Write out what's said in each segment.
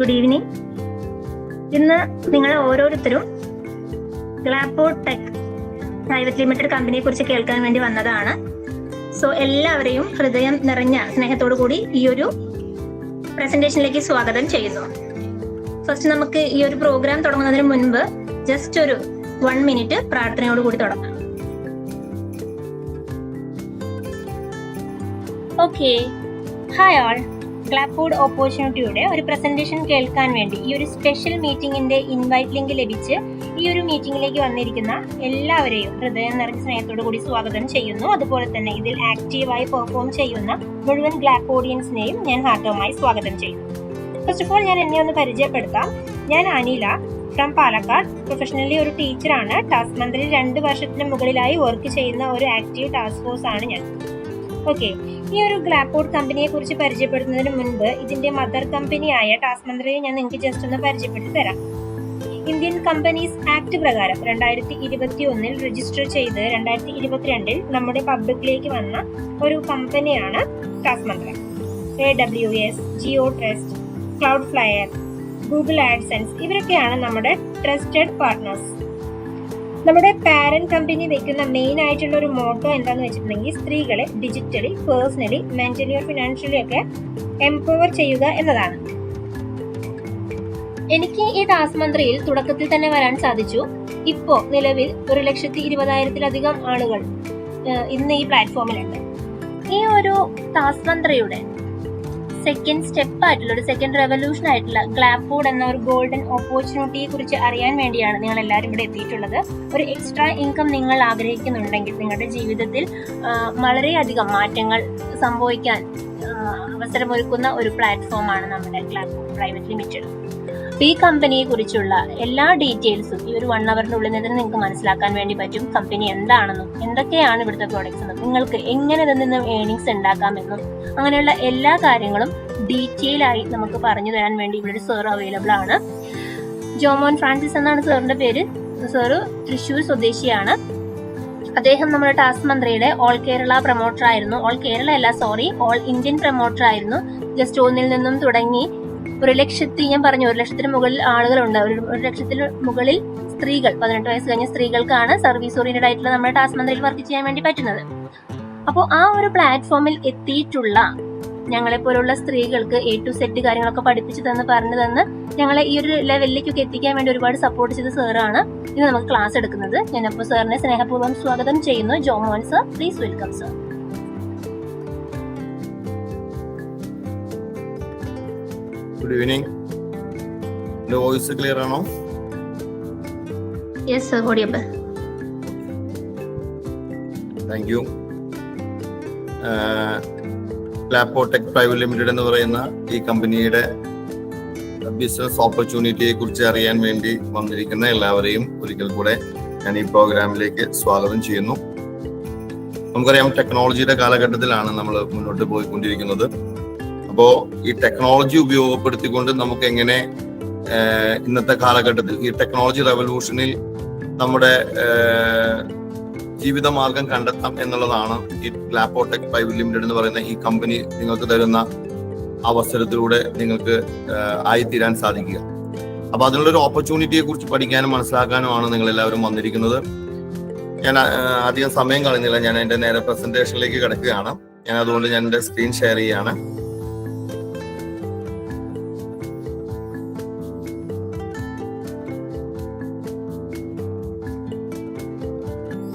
Good evening. ഇന്ന് നിങ്ങൾ ഓരോരുത്തരും ഗ്ലാപ്പോർട്ട് ടെക് പ്രൈവറ്റ് ലിമിറ്റഡ് കമ്പനിയെ കുറിച്ച് കേൾക്കാൻ വേണ്ടി വന്നതാണ്. സോ എല്ലാവരെയും ഹൃദയം നിറഞ്ഞ സ്നേഹത്തോടു കൂടി ഈ ഒരു പ്രസന്റേഷനിലേക്ക് സ്വാഗതം ചെയ്യുന്നു. ഫസ്റ്റ് നമുക്ക് ഈ ഒരു പ്രോഗ്രാം തുടങ്ങുന്നതിന് മുൻപ് ജസ്റ്റ് ഒരു 1 മിനിറ്റ് പ്രാർത്ഥനയോട് കൂടി തുടങ്ങാം. ഓക്കെ, ഹായ് ആൾ. ഗ്ലാപ്പോർട്ട് ഓപ്പർച്യൂണിറ്റിയുടെ ഒരു പ്രസന്റേഷൻ കേൾക്കാൻ വേണ്ടി ഈ ഒരു സ്പെഷ്യൽ മീറ്റിംഗിന്റെ ഇൻവൈറ്റ് ലിങ്ക് ലഭിച്ച് ഈ ഒരു മീറ്റിംഗിലേക്ക് വന്നിരിക്കുന്ന എല്ലാവരെയും ഹൃദയം നിറഞ്ഞ സ്നേഹത്തോടു കൂടി സ്വാഗതം ചെയ്യുന്നു. അതുപോലെ തന്നെ ഇതിൽ ആക്റ്റീവായി പെർഫോം ചെയ്യുന്ന മുഴുവൻ ഗ്ലാപ്പോർഡിയൻസിനെയും ഞാൻ ഹാർദവമായി സ്വാഗതം ചെയ്യുന്നു. ഫസ്റ്റ് ഓഫ് ഓൾ ഞാൻ എന്നെ ഒന്ന് പരിചയപ്പെടുത്താം. ഞാൻ അനില ഫ്രം പാലക്കാട്. പ്രൊഫഷണലി ഒരു ടീച്ചറാണ്. ടാസ്ക് മന്ത്രിൽ 2 വർഷത്തിന് മുകളിലായി വർക്ക് ചെയ്യുന്ന ഒരു ആക്റ്റീവ് ടാസ്ക് ഫോഴ്സ് ആണ് ഞാൻ. ഓക്കെ, ഈ ഒരു ഗ്ലാപ്പോർട്ട് കമ്പനിയെ കുറിച്ച് പരിചയപ്പെടുന്നതിന് മുൻപ് ഇതിന്റെ മദർ കമ്പനിയായ ടാസ്ക് മന്ത്രിയെ ഞാൻ നിങ്ങൾക്ക് ജസ്റ്റ് ഒന്ന് പരിചയപ്പെടുത്തി തരാം. ഇന്ത്യൻ കമ്പനീസ് ആക്ട് പ്രകാരം 2021 രജിസ്റ്റർ ചെയ്ത് 2022 നമ്മുടെ പബ്ലിക്കിലേക്ക് വന്ന ഒരു കമ്പനിയാണ് task Mantri. AWS, GeoTrust, Cloudflare, Google AdSense ഇവരൊക്കെയാണ് നമ്മുടെ ട്രസ്റ്റഡ് പാർട്ട്നേഴ്സ്. നമ്മുടെ പാരന്റ് കമ്പനി വെക്കുന്ന മെയിൻ ആയിട്ടുള്ള ഒരു മോട്ടോ എന്താണെന്ന് വെച്ചിട്ടുണ്ടെങ്കിൽ സ്ത്രീകളെ ഡിജിറ്റലി, പേഴ്സണലി, മെന്റലി ഫിനാൻഷ്യലി ഒക്കെ എംപവർ ചെയ്യുക എന്നതാണ്. എനിക്ക് ഈ ടാസ്ക് മന്ത്രിയിൽ തുടക്കത്തിൽ തന്നെ വരാൻ സാധിച്ചു. ഇപ്പോ നിലവിൽ 1,20,000-ലധികം ആളുകൾ ഇന്ന് ഈ പ്ലാറ്റ്ഫോമിലുണ്ട്. ഈ ഒരു ടാസ്ക് മന്ത്രിയുടെ സെക്കൻഡ് സ്റ്റെപ്പ് ആയിട്ടുള്ള ഒരു സെക്കൻഡ് റെവല്യൂഷൻ ആയിട്ടുള്ള ഗ്ലാപ്പോർട്ട് എന്ന ഒരു ഗോൾഡൻ ഓപ്പർച്യൂണിറ്റിയെ കുറിച്ച് അറിയാൻ വേണ്ടിയാണ് നിങ്ങൾ എല്ലാവരും ഇവിടെ എത്തിയിട്ടുള്ളത്. ഒരു എക്സ്ട്രാ ഇൻകം നിങ്ങൾ ആഗ്രഹിക്കുന്നുണ്ടെങ്കിൽ നിങ്ങളുടെ ജീവിതത്തിൽ വളരെയധികം മാറ്റങ്ങൾ സംഭവിക്കാൻ അവസരമൊരുക്കുന്ന ഒരു പ്ലാറ്റ്ഫോമാണ് നമ്മുടെ ഗ്ലാപ്പോർട്ട് പ്രൈവറ്റ് ലിമിറ്റഡ്. ഈ കമ്പനിയെ കുറിച്ചുള്ള എല്ലാ ഡീറ്റെയിൽസും ഈ ഒരു 1 അവറിനുള്ളിൽ നിന്ന് നിങ്ങൾക്ക് മനസ്സിലാക്കാൻ വേണ്ടി പറ്റും. കമ്പനി എന്താണെന്നും എന്തൊക്കെയാണ് ഇവിടുത്തെ പ്രോഡക്ട്സ് എന്നും നിങ്ങൾക്ക് എങ്ങനെ ഇതിൽ നിന്നും ഏർണിങ്സ് ഉണ്ടാക്കാമെന്നും അങ്ങനെയുള്ള എല്ലാ കാര്യങ്ങളും ഡീറ്റെയിൽ ആയി നമുക്ക് പറഞ്ഞു തരാൻ വേണ്ടി ഇവിടെ ഒരു സാർ അവൈലബിൾ ആണ്. ജോമോൻ ഫ്രാൻസിസ് എന്നാണ് സാറിന്റെ പേര്. സാറ് തൃശ്ശൂർ സ്വദേശിയാണ്. അദ്ദേഹം നമ്മുടെ ടാസ്ക് മന്ത്രിയുടെ ഓൾ കേരള പ്രൊമോട്ടർ ആയിരുന്നു. ഓൾ കേരള അല്ല, സോറി, ഓൾ ഇന്ത്യൻ പ്രൊമോട്ടർ ആയിരുന്നു. ജസ്റ്റ് 1 നിന്നും തുടങ്ങി 1,00,000, ഞാൻ പറഞ്ഞു 1,00,000-ന് മുകളിൽ ആളുകളുണ്ട്. 1,00,000-ന് മുകളിൽ സ്ത്രീകൾ, 18 വയസ്സ് കഴിഞ്ഞ സ്ത്രീകൾക്കാണ് സർവീസ് ഓറിയന്റഡ് ആയിട്ടുള്ള നമ്മുടെ ടാസ്ക് മന്ത്രിയിൽ വർക്ക് ചെയ്യാൻ വേണ്ടി പറ്റുന്നത്. അപ്പോൾ ആ ഒരു പ്ലാറ്റ്ഫോമിൽ എത്തിയിട്ടുള്ള ഞങ്ങളെ പോലുള്ള സ്ത്രീകൾക്ക് A to Z കാര്യങ്ങളൊക്കെ പഠിപ്പിച്ചു പറഞ്ഞു തന്ന് ഞങ്ങളെ ഈ ഒരു ലെവലിലേക്കൊക്കെ എത്തിക്കാൻ വേണ്ടി ഒരുപാട് സപ്പോർട്ട് ചെയ്ത സാറാണ് ഇന്ന് നമുക്ക് ക്ലാസ് എടുക്കുന്നത്. ഞാനപ്പോൾ സാറിനെ സ്നേഹപൂർവ്വം സ്വാഗതം ചെയ്യുന്നു. Jomon sir, please welcome sir. Good evening. എൻ്റെ വോയിസ് ക്ലിയർ ആണോ? Yes sir, audible. Thank you. ഗ്ലാപ്പോർട്ട് ടെക് പ്രൈവറ്റ് ലിമിറ്റഡ് എന്ന് പറയുന്ന ഈ കമ്പനിയുടെ ബിസിനസ് ഓപ്പർച്യൂണിറ്റിയെ കുറിച്ച് അറിയാൻ വേണ്ടി വന്നിരിക്കുന്ന എല്ലാവരെയും ഒരിക്കൽ കൂടെ ഞാൻ ഈ പ്രോഗ്രാമിലേക്ക് സ്വാഗതം ചെയ്യുന്നു. നമുക്കറിയാം, ടെക്നോളജിയുടെ കാലഘട്ടത്തിലാണ് നമ്മൾ മുന്നോട്ട് പോയിക്കൊണ്ടിരിക്കുന്നത്. അപ്പോൾ ഈ ടെക്നോളജി ഉപയോഗപ്പെടുത്തിക്കൊണ്ട് നമുക്ക് എങ്ങനെ ഇന്നത്തെ കാലഘട്ടത്തിൽ ഈ ടെക്നോളജി റെവല്യൂഷനിൽ നമ്മുടെ ജീവിതമാർഗം കണ്ടെത്താം എന്നുള്ളതാണ് ഈ ഗ്ലാപ്പോർട്ട് ടെക് പ്രൈവറ്റ് ലിമിറ്റഡ് എന്ന് പറയുന്ന ഈ കമ്പനി നിങ്ങൾക്ക് തരുന്ന അവസരത്തിലൂടെ നിങ്ങൾക്ക് ആയിത്തീരാൻ സാധിക്കുക. അപ്പൊ അതിനുള്ളൊരു ഓപ്പർച്യൂണിറ്റിയെ കുറിച്ച് പഠിക്കാനും മനസ്സിലാക്കാനുമാണ് നിങ്ങൾ എല്ലാവരും വന്നിരിക്കുന്നത്. ഞാൻ അധികം സമയം കളയുന്നില്ല. ഞാൻ എൻ്റെ നേരെ പ്രസന്റേഷനിലേക്ക് കിടക്കുകയാണ്. ഞാൻ അതുകൊണ്ട് ഞാൻ എൻ്റെ സ്ക്രീൻ ഷെയർ ചെയ്യുകയാണ്.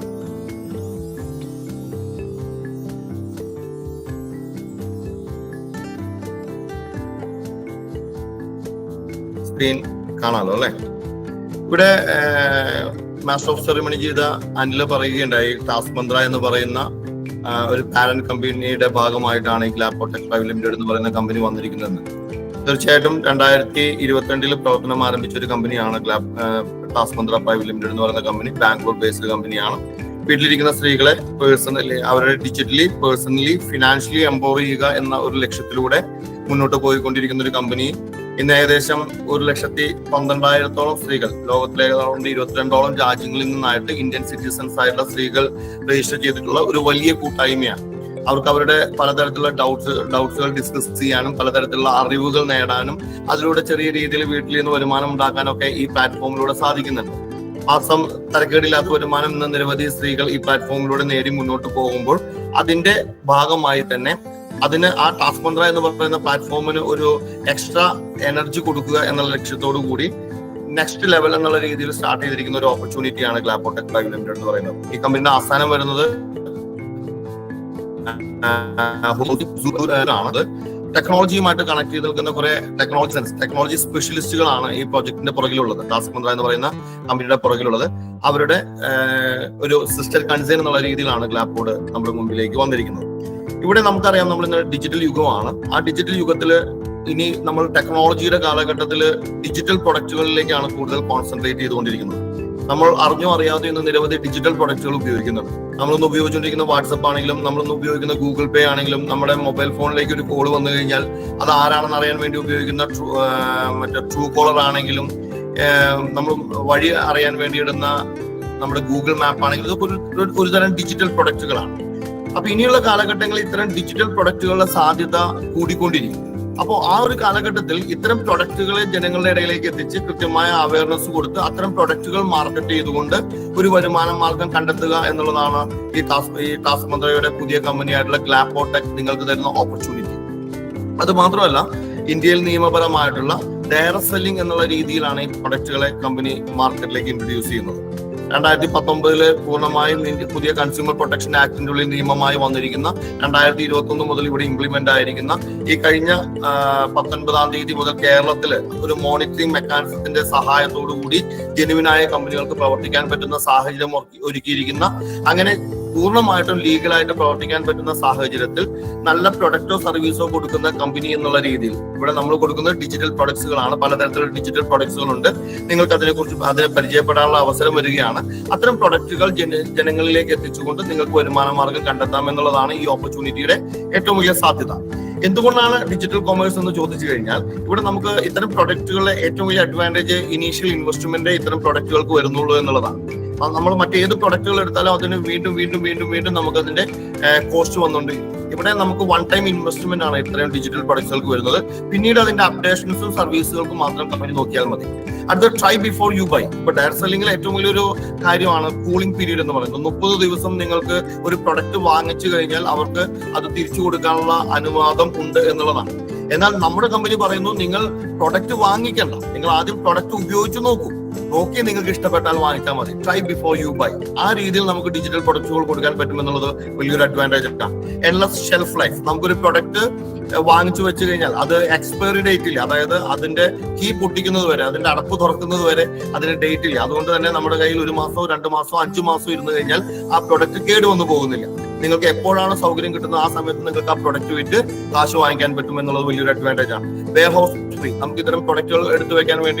സ്ക്രീൻ കാണാലോ അല്ലെ? ഇവിടെ മാസ്റ്റർ ഓഫ് സെറിമണി ചെയ്ത അനില പറയുകയുണ്ടായി, ടാസ്ക് മന്ത്ര എന്ന് പറയുന്ന ഒരു പാരന്റ് കമ്പനിയുടെ ഭാഗമായിട്ടാണ് ഈ ഗ്ലാപ്പോർട്ട് ടെക് പ്രൈവറ്റ് ലിമിറ്റഡ് എന്ന് പറയുന്ന കമ്പനി വന്നിരിക്കുന്നത്. തീർച്ചയായിട്ടും 2022 പ്രവർത്തനം ആരംഭിച്ച ഒരു കമ്പനിയാണ് ടാസ്ക് മന്ത്ര പ്രൈവറ്റ് ലിമിറ്റഡ് എന്ന് പറയുന്ന കമ്പനി. ബാംഗ്ലൂർ ബേസ്ഡ് കമ്പനിയാണ്. വീട്ടിലിരിക്കുന്ന സ്ത്രീകളെ പേഴ്സണലി, അവരുടെ ഡിജിറ്റലി, പേഴ്സണലി, ഫിനാൻഷ്യലി എംപവർ ചെയ്യുക എന്ന ഒരു ലക്ഷ്യത്തിലൂടെ മുന്നോട്ട് പോയിക്കൊണ്ടിരിക്കുന്ന ഒരു കമ്പനി. ഇന്ന് ഏകദേശം 1,12,000-ഓളം സ്ത്രീകൾ, ലോകത്തിലെ 22ഓളം രാജ്യങ്ങളിൽ നിന്നായിട്ട് ഇന്ത്യൻ സിറ്റിസൺസ് ആയിട്ടുള്ള സ്ത്രീകൾ രജിസ്റ്റർ ചെയ്തിട്ടുള്ള ഒരു വലിയ കൂട്ടായ്മയാണ്. അവർക്ക് അവരുടെ പലതരത്തിലുള്ള ഡൗട്ട്സുകൾ ഡിസ്കസ് ചെയ്യാനും പലതരത്തിലുള്ള അറിവുകൾ നേടാനും അതിലൂടെ ചെറിയ രീതിയിൽ വീട്ടിൽ നിന്ന് വരുമാനം ഉണ്ടാക്കാനും ഒക്കെ ഈ പ്ലാറ്റ്ഫോമിലൂടെ സാധിക്കുന്നുണ്ട്. മാസം തരക്കേടില്ലാത്ത വരുമാനം ഇന്ന് നിരവധി സ്ത്രീകൾ ഈ പ്ലാറ്റ്ഫോമിലൂടെ നേടി മുന്നോട്ട് പോകുമ്പോൾ അതിന്റെ ഭാഗമായി തന്നെ അതിന് ആ ടാസ്ക് മന്ത്ര എന്ന് പറയുന്ന പ്ലാറ്റ്ഫോമിന് ഒരു എക്സ്ട്രാ എനർജി കൊടുക്കുക എന്നുള്ള ലക്ഷ്യത്തോടു കൂടി നെക്സ്റ്റ് ലെവൽ എന്നുള്ള രീതിയിൽ സ്റ്റാർട്ട് ചെയ്തിരിക്കുന്ന ഒരു ഓപ്പർച്യൂണിറ്റിയാണ് ഗ്ലാബോടെക് പ്രൈവറ്റ് ലിമിറ്റഡ് എന്ന് പറയുന്നത്. ഈ കമ്പനിയുടെ ആസ്ഥാനം വരുന്നത് ആണത്. ടെക്നോളജിയുമായിട്ട് കണക്ട് ചെയ്ത് നിൽക്കുന്ന കുറെ ടെക്നോളജി സ്പെഷ്യലിസ്റ്റുകളാണ് ഈ പ്രോജക്ടിന്റെ പുറകിലുള്ളത്. ടാസ്ക് മന്ത്ര എന്ന് പറയുന്ന കമ്പനിയുടെ പുറകിലുള്ളത്. അവരുടെ ഒരു സിസ്റ്റർ കൺസേൺ എന്നുള്ള രീതിയിലാണ് ഗ്ലാബോർഡ് നമ്മുടെ മുമ്പിലേക്ക് വന്നിരിക്കുന്നത്. ഇവിടെ നമുക്കറിയാം നമ്മൾ ഇന്ന് ഡിജിറ്റൽ യുഗമാണ്. ആ ഡിജിറ്റൽ യുഗത്തില് ഇനി നമ്മൾ ടെക്നോളജിയുടെ കാലഘട്ടത്തിൽ ഡിജിറ്റൽ പ്രൊഡക്റ്റുകളിലേക്കാണ് കൂടുതൽ കോൺസെൻട്രേറ്റ് ചെയ്തുകൊണ്ടിരിക്കുന്നത്. നമ്മൾ അറിഞ്ഞോ അറിയാതെ ഇന്ന് നിരവധി ഡിജിറ്റൽ പ്രൊഡക്റ്റുകൾ ഉപയോഗിക്കുന്നുണ്ട്. നമ്മളൊന്ന് ഉപയോഗിച്ചുകൊണ്ടിരിക്കുന്ന വാട്സപ്പ് ആണെങ്കിലും നമ്മളൊന്ന് ഉപയോഗിക്കുന്ന ഗൂഗിൾ പേ ആണെങ്കിലും നമ്മുടെ മൊബൈൽ ഫോണിലേക്ക് ഒരു കോൾ വന്നു കഴിഞ്ഞാൽ അത് ആരാണെന്ന് അറിയാൻ വേണ്ടി ഉപയോഗിക്കുന്ന മറ്റേ ട്രൂ കോളർ ആണെങ്കിലും നമ്മൾ വഴി അറിയാൻ വേണ്ടി ഇടുന്ന നമ്മുടെ ഗൂഗിൾ മാപ്പ് ആണെങ്കിലും ഇതൊക്കെ ഒരു തരം ഡിജിറ്റൽ പ്രൊഡക്റ്റുകളാണ്. അപ്പൊ ഇനിയുള്ള കാലഘട്ടങ്ങളിൽ ഇത്തരം ഡിജിറ്റൽ പ്രൊഡക്റ്റുകളുടെ സാധ്യത കൂടിക്കൊണ്ടിരിക്കും. അപ്പോൾ ആ ഒരു കാലഘട്ടത്തിൽ ഇത്തരം പ്രൊഡക്റ്റുകളെ ജനങ്ങളുടെ ഇടയിലേക്ക് എത്തിച്ച് കൃത്യമായ അവയർനെസ് കൊടുത്ത് അത്തരം പ്രൊഡക്റ്റുകൾ മാർക്കറ്റ് ചെയ്തുകൊണ്ട് ഒരു വരുമാന മാർഗം കണ്ടെത്തുക എന്നുള്ളതാണ് ഈ ടാസ്ക് മന്ത്രയുടെ പുതിയ കമ്പനിയായിട്ടുള്ള ഗ്ലാബോടെക് നിങ്ങൾക്ക് തരുന്ന ഓപ്പർച്യൂണിറ്റി. അത് മാത്രമല്ല ഇന്ത്യയിൽ നിയമപരമായിട്ടുള്ള ഡയറക്ട് സെല്ലിംഗ് എന്നുള്ള രീതിയിലാണ് ഈ പ്രൊഡക്റ്റുകളെ കമ്പനി മാർക്കറ്റിലേക്ക് ഇൻട്രൊഡ്യൂസ് ചെയ്യുന്നത്. 2019 പൂർണ്ണമായും പുതിയ കൺസ്യൂമർ പ്രൊട്ടക്ഷൻ ആക്ടിന്റെ ഉള്ളിൽ നിയമമായി വന്നിരിക്കുന്ന 2021 മുതൽ ഇവിടെ ഇംപ്ലിമെന്റ് ആയിരിക്കുന്ന ഈ കഴിഞ്ഞ 19-ാം തീയതി മുതൽ കേരളത്തില് ഒരു മോണിറ്ററിംഗ് മെക്കാനിസത്തിന്റെ സഹായത്തോടു കൂടി ജെനുവിനായ കമ്പനികൾക്ക് പ്രവർത്തിക്കാൻ പറ്റുന്ന സാഹചര്യം ഒരുക്കിയിരിക്കുന്ന, അങ്ങനെ പൂർണ്ണമായിട്ടും ലീഗലായിട്ട് പ്രവർത്തിക്കാൻ പറ്റുന്ന സാഹചര്യത്തിൽ നല്ല പ്രൊഡക്റ്റോ സർവീസോ കൊടുക്കുന്ന കമ്പനി എന്നുള്ള രീതിയിൽ ഇവിടെ നമ്മൾ കൊടുക്കുന്നത് ഡിജിറ്റൽ പ്രൊഡക്ട്സുകളാണ്. പലതരത്തിലുള്ള ഡിജിറ്റൽ പ്രൊഡക്ട്സുകളുണ്ട്. നിങ്ങൾക്ക് അതിനെ പരിചയപ്പെടാനുള്ള അവസരം വരികയാണ്. അത്തരം പ്രൊഡക്റ്റുകൾ ജനങ്ങളിലേക്ക് എത്തിച്ചുകൊണ്ട് നിങ്ങൾക്ക് വരുമാന മാർഗം കണ്ടെത്താം എന്നുള്ളതാണ് ഈ ഓപ്പർച്യൂണിറ്റിയുടെ ഏറ്റവും വലിയ സാധ്യത. എന്തുകൊണ്ടാണ് ഡിജിറ്റൽ കൊമേഴ്സ് എന്ന് ചോദിച്ചു കഴിഞ്ഞാൽ ഇവിടെ നമുക്ക് ഇത്തരം പ്രൊഡക്റ്റുകളുടെ ഏറ്റവും വലിയ അഡ്വാൻറ്റേജ് ഇനീഷ്യൽ ഇൻവെസ്റ്റ്മെന്റ് ഇത്തരം പ്രൊഡക്റ്റുകൾക്ക് വരുന്നുള്ളൂ എന്നുള്ളതാണ്. നമ്മൾ മറ്റേത് പ്രൊഡക്റ്റുകൾ എടുത്താലും അതിന് വീണ്ടും നമുക്ക് അതിന്റെ കോസ്റ്റ് വന്നുകൊണ്ട് ഇവിടെ നമുക്ക് വൺ ടൈം ഇൻവെസ്റ്റ്മെന്റ് ആണ് ഇത്രയും ഡിജിറ്റൽ പ്രൊഡക്റ്റുകൾക്ക് വരുന്നത്. പിന്നീട് അതിന്റെ അപ്ഡേഷൻസും സർവീസുകൾക്കും മാത്രം കമ്പനി നോക്കിയാൽ മതി. അടുത്ത ട്രൈ ബിഫോർ യു ബൈ. ഇപ്പൊ ഡയറക്ട് സെല്ലിംഗിൽ ഏറ്റവും വലിയൊരു കാര്യമാണ് കൂളിംഗ് പീരീഡ് എന്ന് പറയുന്നത്. 30 ദിവസം നിങ്ങൾക്ക് ഒരു പ്രൊഡക്റ്റ് വാങ്ങിച്ചു കഴിഞ്ഞാൽ അവർക്ക് അത് തിരിച്ചു കൊടുക്കാനുള്ള അനുവാദം ഉണ്ട് എന്നുള്ളതാണ്. എന്നാൽ നമ്മുടെ കമ്പനി പറയുന്നു നിങ്ങൾ പ്രൊഡക്റ്റ് വാങ്ങിക്കണ്ട, നിങ്ങൾ ആദ്യം പ്രൊഡക്റ്റ് ഉപയോഗിച്ച് നോക്കി നിങ്ങൾക്ക് ഇഷ്ടപ്പെട്ടാൽ വാങ്ങിച്ചാൽ മതി. Try before you buy. ആ രീതിയിൽ നമുക്ക് ഡിജിറ്റൽ പ്രൊഡക്റ്റുകൾ കൊടുക്കാൻ പറ്റുമെന്നുള്ളത് വലിയൊരു അഡ്വാൻറ്റേജ് ആണ്. Endless shelf life. നമുക്കൊരു പ്രൊഡക്റ്റ് വാങ്ങിച്ചു വെച്ച് കഴിഞ്ഞാൽ അത് എക്സ്പയറി ഡേറ്റ് ഇല്ല. അതായത് അതിന്റെ കീ പൊട്ടിക്കുന്നത് വരെ, അതിന്റെ അടപ്പ് തുറക്കുന്നത് വരെ അതിന് ഡേറ്റ് ഇല്ല. അതുകൊണ്ട് തന്നെ നമ്മുടെ കയ്യിൽ 1 മാസമോ 2 മാസമോ 5 മാസമോ ഇരുന്ന് കഴിഞ്ഞാൽ ആ പ്രൊഡക്റ്റ് കേടുവന്നു പോകുന്നില്ല. നിങ്ങൾക്ക് എപ്പോഴാണ് സൗകര്യം കിട്ടുന്നത് ആ സമയത്ത് നിങ്ങൾക്ക് ആ പ്രൊഡക്റ്റ് വിറ്റ് കാശ് വാങ്ങിക്കാൻ പറ്റും എന്നുള്ളത് വലിയൊരു അഡ്വാൻറ്റേജ് ആണ്. Warehouse free. നമുക്ക് ഇത്തരം പ്രൊഡക്റ്റുകൾ എടുത്തു വെക്കാൻ വേണ്ടി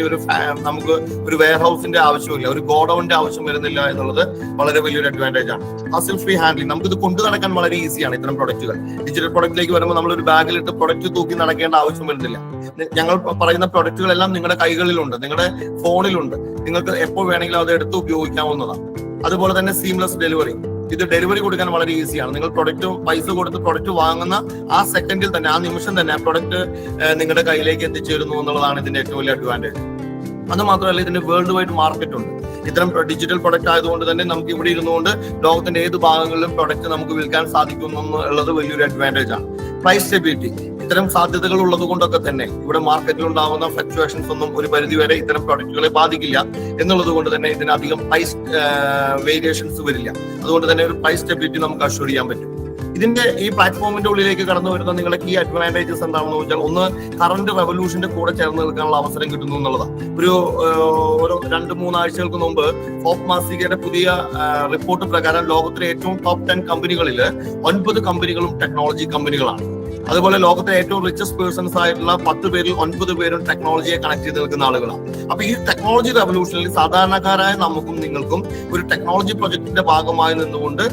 നമുക്ക് ഒരു വെയർ ഹൗസിന്റെ ആവശ്യമില്ല, ഒരു ഗോഡൌണിന്റെ ആവശ്യം വരുന്നില്ല എന്നുള്ളത് വളരെ വലിയൊരു അഡ്വാൻറ്റേജ് ആണ്. ഹസിൽ ഫ്രീ ഹാൻഡ്ലിംഗ്. നമുക്ക് ഇത് കൊണ്ടു നടക്കാൻ വളരെ ഈസിയാണ്. ഇത്തരം പ്രൊഡക്റ്റുകൾ ഡിജിറ്റൽ പ്രൊഡക്റ്റിലേക്ക് വരുമ്പോൾ നമ്മളൊരു ബാഗിലിട്ട് പ്രൊഡക്റ്റ് തൂക്കി നടക്കേണ്ട ആവശ്യം വരുന്നില്ല. ഞങ്ങൾ പറയുന്ന പ്രൊഡക്റ്റുകളെല്ലാം നിങ്ങളുടെ കൈകളിലുണ്ട്, നിങ്ങളുടെ ഫോണിലുണ്ട്. നിങ്ങൾക്ക് എപ്പോൾ വേണമെങ്കിലും അത് എടുത്ത് ഉപയോഗിക്കാവുന്നതാണ്. അതുപോലെ തന്നെ സീംലെസ് ഡെലിവറി. ഇത് ഡെലിവറി കൊടുക്കാൻ വളരെ ഈസിയാണ്. നിങ്ങൾ പൈസ കൊടുത്ത് പ്രൊഡക്റ്റ് വാങ്ങുന്ന ആ സെക്കൻഡിൽ തന്നെ, ആ നിമിഷം തന്നെ ആ പ്രൊഡക്റ്റ് നിങ്ങളുടെ കയ്യിലേക്ക് എത്തിച്ചേരുന്നു എന്നുള്ളതാണ് ഇതിന്റെ ഏറ്റവും വലിയ അഡ്വാൻറ്റേജ്. അത് മാത്രമല്ല ഇതിന് വേൾഡ് വൈഡ് മാർക്കറ്റ് ഉണ്ട്. ഇത്തരം ഡിജിറ്റൽ പ്രൊഡക്റ്റ് ആയതുകൊണ്ട് തന്നെ നമുക്ക് ഇവിടെ ഇരുന്നുകൊണ്ട് ലോകത്തിന്റെ ഏത് ഭാഗങ്ങളിലും പ്രൊഡക്റ്റ് നമുക്ക് വിൽക്കാൻ സാധിക്കുന്നു എന്നുള്ളത് വലിയൊരു അഡ്വാൻറ്റേജ് ആണ്. Price stability. ഇത്തരം സാധ്യതകൾ ഉള്ളത് കൊണ്ടൊക്കെ തന്നെ ഇവിടെ മാർക്കറ്റിൽ ഉണ്ടാകുന്ന ഫ്ലക്ച്വേഷൻസ് ഒന്നും ഒരു പരിധിവരെ ഇത്തരം പ്രൊഡക്റ്റുകളെ ബാധിക്കില്ല എന്നുള്ളത് കൊണ്ട് തന്നെ ഇതിനധികം പ്രൈസ് വേരിയേഷൻസ് വരില്ല. അതുകൊണ്ട് തന്നെ ഒരു പ്രൈസ് സ്റ്റെബിലിറ്റി നമുക്ക് അഷ്വർ ചെയ്യാൻ പറ്റും. ഇതിന്റെ ഈ പ്ലാറ്റ്ഫോമിന്റെ ഉള്ളിലേക്ക് കടന്നു വരുന്ന നിങ്ങളുടെ കീ അഡ്വാൻറ്റേജസ് എന്താണെന്ന് വെച്ചാൽ, ഒന്ന് കറന്റ് റെവല്യൂഷന്റെ കൂടെ ചേർന്ന് നിൽക്കാനുള്ള അവസരം കിട്ടുന്നു എന്നുള്ളതാണ്. ഒരു 2-3 ആഴ്ചകൾക്ക് മുമ്പ് ഫോബ് മാസികയുടെ പുതിയ റിപ്പോർട്ട് പ്രകാരം ലോകത്തിലെ ഏറ്റവും ടോപ്പ് 10 കമ്പനികളിൽ 9 കമ്പനികളും ടെക്നോളജി കമ്പനികളാണ്. അതുപോലെ ലോകത്തിലെ ഏറ്റവും റിച്ചസ്റ്റ് പേഴ്സൺസ് ആയിട്ടുള്ള 10 പേരിൽ 9 പേരും ടെക്നോളജിയെ കണക്ട് ചെയ്ത് നിൽക്കുന്ന ആളുകളാണ്. അപ്പൊ ഈ ടെക്നോളജി റെവല്യൂഷനിൽ സാധാരണക്കാരായ നമുക്കും നിങ്ങൾക്കും ഒരു ടെക്നോളജി പ്രൊജക്ടിന്റെ ഭാഗമായി നിന്നുകൊണ്ട്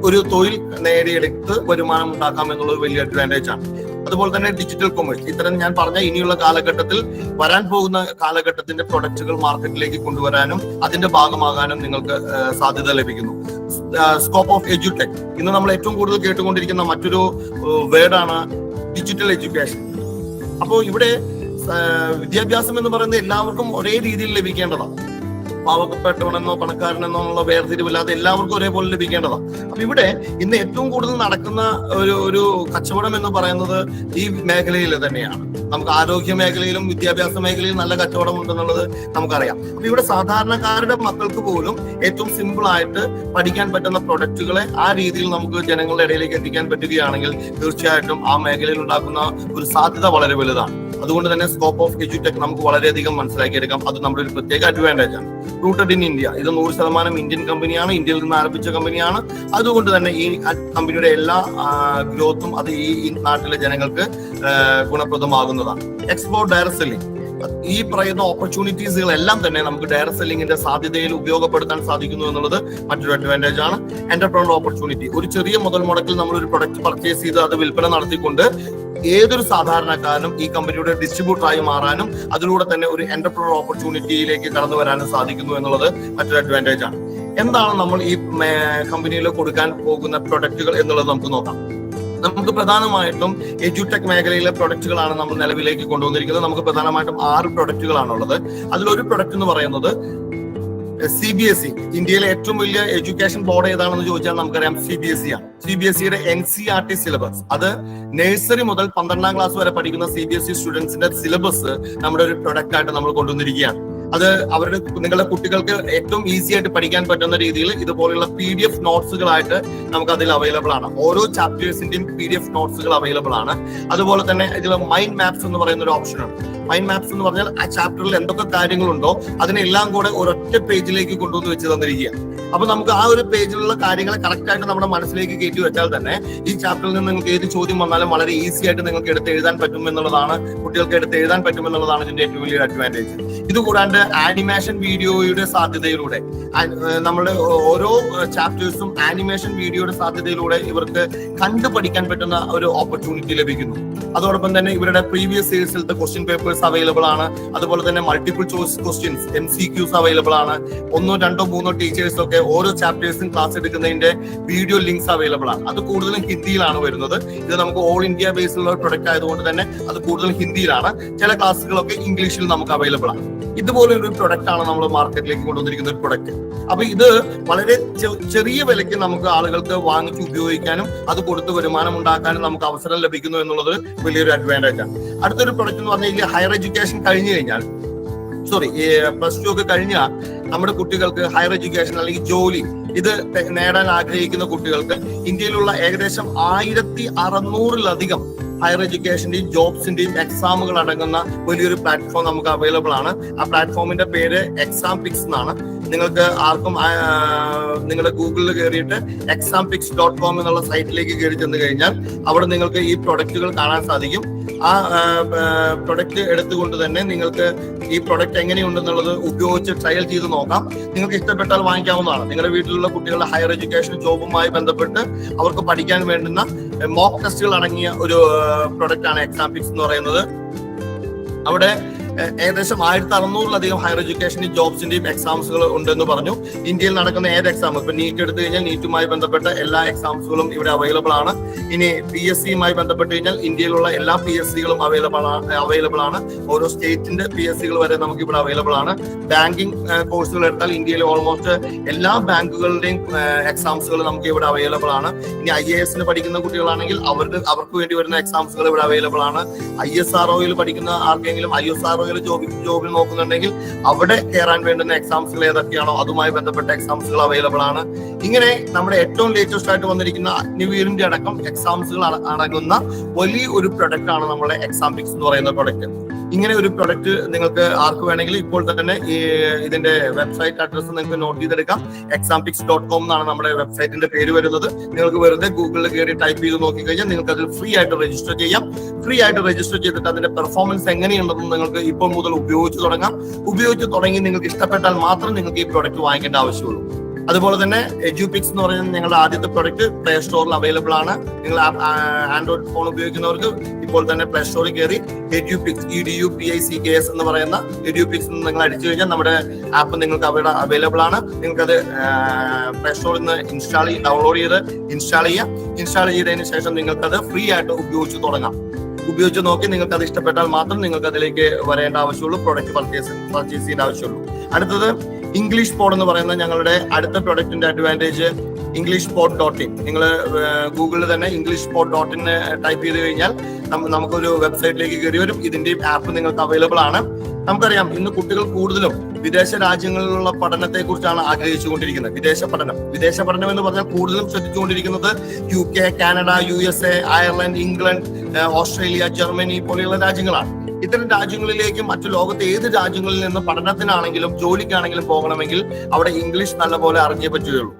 ഒരു തൊഴിൽ നേടിയെടുത്ത് വരുമാനം ഉണ്ടാക്കാം എന്നുള്ളത് വലിയ അഡ്വാൻറ്റേജ് ആണ്. അതുപോലെ തന്നെ ഡിജിറ്റൽ കൊമേഴ്സ്. ഇത്തരം ഞാൻ പറഞ്ഞ ഇനിയുള്ള കാലഘട്ടത്തിൽ വരാൻ പോകുന്ന കാലഘട്ടത്തിന്റെ പ്രൊഡക്റ്റുകൾ മാർക്കറ്റിലേക്ക് കൊണ്ടുവരാനും അതിന്റെ ഭാഗമാകാനും നിങ്ങൾക്ക് സാധ്യത ലഭിക്കുന്നു. Scope of edtech. ഇന്ന് നമ്മൾ ഏറ്റവും കൂടുതൽ കേട്ടുകൊണ്ടിരിക്കുന്ന മറ്റൊരു വേർഡാണ് ഡിജിറ്റൽ എഡ്യൂക്കേഷൻ. അപ്പോൾ ഇവിടെ വിദ്യാഭ്യാസം എന്ന് പറയുന്നത് എല്ലാവർക്കും ഒരേ രീതിയിൽ ലഭിക്കേണ്ടതാണ്. പാവപ്പെട്ടവനെന്നോ പണക്കാരനെന്നോ ഉള്ള വേർതിരിവില്ലാതെ എല്ലാവർക്കും ഒരേപോലെ ലഭിക്കേണ്ടതാണ്. അപ്പൊ ഇവിടെ ഇന്ന് ഏറ്റവും കൂടുതൽ നടക്കുന്ന ഒരു കച്ചവടം എന്ന് പറയുന്നത് ഈ മേഖലയിൽ തന്നെയാണ്. നമുക്ക് ആരോഗ്യ മേഖലയിലും വിദ്യാഭ്യാസ മേഖലയിലും നല്ല കച്ചവടം ഉണ്ടെന്നുള്ളത് നമുക്കറിയാം. അപ്പൊ ഇവിടെ സാധാരണക്കാരുടെ മക്കൾക്ക് പോലും ഏറ്റവും സിമ്പിൾ ആയിട്ട് പഠിക്കാൻ പറ്റുന്ന പ്രൊഡക്റ്റുകളെ ആ രീതിയിൽ നമുക്ക് ജനങ്ങളുടെ ഇടയിലേക്ക് എത്തിക്കാൻ പറ്റുകയാണെങ്കിൽ തീർച്ചയായിട്ടും ആ മേഖലയിൽ ഉണ്ടാക്കുന്ന ഒരു സാധ്യത വളരെ വലുതാണ്. അതുകൊണ്ട് തന്നെ സ്കോപ്പ് ഓഫ് എഡ്യൂടെക് നമുക്ക് വളരെയധികം മനസ്സിലാക്കിയെടുക്കാം. അത് നമ്മുടെ ഒരു പ്രത്യേക അഡ്വാൻറ്റേജ് ആണ്. Rooted in India. ഇത് 100% ഇന്ത്യൻ കമ്പനിയാണ്, ഇന്ത്യയിൽ നിന്ന് ആരംഭിച്ച കമ്പനിയാണ്. അതുകൊണ്ട് തന്നെ ഈ കമ്പനിയുടെ എല്ലാ ഗ്രോത്തും അത് ഈ നാട്ടിലെ ജനങ്ങൾക്ക് ഗുണപ്രദമാകുന്നതാണ്. Explore direct selling. ഈ പറയുന്ന ഓപ്പർച്യൂണിറ്റീസുകളെല്ലാം തന്നെ നമുക്ക് ഡയറക്ട് സെല്ലിംഗിന്റെ സാധ്യതയിൽ ഉപയോഗപ്പെടുത്താൻ സാധിക്കുന്നു എന്നുള്ളത് മറ്റൊരു അഡ്വാൻറ്റേജ് ആണ്. Entrepreneur opportunity. ഒരു ചെറിയ മുതൽ മുടക്കിൽ നമ്മൾ ഒരു പ്രൊഡക്റ്റ് പർച്ചേസ് ചെയ്ത് അത് വിൽപ്പന നടത്തിക്കൊണ്ട് ഏതൊരു സാധാരണക്കാരനും ഈ കമ്പനിയുടെ ഡിസ്ട്രിബ്യൂട്ടറായി മാറാനും അതിലൂടെ തന്നെ ഒരു എന്റർപ്രണർ ഓപ്പർച്യൂണിറ്റിയിലേക്ക് കടന്നു വരാനും സാധിക്കുന്നു എന്നുള്ളത് മറ്റൊരു അഡ്വാൻറ്റേജ് ആണ്. എന്താണ് നമ്മൾ ഈ കമ്പനിയിൽ കൊടുക്കാൻ പോകുന്ന പ്രൊഡക്റ്റുകൾ എന്നുള്ളത് നമുക്ക് നോക്കാം. നമുക്ക് പ്രധാനമായിട്ടും എഡ്യൂടെക് മേഖലയിലെ പ്രൊഡക്റ്റുകളാണ് നമ്മൾ നിലവിലേക്ക് കൊണ്ടുവന്നിരിക്കുന്നത്. നമുക്ക് പ്രധാനമായിട്ടും 6 പ്രൊഡക്റ്റുകളാണുള്ളത്. അതിലൊരു പ്രൊഡക്റ്റ് എന്ന് പറയുന്നത് CBSE. ഇന്ത്യയിലെ ഏറ്റവും വലിയ എഡ്യൂക്കേഷൻ ബോർഡ് ഏതാണെന്ന് ചോദിച്ചാൽ നമുക്കറിയാം CBSE ആണ്. CBSEയുടെ NCERT സിലബസ്, അത് നഴ്സറി മുതൽ 12ാം ക്ലാസ് വരെ പഠിക്കുന്ന CBSE സ്റ്റുഡൻസിന്റെ സിലബസ് നമ്മുടെ ഒരു പ്രൊഡക്റ്റ് ആയിട്ട് നമ്മൾ കൊണ്ടുവന്നിരിക്കുകയാണ്. അത് നിങ്ങളുടെ കുട്ടികൾക്ക് ഏറ്റവും ഈസി ആയിട്ട് പഠിക്കാൻ പറ്റുന്ന രീതിയിൽ ഇതുപോലെയുള്ള PDF നോട്ട്സുകളായിട്ട് നമുക്ക് അതിൽ അവൈലബിൾ ആണ്. ഓരോ ചാപ്റ്റേഴ്സിന്റെയും PDF നോട്ട്സുകൾ അവൈലബിൾ ആണ്. അതുപോലെ തന്നെ ഇതിൽ മൈൻഡ് മാപ്സ് എന്ന് പറയുന്ന ഒരു ഓപ്ഷൻ ആണ്. മൈൻഡ് മാപ്സ് എന്ന് പറഞ്ഞാൽ ആ ചാപ്റ്ററിൽ എന്തൊക്കെ കാര്യങ്ങളുണ്ടോ അതിനെല്ലാം കൂടെ ഒരൊറ്റ പേജിലേക്ക് കൊണ്ടുവന്ന് വെച്ച് തന്നിരിക്കുക. അപ്പൊ നമുക്ക് ആ ഒരു പേജിലുള്ള കാര്യങ്ങൾ കറക്റ്റ് ആയിട്ട് നമ്മുടെ മനസ്സിലേക്ക് കയറ്റി വെച്ചാൽ തന്നെ ഈ ചാപ്റ്ററിൽ നിന്ന് നിങ്ങൾക്ക് ഏത് ചോദ്യം വന്നാലും വളരെ ഈസി ആയിട്ട് നിങ്ങൾക്ക് എടുത്ത് എഴുതാൻ പറ്റും എന്നുള്ളതാണ്, കുട്ടികൾക്ക് എടുത്ത് എഴുതാൻ പറ്റും എന്നുള്ളതാണ് ഇതിന്റെ ഏറ്റവും വലിയ അഡ്വാൻറ്റേജ്. ഇതുകൂടാണ്ട് ആനിമേഷൻ വീഡിയോയുടെ സാധ്യതയിലൂടെ നമ്മുടെ ഓരോ ചാപ്റ്റേഴ്സും ആനിമേഷൻ വീഡിയോയുടെ സാധ്യതയിലൂടെ ഇവർക്ക് കണ്ടു പഠിക്കാൻ പറ്റുന്ന ഒരു ഓപ്പർച്യൂണിറ്റി ലഭിക്കുന്നു. അതോടൊപ്പം തന്നെ ഇവരുടെ പ്രീവിയസ് ഇയേഴ്സിലത്തെ ക്വസ്റ്റ്യൻ പേപ്പേഴ്സ് അവൈലബിൾ ആണ്. അതുപോലെ തന്നെ multiple choice questions MCQs available ആണ്. 1, 2, 3 ടീച്ചേഴ്സ് ഒക്കെ ഓരോ ചാപ്റ്റേഴ്സും ക്ലാസ് എടുക്കുന്നതിന്റെ വീഡിയോ ലിങ്ക്സ് അവൈലബിൾ ആണ്. അത് കൂടുതലും ഹിന്ദിയിലാണ് വരുന്നത്. ഇത് നമുക്ക് ഓൾ ഇന്ത്യ ബേസിലുള്ള ഒരു പ്രൊഡക്റ്റ് ആയതുകൊണ്ട് തന്നെ അത് കൂടുതലും ഹിന്ദിയിലാണ്. ചില ക്ലാസ്സുകളൊക്കെ ഇംഗ്ലീഷിൽ നമുക്ക് അവൈലബിൾ ആണ്. ഇതുപോലെ ഒരു പ്രൊഡക്റ്റ് ആണ് നമ്മൾ മാർക്കറ്റിലേക്ക് കൊണ്ടുവന്നിരിക്കുന്ന ഒരു പ്രൊഡക്റ്റ്. അപ്പൊ ഇത് വളരെ ചെറിയ വിലയ്ക്ക് നമുക്ക് ആളുകൾക്ക് വാങ്ങിച്ച് ഉപയോഗിക്കാനും അത് കൊടുത്ത് വരുമാനം ഉണ്ടാക്കാനും നമുക്ക് അവസരം ലഭിക്കുന്നു എന്നുള്ളത് വലിയൊരു അഡ്വാൻറ്റേജ് ആണ്. അടുത്തൊരു പ്രൊഡക്റ്റ് എന്ന് പറഞ്ഞു കഴിഞ്ഞാൽ ഹയർ എഡ്യൂക്കേഷൻ കഴിഞ്ഞു കഴിഞ്ഞാൽ +2 ഒക്കെ കഴിഞ്ഞാൽ നമ്മുടെ കുട്ടികൾക്ക് ഹയർ എഡ്യൂക്കേഷൻ അല്ലെങ്കിൽ ജോലി ഇത് നേടാൻ ആഗ്രഹിക്കുന്ന കുട്ടികൾക്ക് ഇന്ത്യയിലുള്ള ഏകദേശം 1600-ലധികം ഹയർ എഡ്യൂക്കേഷന്റെയും ജോബ്സിന്റെയും എക്സാമുകൾ അടങ്ങുന്ന വലിയൊരു പ്ലാറ്റ്ഫോം നമുക്ക് അവൈലബിൾ ആണ്. ആ പ്ലാറ്റ്ഫോമിന്റെ പേര് ExamPix എന്നാണ്. നിങ്ങൾക്ക് ആർക്കും നിങ്ങളുടെ ഗൂഗിളിൽ കയറിയിട്ട് exampix.com എന്നുള്ള സൈറ്റിലേക്ക് കയറി ചെന്ന് കഴിഞ്ഞാൽ അവിടെ നിങ്ങൾക്ക് ഈ പ്രൊഡക്റ്റുകൾ കാണാൻ സാധിക്കും. ആ പ്രൊഡക്റ്റ് എടുത്തുകൊണ്ട് തന്നെ നിങ്ങൾക്ക് ഈ പ്രൊഡക്റ്റ് എങ്ങനെയുണ്ടെന്നുള്ളത് ഉപയോഗിച്ച് ട്രയൽ ചെയ്ത് നോക്കാം. നിങ്ങൾക്ക് ഇഷ്ടപ്പെട്ടാൽ വാങ്ങിക്കാവുന്നതാണ്. നിങ്ങളുടെ വീട്ടിലുള്ള കുട്ടികളുടെ ഹയർ എഡ്യൂക്കേഷൻ ജോബുമായി ബന്ധപ്പെട്ട് അവർക്ക് പഠിക്കാൻ വേണ്ടുന്ന മോക്ക് ടെസ്റ്റുകൾ അടങ്ങിയ ഒരു പ്രൊഡക്റ്റ് ആണ് ExamPix എന്ന് പറയുന്നത്. അവിടെ ഏകദേശം 1600-ലധികം ഹയർ എഡ്യൂക്കേഷന്റെയും ജോബ്സിന്റെയും എക്സാംസുകൾ ഉണ്ടെന്ന് പറഞ്ഞു. ഇന്ത്യയിൽ നടക്കുന്ന ഏത് എക്സാം, ഇപ്പൊ നീറ്റ് എടുത്തു കഴിഞ്ഞാൽ നീറ്റുമായി ബന്ധപ്പെട്ട എല്ലാ എക്സാംസുകളും ഇവിടെ അവൈലബിൾ ആണ്. ഇനി PSCയുമായി ബന്ധപ്പെട്ട് കഴിഞ്ഞാൽ ഇന്ത്യയിലുള്ള എല്ലാ PSCകളും അവൈലബിൾ ആണ്. ഓരോ സ്റ്റേറ്റിന്റെ PSCകൾ വരെ നമുക്ക് ഇവിടെ അവൈലബിൾ ആണ്. ബാങ്കിങ് കോഴ്സുകൾ എടുത്താൽ ഇന്ത്യയിലെ ഓൾമോസ്റ്റ് എല്ലാ ബാങ്കുകളുടെയും എക്സാംസുകൾ നമുക്ക് ഇവിടെ അവൈലബിൾ ആണ്. ഇനി IAS പഠിക്കുന്ന കുട്ടികളാണെങ്കിൽ അവർക്ക് വേണ്ടി വരുന്ന എക്സാംസുകൾ ഇവിടെ അവൈലബിൾ ആണ്. ISROയിൽ പഠിക്കുന്ന ആർക്കെങ്കിലും ISRO ജോബിൽ നോക്കുന്നുണ്ടെങ്കിൽ അവിടെ കയറാൻ വേണ്ടുന്ന എക്സാംസുകൾ ഏതൊക്കെയാണോ അതുമായി ബന്ധപ്പെട്ട എക്സാംസുകൾ അവൈലബിൾ ആണ്. ഇങ്ങനെ നമ്മുടെ ഏറ്റവും ലേറ്റസ്റ്റ് ആയിട്ട് വന്നിരിക്കുന്ന അഗ്നിവീറിന്റെ അടക്കം എക്സാംസുകൾ അടങ്ങുന്ന വലിയ ഒരു പ്രൊഡക്റ്റ് ആണ് നമ്മുടെ ExamPix എന്ന് പറയുന്ന പ്രൊഡക്റ്റ്. ഇങ്ങനെ ഒരു പ്രൊഡക്റ്റ് നിങ്ങൾക്ക് ആർക്ക് വേണമെങ്കിലും ഇപ്പോൾ തന്നെ ഇതിന്റെ വെബ്സൈറ്റ് അഡ്രസ് നിങ്ങൾക്ക് നോട്ട് ചെയ്തെടുക്കാം. exampix.com എന്നാണ് നമ്മുടെ വെബ്സൈറ്റിന്റെ പേര് വരുന്നത്. നിങ്ങൾക്ക് വെറുതെ ഗൂഗിളിൽ കയറി ടൈപ്പ് ചെയ്ത് നോക്കിക്കഴിഞ്ഞാൽ നിങ്ങൾക്ക് അതിൽ ഫ്രീ ആയിട്ട് രജിസ്റ്റർ ചെയ്യാം. ഫ്രീ ആയിട്ട് രജിസ്റ്റർ ചെയ്തിട്ട് അതിന്റെ പെർഫോമൻസ് എങ്ങനെയുണ്ടെന്ന് നിങ്ങൾക്ക് ഇപ്പോൾ മുതൽ ഉപയോഗിച്ച് തുടങ്ങാം. ഉപയോഗിച്ച് തുടങ്ങി നിങ്ങൾക്ക് ഇഷ്ടപ്പെട്ടാൽ മാത്രം നിങ്ങൾക്ക് ഈ പ്രൊഡക്റ്റ് വാങ്ങിക്കേണ്ട ആവശ്യമുള്ളൂ. അതുപോലെ തന്നെ എഡ്യൂപിക്സ് എന്ന് പറയുന്നത് ഞങ്ങളുടെ ആദ്യത്തെ പ്രൊഡക്റ്റ് പ്ലേ സ്റ്റോറിൽ അവൈലബിൾ ആണ്. നിങ്ങൾ ആൻഡ്രോയിഡ് ഫോൺ ഉപയോഗിക്കുന്നവർക്ക് ഇപ്പോൾ തന്നെ പ്ലേ സ്റ്റോറിൽ കയറി എഡ്യൂപിക്സ് EDUPICKS എന്ന് പറയുന്ന എഡ്യൂപിക്സ് നിങ്ങൾ അടിച്ചു കഴിഞ്ഞാൽ നമ്മുടെ ആപ്പ് നിങ്ങൾക്ക് അവിടെ അവൈലബിൾ ആണ്. നിങ്ങൾക്കത് പ്ലേ സ്റ്റോറിൽ നിന്ന് ഡൗൺലോഡ് ചെയ്ത് ഇൻസ്റ്റാൾ ചെയ്തതിന് ശേഷം നിങ്ങൾക്കത് ഫ്രീ ആയിട്ട് ഉപയോഗിച്ച് നോക്കി നിങ്ങൾക്ക് അത് ഇഷ്ടപ്പെട്ടാൽ മാത്രം നിങ്ങൾക്ക് അതിലേക്ക് വരേണ്ട ആവശ്യമുള്ളൂ, പ്രൊഡക്റ്റ് പർച്ചേസ് ചെയ്യേണ്ട ആവശ്യമുള്ളൂ. അടുത്തത് ഇംഗ്ലീഷ് പോഡ് എന്ന് പറയുന്ന ഞങ്ങളുടെ അടുത്ത പ്രൊഡക്റ്റിന്റെ അഡ്വാൻറ്റേജ് EnglishPod.in. നിങ്ങൾ ഗൂഗിളിൽ തന്നെ EnglishPod.in ടൈപ്പ് ചെയ്ത് കഴിഞ്ഞാൽ നമുക്കൊരു വെബ്സൈറ്റിലേക്ക് കയറി വരും. ഇതിന്റെ ആപ്പ് നിങ്ങൾക്ക് അവൈലബിൾ ആണ്. നമുക്കറിയാം ഇന്ന് കുട്ടികൾ കൂടുതലും വിദേശ രാജ്യങ്ങളിലുള്ള പഠനത്തെ കുറിച്ചാണ് ആഗ്രഹിച്ചുകൊണ്ടിരിക്കുന്നത്. വിദേശ പഠനം എന്ന് പറഞ്ഞാൽ കൂടുതലും ശ്രദ്ധിച്ചുകൊണ്ടിരിക്കുന്നത് UK, Canada, USA, Ireland, England, Australia, Germany പോലെയുള്ള രാജ്യങ്ങളാണ്. ഇത്തരം രാജ്യങ്ങളിലേക്ക് മറ്റു ലോകത്തെ ഏത് രാജ്യങ്ങളിൽ നിന്ന് പഠനത്തിനാണെങ്കിലും ജോലിക്കാണെങ്കിലും പോകണമെങ്കിൽ അവിടെ ഇംഗ്ലീഷ് നല്ലപോലെ അറിഞ്ഞേ പറ്റുകയുള്ളൂ.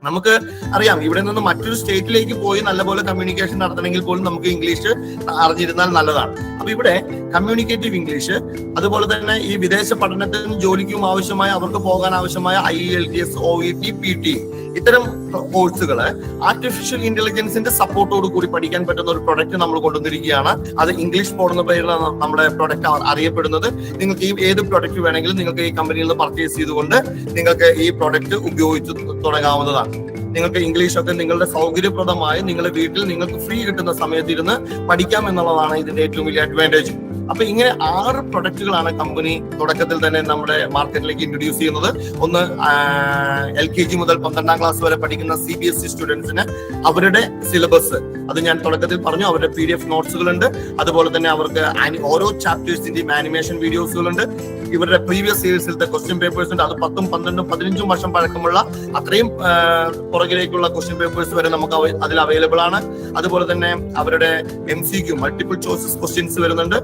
നമുക്ക് അറിയാം ഇവിടെ നിന്ന് മറ്റൊരു സ്റ്റേറ്റിലേക്ക് പോയി നല്ലപോലെ കമ്മ്യൂണിക്കേഷൻ നടത്തണമെങ്കിൽ പോലും നമുക്ക് ഇംഗ്ലീഷ് അറിഞ്ഞിരുന്നാൽ നല്ലതാണ്. അപ്പൊ ഇവിടെ കമ്മ്യൂണിക്കേറ്റീവ് ഇംഗ്ലീഷ്, അതുപോലെ തന്നെ ഈ വിദേശ പഠനത്തിനും ജോലിക്കും ആവശ്യമായ അവർക്ക് പോകാൻ ആവശ്യമായ IELTS, OET, PT ഇത്തരം കോഴ്സുകള് ആർട്ടിഫിഷ്യൽ ഇന്റലിജൻസിന്റെ സപ്പോർട്ടോട് കൂടി പഠിക്കാൻ പറ്റുന്ന ഒരു പ്രൊഡക്റ്റ് നമ്മൾ കൊണ്ടുവന്നിരിക്കുകയാണ്. അത് ഇംഗ്ലീഷ് പോഡ് എന്ന പേരിലാണ് നമ്മുടെ പ്രൊഡക്റ്റ് അറിയപ്പെടുന്നത്. നിങ്ങൾക്ക് ഈ ഏത് പ്രൊഡക്റ്റ് വേണമെങ്കിലും നിങ്ങൾക്ക് ഈ കമ്പനിയിൽ നിന്ന് പർച്ചേസ് ചെയ്തുകൊണ്ട് നിങ്ങൾക്ക് ഈ പ്രൊഡക്റ്റ് ഉപയോഗിച്ച് തുടങ്ങാവുന്നതാണ്. നിങ്ങൾക്ക് ഇംഗ്ലീഷൊക്കെ നിങ്ങളുടെ സൗകര്യപ്രദമായി നിങ്ങളുടെ വീട്ടിൽ നിങ്ങൾക്ക് ഫ്രീ കിട്ടുന്ന സമയത്ത് ഇരുന്ന് പഠിക്കാം എന്നുള്ളതാണ് ഇതിന്റെ ഏറ്റവും വലിയ അഡ്വാൻറ്റേജ്. അപ്പൊ ഇങ്ങനെ 6 പ്രൊഡക്റ്റുകളാണ് കമ്പനി തുടക്കത്തിൽ തന്നെ നമ്മുടെ മാർക്കറ്റിലേക്ക് ഇൻട്രൊഡ്യൂസ് ചെയ്യുന്നത്. ഒന്ന് LKG മുതൽ 12ാം ക്ലാസ് വരെ പഠിക്കുന്ന CBSE സ്റ്റുഡൻസിന് അവരുടെ സിലബസ്, അത് ഞാൻ തുടക്കത്തിൽ പറഞ്ഞു, അവരുടെ PDF നോട്ട്സുകളുണ്ട്. അതുപോലെ തന്നെ അവർക്ക് ഓരോ ചാപ്റ്റേഴ്സിന്റെയും ആനിമേഷൻ വീഡിയോസുകളുണ്ട്. ഇവരുടെ പ്രീവിയസ് ഇയേഴ്സിലത്തെ ക്വസ്റ്റ്യൻ പേപ്പേഴ്സ് ഉണ്ട്. അത് 10, 12, 15 വർഷം പഴക്കമുള്ള അത്രയും പുറകിലേക്കുള്ള ക്വസ്റ്റ്യൻ പേപ്പേഴ്സ് വരെ നമുക്ക് അതിൽ അവൈലബിൾ ആണ്. അതുപോലെ തന്നെ അവരുടെ MCQ മൾട്ടിപ്പിൾ ചോയ്സസ് ക്വസ്റ്റ്യൻസ് വരുന്നുണ്ട്.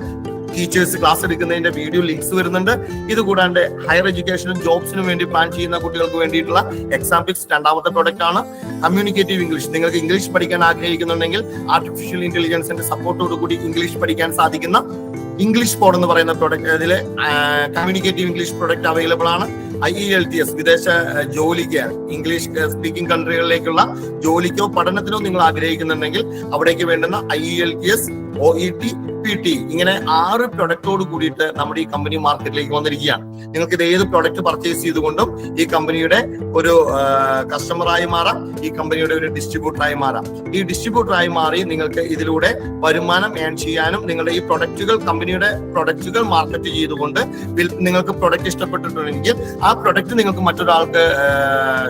ടീച്ചേഴ്സ് ക്ലാസ് എടുക്കുന്നതിന്റെ വീഡിയോ ലിങ്ക്സ് വരുന്നുണ്ട്. ഇത് കൂടാണ്ട് ഹയർ എഡ്യൂക്കേഷനും ജോബ്സിനും വേണ്ടി പ്ലാൻ ചെയ്യുന്ന കുട്ടികൾക്ക് വേണ്ടിയിട്ടുള്ള എക്സാം പിക്സ് രണ്ടാമത്തെ പ്രൊഡക്റ്റ് ആണ്. കമ്മ്യൂണിക്കേറ്റീവ് ഇംഗ്ലീഷ്, നിങ്ങൾക്ക് ഇംഗ്ലീഷ് പഠിക്കാൻ ആഗ്രഹിക്കുന്നുണ്ടെങ്കിൽ ആർട്ടിഫിഷ്യൽ ഇന്റലിജൻസിന്റെ സപ്പോർട്ടോട് കൂടി ഇംഗ്ലീഷ് പഠിക്കാൻ സാധിക്കുന്ന ഇംഗ്ലീഷ് പോഡ് എന്ന് പറയുന്ന പ്രൊഡക്റ്റ്, അതിലെ കമ്മ്യൂണിക്കേറ്റീവ് ഇംഗ്ലീഷ് പ്രൊഡക്റ്റ് അവൈലബിൾ ആണ്. IELTS വിദേശ ജോലിക്ക്, ഇംഗ്ലീഷ് സ്പീക്കിംഗ് കൺട്രികളിലേക്കുള്ള ജോലിക്കോ പഠനത്തിനോ നിങ്ങൾ ആഗ്രഹിക്കുന്നുണ്ടെങ്കിൽ അവിടേക്ക് വേണ്ടുന്ന IELTS, OET, PT ഇങ്ങനെ 6 പ്രൊഡക്റ്റോട് കൂടിയിട്ട് നമ്മുടെ ഈ കമ്പനി മാർക്കറ്റിലേക്ക് വന്നിരിക്കുകയാണ്. നിങ്ങൾക്ക് ഇത് ഏത് പ്രൊഡക്റ്റ് പർച്ചേസ് ചെയ്തുകൊണ്ടും ഈ കമ്പനിയുടെ ഒരു കസ്റ്റമറായി മാറാം, ഈ കമ്പനിയുടെ ഒരു ഡിസ്ട്രിബ്യൂട്ടറായി മാറാം. ഈ ഡിസ്ട്രിബ്യൂട്ടറായി മാറി നിങ്ങൾക്ക് ഇതിലൂടെ വരുമാനം ഏൺ ചെയ്യാനും നിങ്ങളുടെ ഈ കമ്പനിയുടെ പ്രൊഡക്റ്റുകൾ മാർക്കറ്റ് ചെയ്തുകൊണ്ട് നിങ്ങൾക്ക് പ്രൊഡക്റ്റ് ഇഷ്ടപ്പെട്ടിട്ടുണ്ടെങ്കിൽ ആ പ്രൊഡക്റ്റ് നിങ്ങൾക്ക് മറ്റൊരാൾക്ക്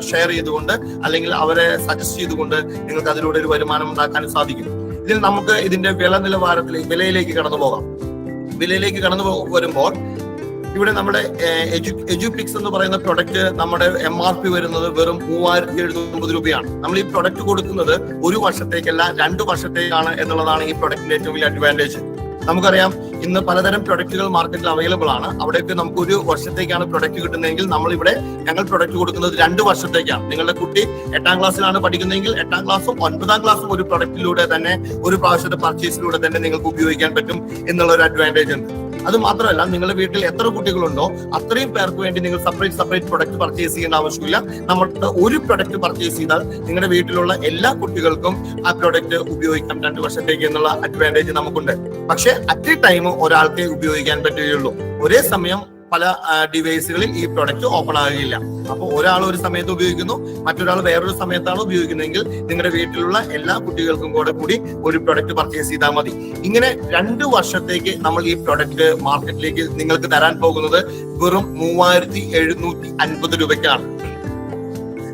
ഷെയർ ചെയ്തുകൊണ്ട് അല്ലെങ്കിൽ അവരെ സജസ്റ്റ് ചെയ്തുകൊണ്ട് നിങ്ങൾക്ക് അതിലൂടെ ഒരു വരുമാനം ഉണ്ടാക്കാനും സാധിക്കും. ഇതിൽ നമുക്ക് ഇതിന്റെ വിലയിലേക്ക് കടന്നു പോകാം. വിലയിലേക്ക് കടന്നു വരുമ്പോൾ ഇവിടെ നമ്മുടെ എഡ്യൂപിക്സ് എന്ന് പറയുന്ന പ്രൊഡക്റ്റ് നമ്മുടെ MRP വരുന്നത് വെറും 3750 രൂപയാണ്. നമ്മൾ ഈ പ്രൊഡക്റ്റ് കൊടുക്കുന്നത് 1 വർഷത്തേക്കല്ല 2 വർഷത്തേക്കാണ് എന്നുള്ളതാണ് ഈ പ്രൊഡക്റ്റിന്റെ ഏറ്റവും വലിയ അഡ്വാൻറ്റേജ്. നമുക്കറിയാം ഇന്ന് പലതരം പ്രൊഡക്റ്റുകൾ മാർക്കറ്റിൽ അവൈലബിൾ ആണ്. അവിടേക്ക് നമുക്ക് 1 വർഷത്തേക്കാണ് പ്രൊഡക്റ്റ് കിട്ടുന്നതെങ്കിൽ ഞങ്ങൾ പ്രൊഡക്റ്റ് കൊടുക്കുന്നത് 2 വർഷത്തേക്കാണ്. നിങ്ങളുടെ കുട്ടി 8ാം ക്ലാസ്സിലാണ് പഠിക്കുന്നതെങ്കിൽ 8ാം ക്ലാസ്സും 9ാം ക്ലാസ്സും ഒരു പ്രൊഡക്റ്റിലൂടെ തന്നെ, ഒരു പ്രാവശ്യത്തെ പർച്ചേസിലൂടെ തന്നെ നിങ്ങൾക്ക് ഉപയോഗിക്കാൻ പറ്റും എന്നുള്ള ഒരു അഡ്വാൻറ്റേജ് ഉണ്ട്. അത് മാത്രമല്ല, നിങ്ങളുടെ വീട്ടിൽ എത്ര കുട്ടികളുണ്ടോ അത്രയും പേർക്ക് വേണ്ടി നിങ്ങൾ സെപ്പറേറ്റ് പ്രൊഡക്റ്റ് പർച്ചേസ് ചെയ്യേണ്ട ആവശ്യമില്ല. നമ്മുടെ ഒരു പ്രൊഡക്റ്റ് പർച്ചേസ് ചെയ്താൽ നിങ്ങളുടെ വീട്ടിലുള്ള എല്ലാ കുട്ടികൾക്കും ആ പ്രൊഡക്റ്റ് ഉപയോഗിക്കാം 2 വർഷത്തേക്ക് എന്നുള്ള അഡ്വാൻറ്റേജ് നമുക്കുണ്ട്. പക്ഷെ അറ്റ് എ ടൈം ഒരാൾക്കേ ഉപയോഗിക്കാൻ പറ്റുകയുള്ളൂ. ഒരേ സമയം പല ഡിവൈസുകളിൽ ഈ പ്രൊഡക്റ്റ് ഓപ്പൺ ആകുകയില്ല. അപ്പോൾ ഒരാൾ ഒരു സമയത്ത് ഉപയോഗിക്കുന്നു, മറ്റൊരാൾ വേറൊരു സമയത്താണ് ഉപയോഗിക്കുന്നതെങ്കിൽ നിങ്ങളുടെ വീട്ടിലുള്ള എല്ലാ കുട്ടികൾക്കും കൂടി ഒരു പ്രൊഡക്റ്റ് പർച്ചേസ് ചെയ്താൽ മതി. ഇങ്ങനെ 2 വർഷത്തേക്ക് നമ്മൾ ഈ പ്രൊഡക്റ്റ് മാർക്കറ്റിലേക്ക് നിങ്ങൾക്ക് തരാൻ പോകുന്നത് വെറും 3750 രൂപയ്ക്കാണ്.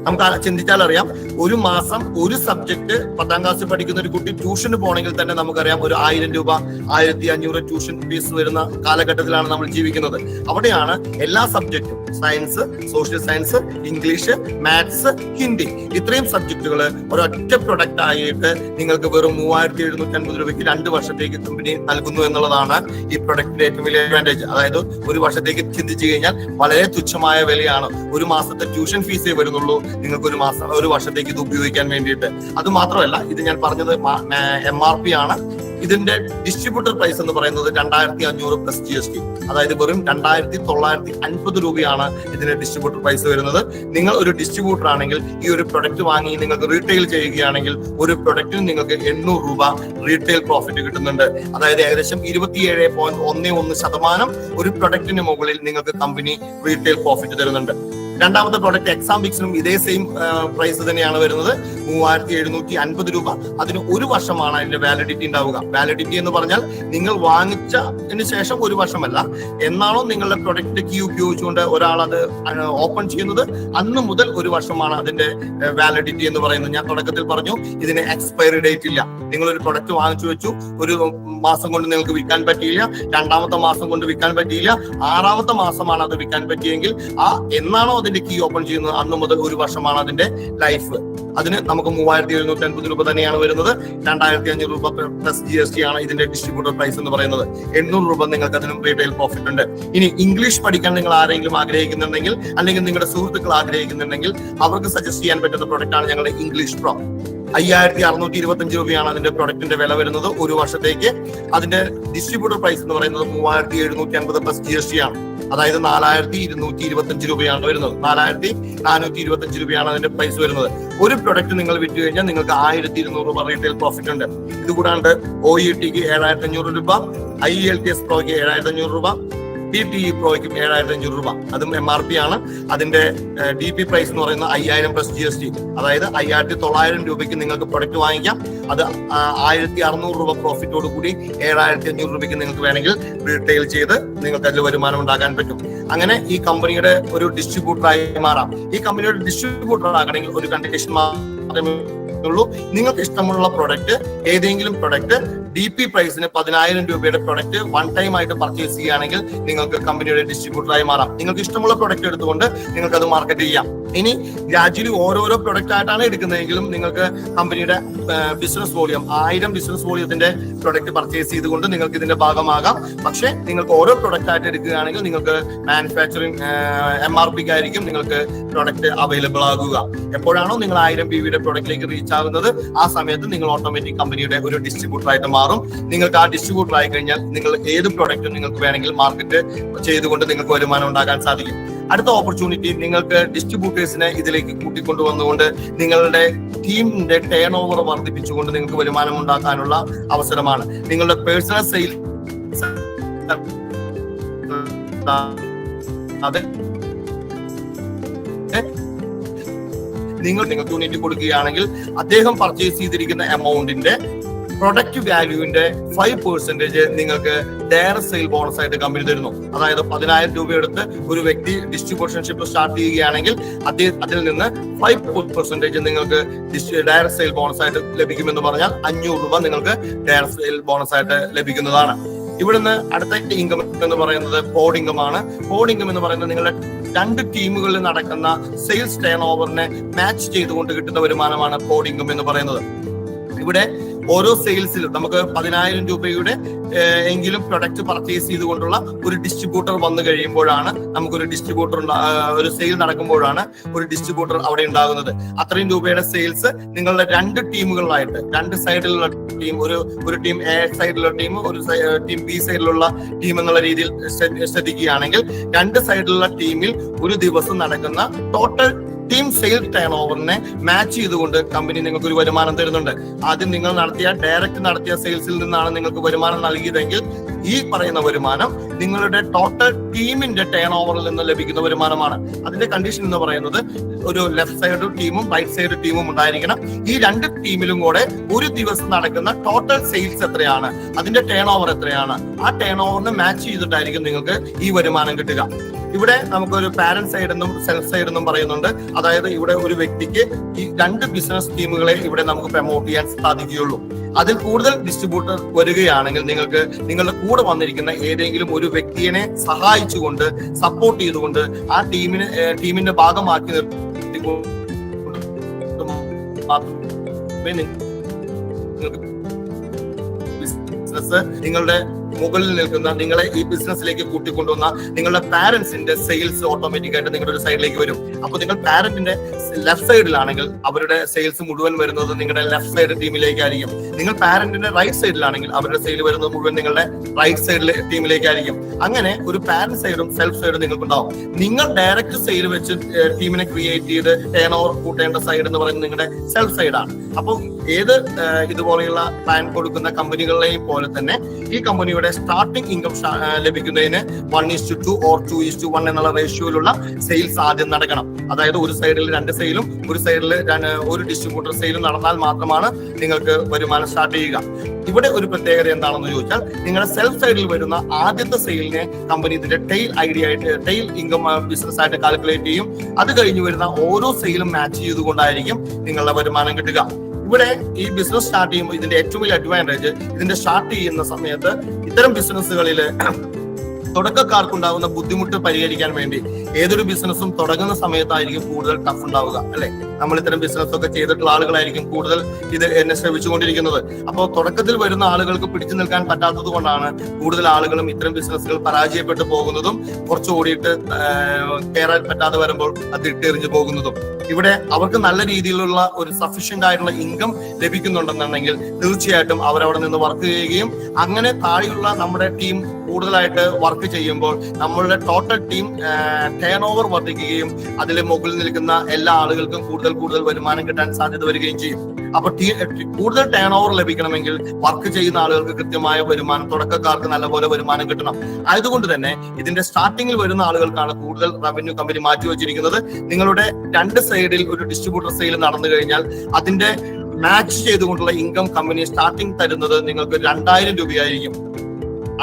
നമുക്ക് ചിന്തിച്ചാൽ അറിയാം, ഒരു മാസം ഒരു സബ്ജക്ട് 10ാം ക്ലാസ്സിൽ പഠിക്കുന്ന ഒരു കുട്ടി ട്യൂഷന് പോകണമെങ്കിൽ തന്നെ നമുക്കറിയാം ഒരു 1000 രൂപ 1500 ട്യൂഷൻ ഫീസ് വരുന്ന കാലഘട്ടത്തിലാണ് നമ്മൾ ജീവിക്കുന്നത്. അവിടെയാണ് എല്ലാ സബ്ജക്റ്റും, science, social science, English, maths, Hindi ഇത്രയും സബ്ജക്റ്റുകൾ ഒരൊറ്റ പ്രൊഡക്റ്റ് ആയിട്ട് നിങ്ങൾക്ക് വെറും 3750 രൂപയ്ക്ക് 2 വർഷത്തേക്ക് കമ്പനി നൽകുന്നു എന്നുള്ളതാണ് ഈ പ്രൊഡക്റ്റിന്റെ ഏറ്റവും വലിയ അഡ്വാൻറ്റേജ്. അതായത് ഒരു വർഷത്തേക്ക് ചിന്തിച്ചു കഴിഞ്ഞാൽ വളരെ തുച്ഛമായ വിലയാണ്. ഒരു മാസത്തെ ട്യൂഷൻ ഫീസേ വരുന്നുള്ളൂ നിങ്ങൾക്ക് ഒരു വർഷത്തേക്ക് ഇത് ഉപയോഗിക്കാൻ വേണ്ടിയിട്ട്. അത് മാത്രമല്ല, ഇത് ഞാൻ പറഞ്ഞത് MRP ആണ്. ഇതിന്റെ ഡിസ്ട്രിബ്യൂട്ടർ പ്രൈസ് എന്ന് പറയുന്നത് 2500 പ്ലസ് GST, അതായത് വെറും 2950 രൂപയാണ് ഇതിന്റെ ഡിസ്ട്രിബ്യൂട്ടർ പ്രൈസ് വരുന്നത്. നിങ്ങൾ ഒരു ഡിസ്ട്രിബ്യൂട്ടർ ആണെങ്കിൽ ഈ ഒരു പ്രൊഡക്റ്റ് വാങ്ങി നിങ്ങൾക്ക് റീറ്റെയിൽ ചെയ്യുകയാണെങ്കിൽ ഒരു പ്രൊഡക്റ്റിന് നിങ്ങൾക്ക് 800 രൂപ റീറ്റെയിൽ പ്രോഫിറ്റ് കിട്ടുന്നുണ്ട്. അതായത് ഏകദേശം 27.11% ഒരു പ്രൊഡക്റ്റിന് മുകളിൽ നിങ്ങൾക്ക് കമ്പനി റീറ്റെയിൽ പ്രോഫിറ്റ് തരുന്നുണ്ട്. രണ്ടാമത്തെ പ്രോഡക്റ്റ് എക്സാംബിക്സിനും ഇതേ സെയിം പ്രൈസ് തന്നെയാണ് വരുന്നത്, 3750 രൂപ. അതിന് 1 വർഷമാണ് അതിന്റെ വാലിഡിറ്റി ഉണ്ടാവുക. വാലിഡിറ്റി എന്ന് പറഞ്ഞാൽ നിങ്ങൾ വാങ്ങിച്ചതിന് ശേഷം 1 വർഷമല്ല, എന്നാണോ നിങ്ങളുടെ പ്രൊഡക്റ്റ് കീ ഉപയോഗിച്ചുകൊണ്ട് ഒരാൾ അത് ഓപ്പൺ ചെയ്യുന്നത് അന്ന് മുതൽ 1 വർഷമാണ് അതിന്റെ വാലിഡിറ്റി എന്ന് പറയുന്നത്. ഞാൻ തുടക്കത്തിൽ പറഞ്ഞു ഇതിന് എക്സ്പയറി ഡേറ്റ് ഇല്ല. നിങ്ങളൊരു പ്രൊഡക്റ്റ് വാങ്ങിച്ചു വെച്ചു, 1 മാസം കൊണ്ട് നിങ്ങൾക്ക് വിൽക്കാൻ പറ്റിയില്ല, 2ാമത്തെ മാസം കൊണ്ട് വിൽക്കാൻ പറ്റിയില്ല, 6ാമത്തെ മാസമാണ് അത് വിൽക്കാൻ പറ്റിയെങ്കിൽ എന്നാണോ അതിന്റെ കീ ഓപ്പൺ ചെയ്യുന്നത് അന്ന് മുതൽ 1 വർഷമാണ് അതിന്റെ ലൈഫ്. അതിന് നമുക്ക് 3750 രൂപ തന്നെയാണ് വരുന്നത്. 2500 രൂപ പ്ലസ് GST ആണ് ഇതിന്റെ ഡിസ്ട്രിബ്യൂട്ടർ പ്രൈസ് എന്ന് പറയുന്നത്. 800 രൂപ നിങ്ങൾക്ക് അതിനും റീറ്റെയിൽ പ്രോഫിറ്റ് ഉണ്ട്. ഇനി ഇംഗ്ലീഷ് പഠിക്കാൻ നിങ്ങൾ ആരെങ്കിലും ആഗ്രഹിക്കുന്നുണ്ടെങ്കിൽ അല്ലെങ്കിൽ നിങ്ങളുടെ സുഹൃത്തുക്കൾ ആഗ്രഹിക്കുന്നുണ്ടെങ്കിൽ അവർക്ക് സജസ്റ്റ് ചെയ്യാൻ പറ്റുന്ന പ്രൊഡക്റ്റ് ആണ് ഞങ്ങളുടെ ഇംഗ്ലീഷ് പ്രോ. 5625 രൂപയാണ് അതിന്റെ പ്രൊഡക്റ്റിന്റെ വില വരുന്നത് 1 വർഷത്തേക്ക്. അതിന്റെ ഡിസ്ട്രിബ്യൂട്ടർ പ്രൈസ് എന്ന് പറയുന്നത് 3750 പ്ലസ് GST ആണ്. അതായത് 4225 രൂപയാണ് വരുന്നത്. 4425 രൂപയാണ് അതിന്റെ പ്രൈസ് വരുന്നത്. ഒരു പ്രൊഡക്റ്റ് നിങ്ങൾ വിറ്റ് കഴിഞ്ഞാൽ നിങ്ങൾക്ക് 1200 രൂപ റീറ്റെയിൽ പ്രോഫിറ്റ് ഉണ്ട്. ഇതുകൂടാണ്ട് OETക്ക് 7500 രൂപ, IELTS പ്രോയ്ക്ക് 7500 രൂപ, DTE പ്രോയ്ക്കും 7500 രൂപ. അതും MRP ആണ്. അതിന്റെ DP പ്രൈസ് എന്ന് പറയുന്നത് 5000 പ്ലസ് GST, അതായത് 5900 രൂപയ്ക്ക് നിങ്ങൾക്ക് പ്രൊഡക്റ്റ് വാങ്ങിക്കാം. അത് 1600 രൂപ പ്രോഫിറ്റോട് കൂടി 7500 രൂപയ്ക്ക് നിങ്ങൾക്ക് വേണമെങ്കിൽ റീറ്റെയിൽ ചെയ്ത് നിങ്ങൾക്ക് അതിൽ വരുമാനം ഉണ്ടാക്കാൻ പറ്റും. അങ്ങനെ ഈ കമ്പനിയുടെ ഒരു ഡിസ്ട്രിബ്യൂട്ടറായി മാറാം. ഈ കമ്പനിയുടെ ഡിസ്ട്രിബ്യൂട്ടർ ആകണമെങ്കിൽ ഒരു കണ്ടീഷൻ മാത്രമേ ഉള്ളൂ. നിങ്ങൾക്ക് ഇഷ്ടമുള്ള പ്രൊഡക്റ്റ്, ഏതെങ്കിലും പ്രൊഡക്റ്റ് DP പ്രൈസിന് 10000 രൂപയുടെ പ്രൊഡക്റ്റ് വൺ ടൈം ആയിട്ട് പർച്ചേസ് ചെയ്യുകയാണെങ്കിൽ നിങ്ങൾക്ക് കമ്പനിയുടെ ഡിസ്ട്രിബ്യൂട്ടറായി മാറാം. നിങ്ങൾക്ക് ഇഷ്ടമുള്ള പ്രൊഡക്റ്റ് എടുത്തുകൊണ്ട് നിങ്ങൾക്ക് അത് മാർക്കറ്റ് ചെയ്യാം. ഇനി ഗ്രാജുവലി ഓരോരോ പ്രൊഡക്റ്റ് ആയിട്ടാണ് എടുക്കുന്നതെങ്കിലും നിങ്ങൾക്ക് കമ്പനിയുടെ ബിസിനസ് വോളിയം 1000 ബിസിനസ് വോളിയത്തിന്റെ പ്രൊഡക്റ്റ് പർച്ചേസ് ചെയ്തുകൊണ്ട് നിങ്ങൾക്ക് ഇതിന്റെ ഭാഗമാകാം. പക്ഷേ നിങ്ങൾക്ക് ഓരോ പ്രൊഡക്റ്റ് ആയിട്ട് എടുക്കുകയാണെങ്കിൽ നിങ്ങൾക്ക് മാനുഫാക്ചറിങ് MRPക്കായിരിക്കും നിങ്ങൾക്ക് പ്രൊഡക്റ്റ് അവൈലബിൾ ആകുക. എപ്പോഴാണോ നിങ്ങൾ 1000 PVയുടെ പ്രൊഡക്റ്റിലേക്ക് റീച്ച് ആകുന്നത് ആ സമയത്ത് നിങ്ങൾ ഓട്ടോമാറ്റിക് കമ്പനിയുടെ ഒരു ഡിസ്ട്രിബ്യൂട്ടർ ആയിട്ട് മാറും. നിങ്ങൾക്ക് ആ ഡിസ്ട്രിബ്യൂട്ടർ ആയി കഴിഞ്ഞാൽ നിങ്ങൾ ഏത് പ്രൊഡക്റ്റും നിങ്ങൾക്ക് വേണമെങ്കിൽ മാർക്കറ്റ് ചെയ്തുകൊണ്ട് നിങ്ങൾക്ക് വരുമാനം ഉണ്ടാക്കാൻ സാധിക്കും. അടുത്ത ഓപ്പർച്യൂണിറ്റി, നിങ്ങൾക്ക് ഡിസ്ട്രിബ്യൂട്ടേഴ്സിനെ ഇതിലേക്ക് കൂട്ടിക്കൊണ്ടുവന്നുകൊണ്ട് നിങ്ങളുടെ ടീമിന്റെ ടേൺ ഓവർ വർദ്ധിപ്പിച്ചുകൊണ്ട് നിങ്ങൾക്ക് വരുമാനം ഉണ്ടാക്കാനുള്ള അവസരമാണ്. നിങ്ങളുടെ പേഴ്സണൽ സെയിൽസ് നിങ്ങൾക്ക് യൂണിറ്റ് കൊടുക്കുകയാണെങ്കിൽ അദ്ദേഹം പർച്ചേസ് ചെയ്തിരിക്കുന്ന എമൗണ്ടിന്റെ പ്രൊഡക്റ്റ് വാല്യൂവിന്റെ 5% നിങ്ങൾക്ക് ഡയറക്റ്റ് സെയിൽ ബോണസ് ആയിട്ട് കമ്പനി തരുന്നു. അതായത് 10000 രൂപ എടുത്ത് ഒരു വ്യക്തി ഡിസ്ട്രിബ്യൂഷൻഷിപ്പ് സ്റ്റാർട്ട് ചെയ്യുകയാണെങ്കിൽ അതിൽ നിന്ന് 5% നിങ്ങൾക്ക് ഡയറക്റ്റ് സെയിൽ ബോണസ് ആയിട്ട് ലഭിക്കുമെന്ന് പറഞ്ഞാൽ 500 രൂപ നിങ്ങൾക്ക് ഡയറക്റ്റ് സെയിൽ ബോണസ് ആയിട്ട് ലഭിക്കുന്നതാണ്. ഇവിടുന്ന് അടുത്ത ഇൻകം എന്ന് പറയുന്നത് പോഡ് ഇൻകം ആണ്. പോഡ് ഇൻകം എന്ന് പറയുന്നത് നിങ്ങളുടെ 2 ടീമുകളിൽ നടക്കുന്ന സെയിൽസ് ടേൺ ഓവറിനെ മാച്ച് ചെയ്തുകൊണ്ട് കിട്ടുന്ന വരുമാനമാണ് പോഡ് ഇൻകം എന്ന് പറയുന്നത്. ഇവിടെ ഓരോ സെയിൽസിലും നമുക്ക് 10000 രൂപയുടെ എങ്കിലും പ്രൊഡക്റ്റ് പർച്ചേസ് ചെയ്തുകൊണ്ടുള്ള ഒരു ഡിസ്ട്രിബ്യൂട്ടർ വന്നു കഴിയുമ്പോഴാണ് നമുക്കൊരു ഡിസ്ട്രിബ്യൂട്ടർ ഒരു സെയിൽ നടക്കുമ്പോഴാണ് ഒരു ഡിസ്ട്രിബ്യൂട്ടർ അവിടെ ഉണ്ടാകുന്നത്. അത്രയും രൂപയുടെ സെയിൽസ് നിങ്ങളുടെ 2 ടീമുകളിലായിട്ട് 2 സൈഡിലുള്ള ടീം, ഒരു ടീം A സൈഡിലുള്ള ടീം, ഒരു ടീം B സൈഡിലുള്ള ടീം എന്നുള്ള രീതിയിൽ ശ്രദ്ധിക്കുകയാണെങ്കിൽ 2 സൈഡിലുള്ള ടീമിൽ ഒരു ദിവസം നടക്കുന്ന ടോട്ടൽ ടീം സെയിൽ ടേൺ ഓവറിനെ മാച്ച് ചെയ്തുകൊണ്ട് കമ്പനി നിങ്ങൾക്ക് ഒരു വരുമാനം തരുന്നുണ്ട്. ആദ്യം നിങ്ങൾ ഡയറക്റ്റ് നടത്തിയ സെയിൽസിൽ നിന്നാണ് നിങ്ങൾക്ക് വരുമാനം നൽകിയതെങ്കിൽ ഈ പറയുന്ന വരുമാനം നിങ്ങളുടെ ടോട്ടൽ ടീമിന്റെ ടേൺ ഓവറിൽ നിന്ന് ലഭിക്കുന്ന വരുമാനമാണ്. അതിന്റെ കണ്ടീഷൻ എന്ന് പറയുന്നത് ഒരു ലെഫ്റ്റ് സൈഡ് ടീമും റൈറ്റ് സൈഡ് ടീമും ഉണ്ടായിരിക്കണം. ഈ 2 ടീമിലും കൂടെ ഒരു ദിവസം നടക്കുന്ന ടോട്ടൽ സെയിൽസ് എത്രയാണ്, അതിന്റെ ടേൺ ഓവർ എത്രയാണ്, ആ ടേൺ ഓവറിനെ മാച്ച് ചെയ്തിട്ടായിരിക്കും നിങ്ങൾക്ക് ഈ വരുമാനം കിട്ടുക. ഇവിടെ നമുക്കൊരു പാരന്റ് സൈഡ് എന്നും സെൽഫ് സൈഡ് എന്നും പറയുന്നുണ്ട്. അതായത് ഇവിടെ ഒരു വ്യക്തിക്ക് ഈ 2 ബിസിനസ് ടീമുകളെ ഇവിടെ നമുക്ക് പ്രൊമോട്ട് ചെയ്യാൻ സാധിക്കുകയുള്ളൂ. അതിൽ കൂടുതൽ ഡിസ്ട്രിബ്യൂട്ടർ വരികയാണെങ്കിൽ നിങ്ങൾക്ക് നിങ്ങളുടെ കൂടെ വന്നിരിക്കുന്ന ഏതെങ്കിലും ഒരു വ്യക്തിയെ സഹായിച്ചുകൊണ്ട് സപ്പോർട്ട് ചെയ്തുകൊണ്ട് ആ ടീമിന്റെ ഭാഗമാക്കി ബിസിനസ് നിങ്ങളുടെ മുകളിൽ നിൽക്കുന്ന നിങ്ങളെ ഈ ബിസിനസ്സിലേക്ക് കൂട്ടിക്കൊണ്ടുവന്ന നിങ്ങളുടെ പാരന്റ്സിന്റെ സെയിൽസ് ഓട്ടോമാറ്റിക് ആയിട്ട് നിങ്ങളുടെ ഒരു സൈഡിലേക്ക് വരും. അപ്പൊ നിങ്ങൾ പാരന്റിന്റെ ലെഫ്റ്റ് സൈഡിലാണെങ്കിൽ അവരുടെ സെയിൽസ് മുഴുവൻ വരുന്നത് നിങ്ങളുടെ ലെഫ്റ്റ് സൈഡ് ടീമിലേക്കായിരിക്കും. നിങ്ങൾ പാരന്റിന്റെ റൈറ്റ് സൈഡിലാണെങ്കിൽ അവരുടെ സെയിൽ വരുന്നത് മുഴുവൻ നിങ്ങളുടെ റൈറ്റ് സൈഡിലെ ടീമിലേക്കായിരിക്കും. അങ്ങനെ ഒരു പാരന്റ് സൈഡും സെൽഫ് സൈഡും നിങ്ങൾക്ക് ഉണ്ടാവും. നിങ്ങൾ ഡയറക്റ്റ് സെയിൽ വെച്ച് ടീമിനെ ക്രിയേറ്റ് ചെയ്ത് ടേൺ ഓവർ കൂട്ടേണ്ട സൈഡ് എന്ന് പറയുന്നത് നിങ്ങളുടെ സെൽഫ് സൈഡാണ്. അപ്പോൾ ഏത് ഇതുപോലെയുള്ള പ്ലാൻ കൊടുക്കുന്ന കമ്പനികളെയും പോലെ തന്നെ ഈ കമ്പനിയുടെ സ്റ്റാർട്ടിംഗ് ഇൻകം ലഭിക്കുന്നതിന് 1:2 or 2:1 എന്നുള്ള റേഷ്യോയിലുള്ള സെയിൽസ് ആദ്യം നടക്കണം. അതായത് ഒരു സൈഡിൽ 2 സെയിലും ഒരു സൈഡിൽ ഒരു ഡിസ്ട്രിബ്യൂട്ടർ സെയിലും നടന്നാൽ മാത്രമാണ് നിങ്ങൾക്ക് വരുമാനം സ്റ്റാർട്ട് ചെയ്യുക. ഇവിടെ ഒരു പ്രത്യേകത എന്താണെന്ന് ചോദിച്ചാൽ നിങ്ങളുടെ സെൽഫ് സൈഡിൽ വരുന്ന ആദ്യത്തെ സെയിലിനെ കമ്പനി ഇതിന്റെ ടെയിൽ ഇൻകം ബിസിനസ് ആയിട്ട് കാൽക്കുലേറ്റ് ചെയ്യും. അത് കഴിഞ്ഞ് വരുന്ന ഓരോ സെയിലും മാച്ച് ചെയ്തുകൊണ്ടായിരിക്കും നിങ്ങളുടെ വരുമാനം കിട്ടുക. ഇവിടെ ഈ ബിസിനസ് സ്റ്റാർട്ട് ചെയ്യുമ്പോൾ ഇതിന്റെ ഏറ്റവും വലിയ അഡ്വാൻറ്റേജ്, ഇതിന്റെ സ്റ്റാർട്ട് ചെയ്യുന്ന സമയത്ത് ഇത്തരം ബിസിനസ്സുകളിൽ തുടക്കക്കാർക്കുണ്ടാകുന്ന ബുദ്ധിമുട്ട് പരിഹരിക്കാൻ വേണ്ടി ഏതൊരു ബിസിനസ്സും തുടങ്ങുന്ന സമയത്തായിരിക്കും കൂടുതൽ ടഫ് ഉണ്ടാവുക, അല്ലെ? നമ്മൾ ഇത്തരം ബിസിനസ് ഒക്കെ ചെയ്തിട്ടുള്ള ആളുകളായിരിക്കും കൂടുതൽ ഇത് എന്നെ ശ്രമിച്ചുകൊണ്ടിരിക്കുന്നത്. അപ്പോൾ തുടക്കത്തിൽ വരുന്ന ആളുകൾക്ക് പിടിച്ചു നിൽക്കാൻ പറ്റാത്തത് കൊണ്ടാണ് കൂടുതൽ ആളുകളും ഇത്തരം ബിസിനസ്സുകൾ പരാജയപ്പെട്ടു പോകുന്നതും കുറച്ച് ഓടിയിട്ട് കയറാൻ പറ്റാതെ വരുമ്പോൾ അത് ഇട്ടെറിഞ്ഞു പോകുന്നതും. ഇവിടെ അവർക്ക് നല്ല രീതിയിലുള്ള ഒരു സഫീഷ്യന്റ് ആയിട്ടുള്ള ഇൻകം ലഭിക്കുന്നുണ്ടെന്നുണ്ടെങ്കിൽ തീർച്ചയായിട്ടും അവരവിടെ നിന്ന് വർക്ക് ചെയ്യുകയും അങ്ങനെ താഴെയുള്ള നമ്മുടെ ടീം കൂടുതലായിട്ട് വർക്ക് ചെയ്യുമ്പോൾ നമ്മളുടെ ടോട്ടൽ ടീം ടേൺ ഓവർ വർദ്ധിക്കുകയും അതിൽ മുകളിൽ നിൽക്കുന്ന എല്ലാ ആളുകൾക്കും കൂടുതൽ വരുമാനം കിട്ടാൻ സാധ്യത വരികയും ചെയ്യും. അപ്പൊ കൂടുതൽ ടേൺ ഓവർ ലഭിക്കണമെങ്കിൽ വർക്ക് ചെയ്യുന്ന ആളുകൾക്ക് കൃത്യമായ വരുമാനം, തുടക്കക്കാർക്ക് നല്ലപോലെ വരുമാനം കിട്ടണം. ആയതുകൊണ്ട് തന്നെ ഇതിന്റെ സ്റ്റാർട്ടിങ്ങിൽ വരുന്ന ആളുകൾക്കാണ് കൂടുതൽ റവന്യൂ കമ്പനി മാറ്റിവെച്ചിരിക്കുന്നത്. നിങ്ങളുടെ 2 സൈഡിൽ ഒരു ഡിസ്ട്രിബ്യൂട്ടർ സെയിൽ നടന്നു കഴിഞ്ഞാൽ അതിന്റെ മാച്ച് ചെയ്തുകൊണ്ടുള്ള ഇൻകം കമ്പനി സ്റ്റാർട്ടിങ് തരുന്നത് നിങ്ങൾക്ക് 2000 രൂപയായിരിക്കും.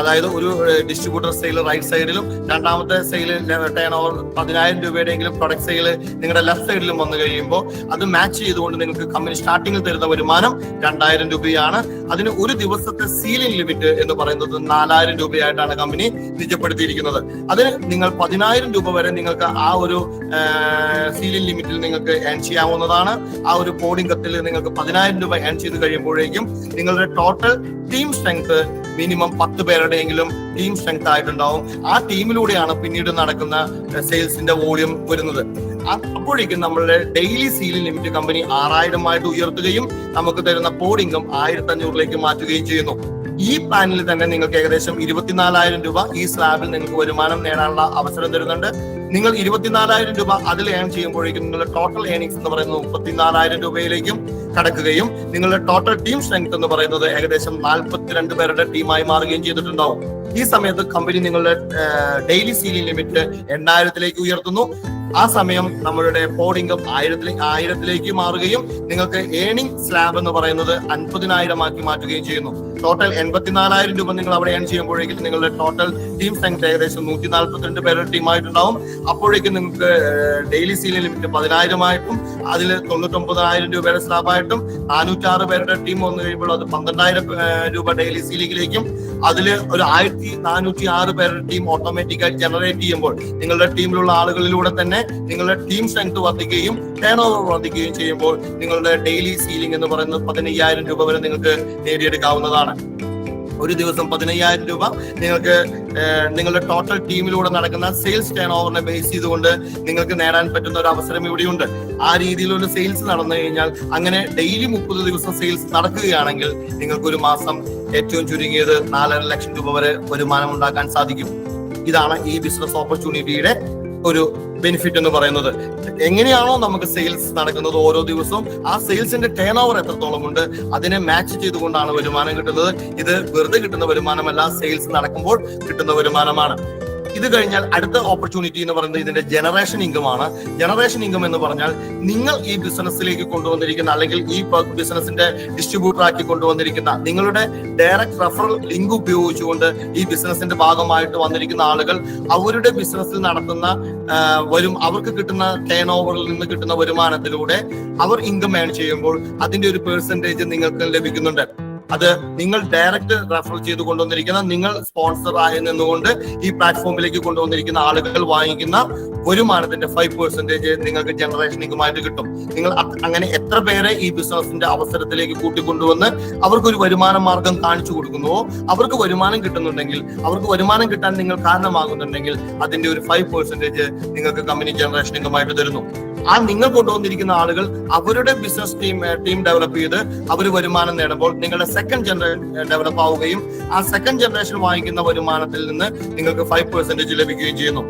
അതായത് ഒരു ഡിസ്ട്രിബ്യൂട്ടർ സെയിൽ റൈറ്റ് സൈഡിലും രണ്ടാമത്തെ സെയിൽ ടേൺ ഓവർ 10,000 രൂപയുടെയെങ്കിലും പ്രൊഡക്റ്റ് സെയിൽ നിങ്ങളുടെ ലെഫ്റ്റ് സൈഡിലും വന്നു കഴിയുമ്പോൾ അത് മാച്ച് ചെയ്തുകൊണ്ട് നിങ്ങൾക്ക് കമ്പനി സ്റ്റാർട്ടിങ്ങിൽ തരുന്ന വരുമാനം 2000 രൂപയാണ്. അതിന് ഒരു ദിവസത്തെ സീലിംഗ് ലിമിറ്റ് എന്ന് പറയുന്നത് 4000 രൂപയായിട്ടാണ് കമ്പനി നിജപ്പെടുത്തിയിരിക്കുന്നത്. അതിന് നിങ്ങൾ 10,000 രൂപ വരെ നിങ്ങൾക്ക് ആ ഒരു സീലിംഗ് ലിമിറ്റിൽ നിങ്ങൾക്ക് ഏൺ ചെയ്യാവുന്നതാണ്. ആ ഒരു കോഡിംഗ് കത്തിൽ നിങ്ങൾക്ക് 10,000 രൂപ ഏൺ ചെയ്ത് കഴിയുമ്പോഴേക്കും നിങ്ങളുടെ ടോട്ടൽ ടീം സ്ട്രെങ്ത് മിനിമം 10 പേരുടെയെങ്കിലും ടീം സ്ട്രെങ്ത് ആയിട്ടുണ്ടാവും. ആ ടീമിലൂടെയാണ് പിന്നീട് നടക്കുന്ന സെയിൽസിന്റെ വോളിയം വരുന്നത്. അപ്പോഴേക്കും നമ്മളുടെ ഡെയിലി സീലിംഗ് ലിമിറ്റ് കമ്പനി 6000 ആയിട്ട് ഉയർത്തുകയും നമുക്ക് തരുന്ന പോഡിംഗും 1500 മാറ്റുകയും ചെയ്യുന്നു. ഈ പ്ലാനിൽ തന്നെ നിങ്ങൾക്ക് ഏകദേശം 24,000 രൂപ ഈ സ്ലാബിൽ നിങ്ങൾക്ക് വരുമാനം നേടാനുള്ള അവസരം തരുന്നുണ്ട്. നിങ്ങൾ 24,000 രൂപ അതിൽ ഏൺ ചെയ്യുമ്പോഴേക്കും നിങ്ങളുടെ ടോട്ടൽ ഏണിങ്സ് എന്ന് പറയുന്നത് 34,000 രൂപയിലേക്കും കടക്കുകയും നിങ്ങളുടെ ടോട്ടൽ ടീം സ്ട്രെങ്ത് എന്ന് പറയുന്നത് ഏകദേശം 42 പേരുടെ ടീമായി മാറുകയും ചെയ്തിട്ടുണ്ടാവും. ഈ സമയത്ത് കമ്പനി നിങ്ങളുടെ ഡെയിലി സീലിംഗ് ലിമിറ്റ് 8,000 ഉയർത്തുന്നു. ആ സമയം നമ്മളുടെ പോഡിംഗം 1000 മാറുകയും നിങ്ങൾക്ക് ഏണിംഗ് സ്ലാബ് എന്ന് പറയുന്നത് 50,000 ആക്കി മാറ്റുകയും ചെയ്യുന്നു. ടോട്ടൽ 84,000 രൂപ നിങ്ങൾ അവിടെ ഏൺ ചെയ്യുമ്പോഴേക്കും നിങ്ങളുടെ ടോട്ടൽ ടീം സ്ട്രെങ്ത് ഏകദേശം 142 പേരുടെ ടീമായിട്ടുണ്ടാവും. അപ്പോഴേക്കും നിങ്ങൾക്ക് ഡെയിലി സീലിംഗ് ലിമിറ്റ് 10,000 ആയിട്ടും അതിൽ 99,000 രൂപയുടെ സ്ലാബായിട്ടും 406 പേരുടെ ടീം വന്നു കഴിയുമ്പോൾ അത് 12,000 രൂപ ഡെയിലി സീലിംഗിലേക്കും അതിൽ ഒരു 1,406 പേരുടെ ടീം ഓട്ടോമാറ്റിക്കായി ജനറേറ്റ് ചെയ്യുമ്പോൾ നിങ്ങളുടെ ടീമിലുള്ള ആളുകളിലൂടെ തന്നെ നിങ്ങളുടെ ടീം സ്ട്രെങ്ത് വർദ്ധിക്കുകയും ടേൺ ഓവർ വർദ്ധിക്കുകയും ചെയ്യുമ്പോൾ നിങ്ങളുടെ ഡെയിലി സീലിംഗ് എന്ന് പറയുന്നത് 15,000 രൂപ വരെ നിങ്ങൾക്ക് നേടിയെടുക്കാവുന്നതാണ്. ഒരു ദിവസം 15,000 രൂപ നിങ്ങൾക്ക് നിങ്ങളുടെ ടോട്ടൽ ടീമിലൂടെ നടക്കുന്ന സെയിൽസ് ടേൺ ഓവറിനെ ബേസ് ചെയ്തുകൊണ്ട് നിങ്ങൾക്ക് നേടാൻ പറ്റുന്ന ഒരു അവസരം ഇവിടെയുണ്ട്. ആ രീതിയിലുള്ള സെയിൽസ് നടന്നു കഴിഞ്ഞാൽ അങ്ങനെ ഡെയിലി 30 ദിവസം സെയിൽസ് നടക്കുകയാണെങ്കിൽ നിങ്ങൾക്ക് ഒരു മാസം ഏറ്റവും ചുരുങ്ങിയത് 4.5 ലക്ഷം രൂപ വരെ വരുമാനം ഉണ്ടാക്കാൻ സാധിക്കും. ഇതാണ് ഈ ബിസിനസ് ഓപ്പർച്യൂണിറ്റിയുടെ ഒരു ബെനിഫിറ്റ് എന്ന് പറയുന്നത്. എങ്ങനെയാണോ നമുക്ക് സെയിൽസ് നടക്കുന്നത് ഓരോ ദിവസവും ആ സെയിൽസിന്റെ ടേൺ ഓവർ എത്രത്തോളം ഉണ്ട് അതിനെ മാച്ച് ചെയ്തുകൊണ്ടാണ് വരുമാനം കിട്ടുന്നത്. ഇത് വെറുതെ കിട്ടുന്ന വരുമാനമല്ല, സെയിൽസ് നടക്കുമ്പോൾ കിട്ടുന്ന വരുമാനമാണ്. ഇത് കഴിഞ്ഞാൽ അടുത്ത ഓപ്പർച്യൂണിറ്റി എന്ന് പറയുന്നത് ഇതിന്റെ ജനറേഷൻ ഇൻകം ആണ്. ജനറേഷൻ ഇൻകം എന്ന് പറഞ്ഞാൽ നിങ്ങൾ ഈ ബിസിനസ്സിലേക്ക് കൊണ്ടുവന്നിരിക്കുന്ന അല്ലെങ്കിൽ ഈ ബിസിനസിന്റെ ഡിസ്ട്രിബ്യൂട്ടർ ആക്കി കൊണ്ടുവന്നിരിക്കുന്ന നിങ്ങളുടെ ഡയറക്റ്റ് റെഫറൽ ലിങ്ക് ഉപയോഗിച്ചുകൊണ്ട് ഈ ബിസിനസിന്റെ ഭാഗമായിട്ട് വന്നിരിക്കുന്ന ആളുകൾ അവരുടെ ബിസിനസ്സിൽ നടത്തുന്ന അവർക്ക് കിട്ടുന്ന ടേൺ ഓവറിൽ നിന്ന് കിട്ടുന്ന വരുമാനത്തിലൂടെ അവർ ഇൻകം ഏൺ ചെയ്യുമ്പോൾ അതിന്റെ ഒരു പെർസെന്റേജ് നിങ്ങൾക്ക് ലഭിക്കുന്നുണ്ട്. അത് നിങ്ങൾ ഡയറക്റ്റ് റെഫർ ചെയ്ത് കൊണ്ടുവന്നിരിക്കുന്ന, നിങ്ങൾ സ്പോൺസർ ആയി നിന്നുകൊണ്ട് ഈ പ്ലാറ്റ്ഫോമിലേക്ക് കൊണ്ടുവന്നിരിക്കുന്ന ആളുകൾ വാങ്ങിക്കുന്ന വരുമാനത്തിന്റെ 5% നിങ്ങൾക്ക് ജനറേഷൻ ഇൻകമായിട്ട് കിട്ടും. നിങ്ങൾ അങ്ങനെ എത്ര പേരെ ഈ ബിസിനസിന്റെ അവസരത്തിലേക്ക് കൂട്ടിക്കൊണ്ടുവന്ന് അവർക്കൊരു വരുമാന മാർഗം കാണിച്ചു കൊടുക്കുന്നുവോ, അവർക്ക് വരുമാനം കിട്ടുന്നുണ്ടെങ്കിൽ, അവർക്ക് വരുമാനം കിട്ടാൻ നിങ്ങൾ കാരണമാകുന്നുണ്ടെങ്കിൽ അതിന്റെ ഒരു 5% നിങ്ങൾക്ക് കമ്പനി ജനറേഷൻ ഇൻകമായിട്ട് തരുന്നു. ആ നിങ്ങൾ കൊണ്ടുവന്നിരിക്കുന്ന ആളുകൾ അവരുടെ ബിസിനസ് ടീം ഡെവലപ്പ് ചെയ്ത് അവർ വരുമാനം നേടുമ്പോൾ നിങ്ങളുടെ സെക്കൻഡ് ജനറേഷൻ ഡെവലപ്പ് ആവുകയും ആ സെക്കൻഡ് ജനറേഷൻ വാങ്ങിക്കുന്ന വരുമാനത്തിൽ നിന്ന് നിങ്ങൾക്ക് 5% ലഭിക്കുകയും ചെയ്യുന്നു.